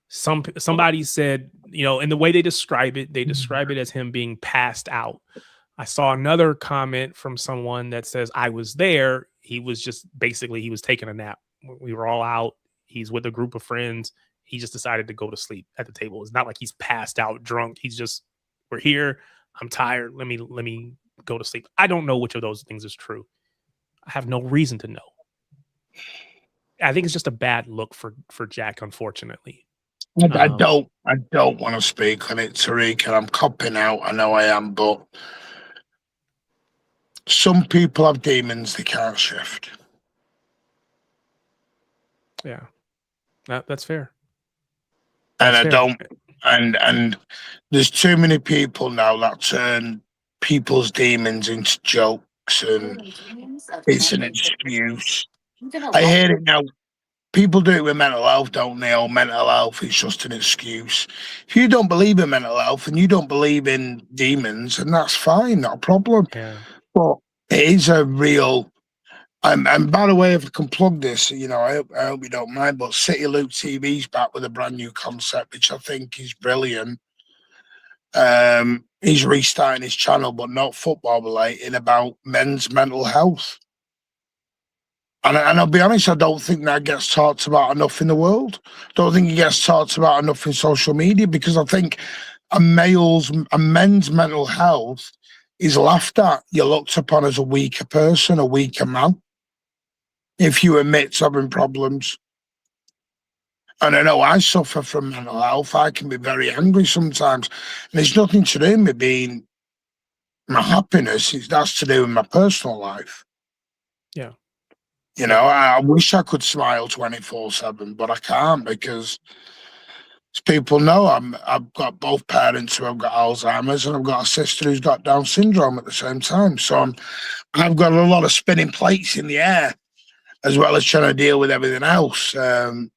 Somebody said, and the way they describe it as him being passed out. I saw another comment from someone that says, I was there. He was taking a nap. We were all out. He's with a group of friends. He just decided to go to sleep at the table. It's not like he's passed out drunk. He's just, we're here. I'm tired. Let me go to sleep. I don't know which of those things is true. I have no reason to know. I think it's just a bad look for Jack, unfortunately. I don't want to speak on it, Tariq, and I'm copping out. I know I am, but some people have demons they can't shift. Yeah, that's fair. And I don't, and there's too many people now that turn people's demons into jokes, and it's an excuse. I hear it now. People do it with mental health, don't they? Or mental health is just an excuse. If you don't believe in mental health and you don't believe in demons, then that's fine, not a problem. Yeah. But it is a real. And by the way, if I can plug this, I hope you don't mind, but City Loop TV's back with a brand new concept, which I think is brilliant. He's restarting his channel, but not football related, about men's mental health. And I'll be honest, I don't think that gets talked about enough in the world. Don't think it gets talked about enough in social media, because I think a men's mental health is laughed at. You're looked upon as a weaker person, a weaker man, if you admit to having problems. And I know I suffer from mental health. I can be very angry sometimes. And it's nothing to do with being my happiness. That's to do with my personal life. Yeah. I wish I could smile 24/7, but I can't, because as people know, I've got both parents who have got Alzheimer's, and I've got a sister who's got Down syndrome at the same time. So I've got a lot of spinning plates in the air, as well as trying to deal with everything else. And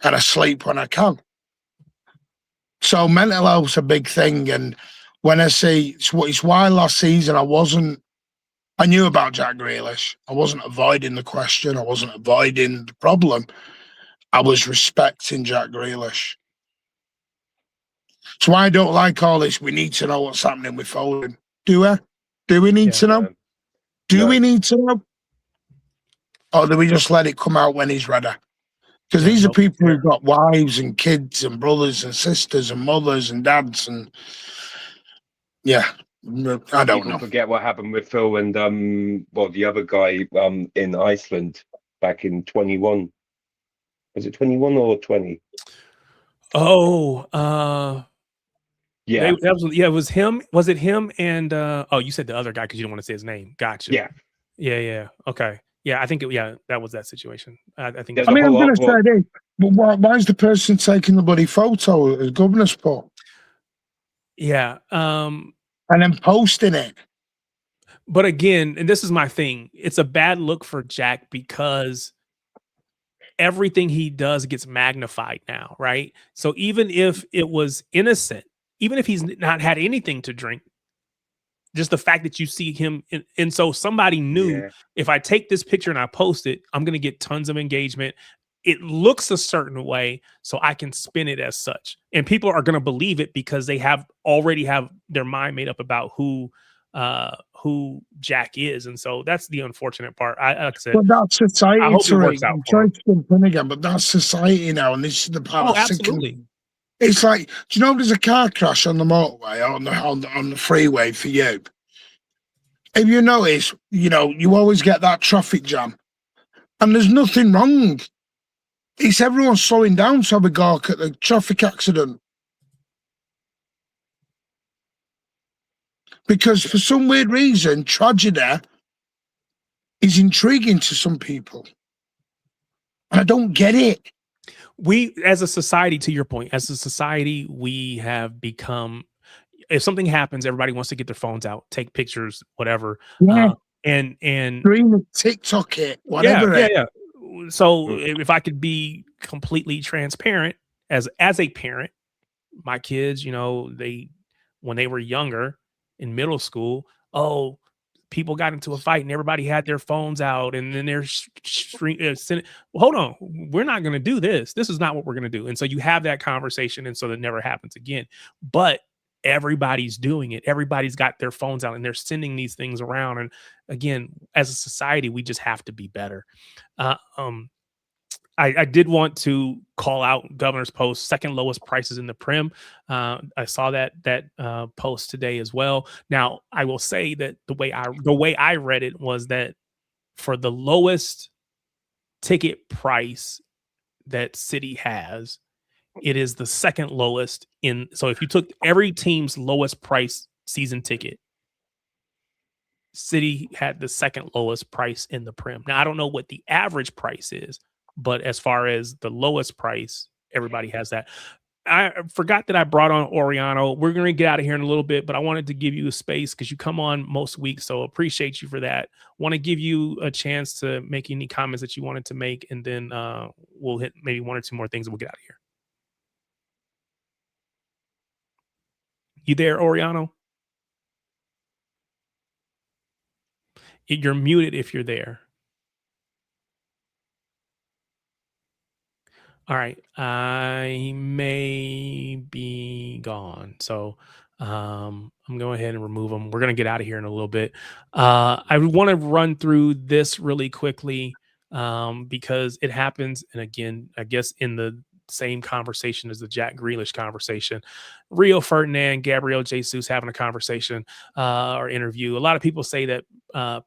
I sleep when I can. So mental health's a big thing. And when I say it's why last season I knew about Jack Grealish. I wasn't avoiding the question. I wasn't avoiding the problem. I was respecting Jack Grealish. So I don't like all this. We need to know what's happening with Foden. Do I? Do we need to know? Do we need to know? Or do we just let it come out when he's ready? Because these are people who've got wives and kids and brothers and sisters and mothers and dads, and I don't know. Forget what happened with Phil and the other guy in Iceland back in 21. Was it 21 or 20? Oh, yeah, it was him. Was it him? And you said the other guy because you don't want to say his name. Gotcha. Yeah. Okay. Yeah, I think that was that situation. I think. I'm going to say this, but why is the person taking the bloody photo as governor's spot? Yeah. And then posting it. But again, and this is my thing, it's a bad look for Jack because everything he does gets magnified now, right? So even if it was innocent, even if he's not had anything to drink, just the fact that you see him, and so somebody knew if I take this picture and I post it, I'm going to get tons of engagement. It looks a certain way, so I can spin it as such, and people are going to believe it because they already have their mind made up about who Jack is, and so that's the unfortunate part. Like I said, but that's society. I hope it works out. I'm trying to jump in again, but that's society now, and this is the part. Oh, absolutely. It's like, do you know there's a car crash on the motorway on the freeway for you? If you notice, you always get that traffic jam, and there's nothing wrong. It's everyone slowing down to have a gawk at the traffic accident. Because for some weird reason, tragedy is intriguing to some people. I don't get it. We, as a society, to your point, as a society, we have become, if something happens, everybody wants to get their phones out, take pictures, whatever. Yeah. And Dream TikTok it, yeah, whatever yeah, it. yeah. So if I could be completely transparent as a parent, my kids, when they were younger in middle school, people got into a fight and everybody had their phones out, and then they're hold on, we're not going to do this. This is not what we're going to do. And so you have that conversation, and so that never happens again. But everybody's doing it. Everybody's got their phones out and they're sending these things around. And again, as a society, we just have to be better. I did want to call out Governor's Post, second lowest prices in the Prem. I saw that post today as well. Now, I will say that the way I read it was that for the lowest ticket price that City has, it is the second lowest in. So if you took every team's lowest price season ticket, City had the second lowest price in the Prem. Now, I don't know what the average price is, but as far as the lowest price, everybody has that. I forgot that I brought on Oriano. We're going to get out of here in a little bit, but I wanted to give you a space because you come on most weeks, so appreciate you for that. Want to give you a chance to make any comments that you wanted to make, and then we'll hit maybe one or two more things and we'll get out of here. You there, Oriano? You're muted if you're there. All right. I may be gone. So I'm going to go ahead and remove them. We're going to get out of here in a little bit. I want to run through this really quickly because it happens. And again, I guess in the same conversation as the Jack Grealish conversation, Rio Ferdinand, Gabriel Jesus having a conversation or interview. A lot of people say that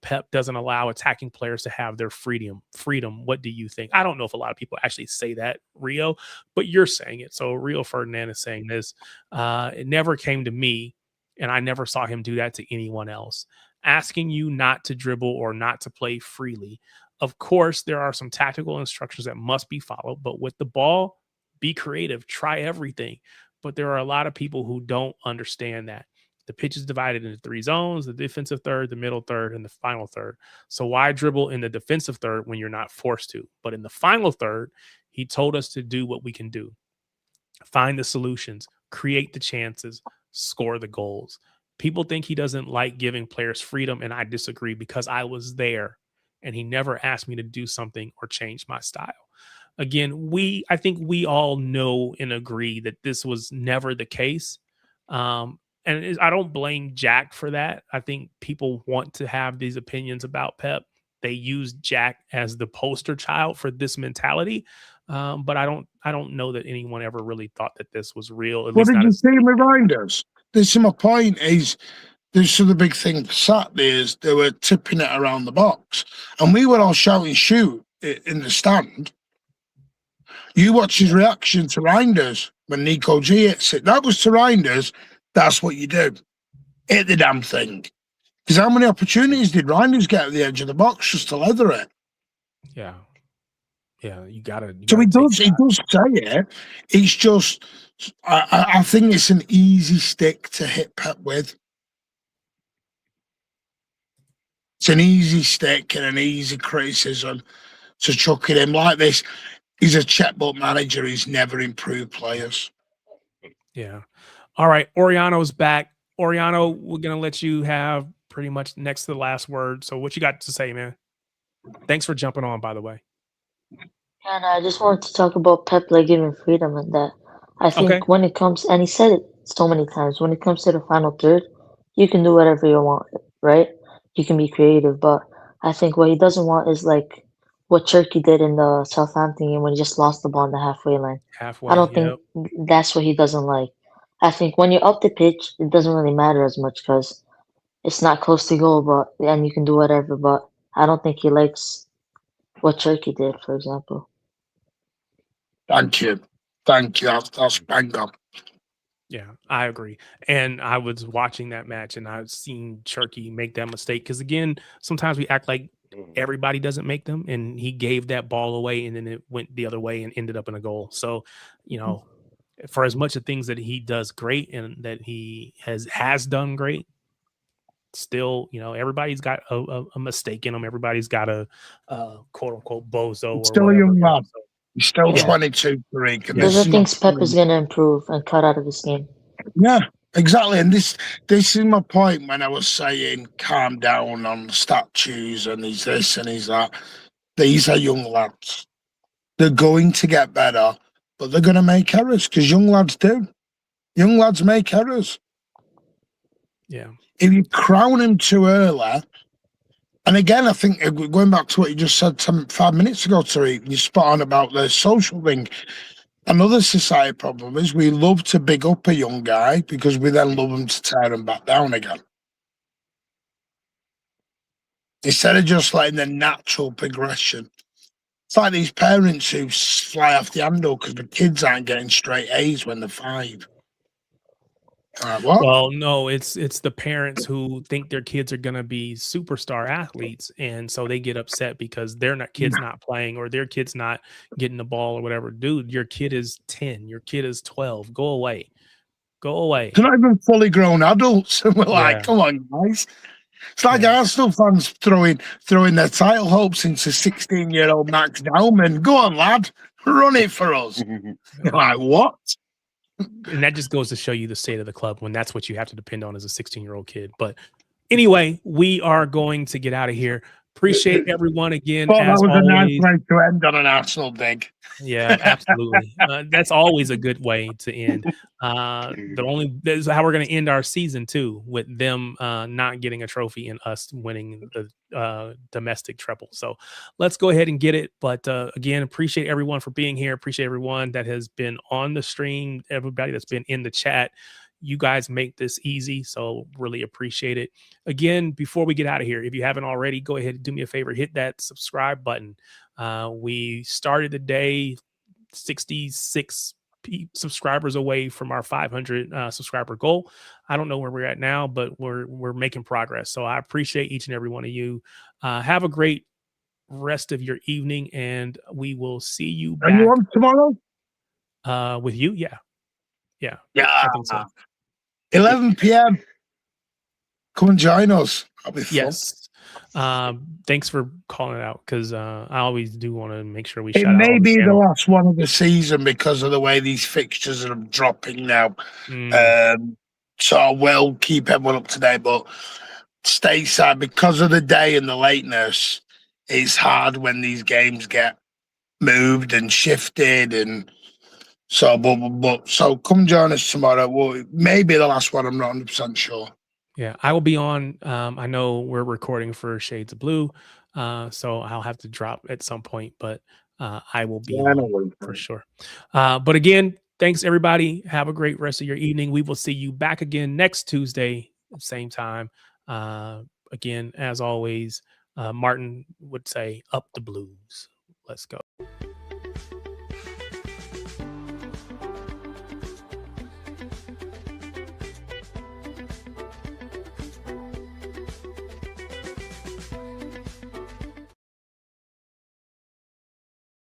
Pep doesn't allow attacking players to have their freedom. What do you think? I don't know if a lot of people actually say that, Rio, but you're saying it. So Rio Ferdinand is saying this. It never came to me, and I never saw him do that to anyone else. Asking you not to dribble or not to play freely. Of course, there are some tactical instructions that must be followed, but with the ball, be creative, try everything. But there are a lot of people who don't understand that. The pitch is divided into 3 zones, the defensive third, the middle third, and the final third. So why dribble in the defensive third when you're not forced to? But in the final third, he told us to do what we can do. Find the solutions, create the chances, score the goals. People think he doesn't like giving players freedom, and I disagree because I was there and he never asked me to do something or change my style. Again, I think we all know and agree that this was never the case. And I don't blame Jack for that. I think people want to have these opinions about Pep. They use Jack as the poster child for this mentality. But I don't know that anyone ever really thought that this was real. What did you see with Reinders? This is my point. This is the big thing for Saturday is they were tipping it around the box, and we were all shouting shoot in the stand. You watch his reaction to Reinders when Nico G hits it. That was to Reinders. That's what you do. Hit the damn thing. Because how many opportunities did Reinders get at the edge of the box just to leather it? Yeah. Yeah, you gotta so he does say it. It's just I think it's an easy stick to hit Pep with. It's an easy stick and an easy criticism to chuck at him like this. He's a checkbook manager. He's never improved players. Yeah. All right. Oriano's back. Oriano, we're going to let you have pretty much next to the last word. So what you got to say, man? Thanks for jumping on, by the way. And I just wanted to talk about Pep like giving freedom and that. I think when it comes, and he said it so many times, when it comes to the final third, you can do whatever you want, right? You can be creative, but I think what he doesn't want is like what Turkey did in the Southampton game when he just lost the ball on the halfway line. I don't think that's what he doesn't like. I think when you're up the pitch, it doesn't really matter as much because it's not close to goal, and you can do whatever. But I don't think he likes what Turkey did, for example. Thank you. That's bang on. Yeah, I agree. And I was watching that match and I've seen Turkey make that mistake. Because again, sometimes we act like Everybody doesn't make them, and he gave that ball away, and then it went the other way and ended up in a goal. So, you know, for as much of things that he does great and that he has done great, still, you know, everybody's got a mistake in them. Everybody's got a quote unquote bozo or still whatever. a young lad. So, He's still yeah. 22, Tariq. There's things Pep is going to improve and cut out of this game. Yeah, exactly. And this is my point when I was saying calm down on statues and he's this and he's that. These are young lads. They're going to get better, but they're going to make errors because young lads do. Young lads make errors. Yeah. If you crown him too early, and again, I think going back to what you just said 5 minutes ago, Tariq, you're spot on about the social thing. Another society problem is we love to big up a young guy because we then love him to tear him back down again. Instead of just letting the natural progression. It's like these parents who fly off the handle because the kids aren't getting straight A's when they're 5. What? Well, no, it's the parents who think their kids are going to be superstar athletes, and so they get upset because their kids not playing or their kid's not getting the ball or whatever. Dude, your kid is 10, your kid is 12. Go away. Go away. They're not even fully grown adults. And we're like, come on, guys. It's like Arsenal fans throwing their title hopes into 16-year-old Max Dowman. Go on, lad. Run it for us. You're like, what? And that just goes to show you the state of the club when that's what you have to depend on as a 16-year-old kid. But anyway, we are going to get out of here. Appreciate everyone again. Well, that was always. a nice way to end on an Arsenal dig. Yeah, absolutely. That's always a good way to end. That's how we're going to end our season too, with them not getting a trophy and us winning the domestic treble. So let's go ahead and get it. But again, appreciate everyone for being here. Appreciate everyone that has been on the stream. Everybody that's been in the chat. You guys make this easy, so really appreciate it. Again, before we get out of here, if you haven't already, go ahead and do me a favor, hit that subscribe button. We started the day 66 subscribers away from our 500 subscriber goal. I don't know where we're at now, but we're making progress. So I appreciate each and every one of you. Have a great rest of your evening, and we will see you back. Are you on tomorrow? With you? Yeah. I think so. 11 p.m. Come and join us. That'll be fun. Yes. Thanks for calling it out because I always do want to make sure we It shout out. may be the last one of the season because of the way these fixtures are dropping now. So I will keep everyone up to date, but stateside, because of the day and the lateness, it's hard when these games get moved and shifted and so, so come join us tomorrow. Well, maybe the last one. I'm not 100% sure. Yeah, I will be on. I know we're recording for Shades of Blue, so I'll have to drop at some point, but I will be on for sure. But again, thanks everybody. Have a great rest of your evening. We will see you back again next Tuesday, same time. Again, as always, Martin would say, "Up the Blues." Let's go.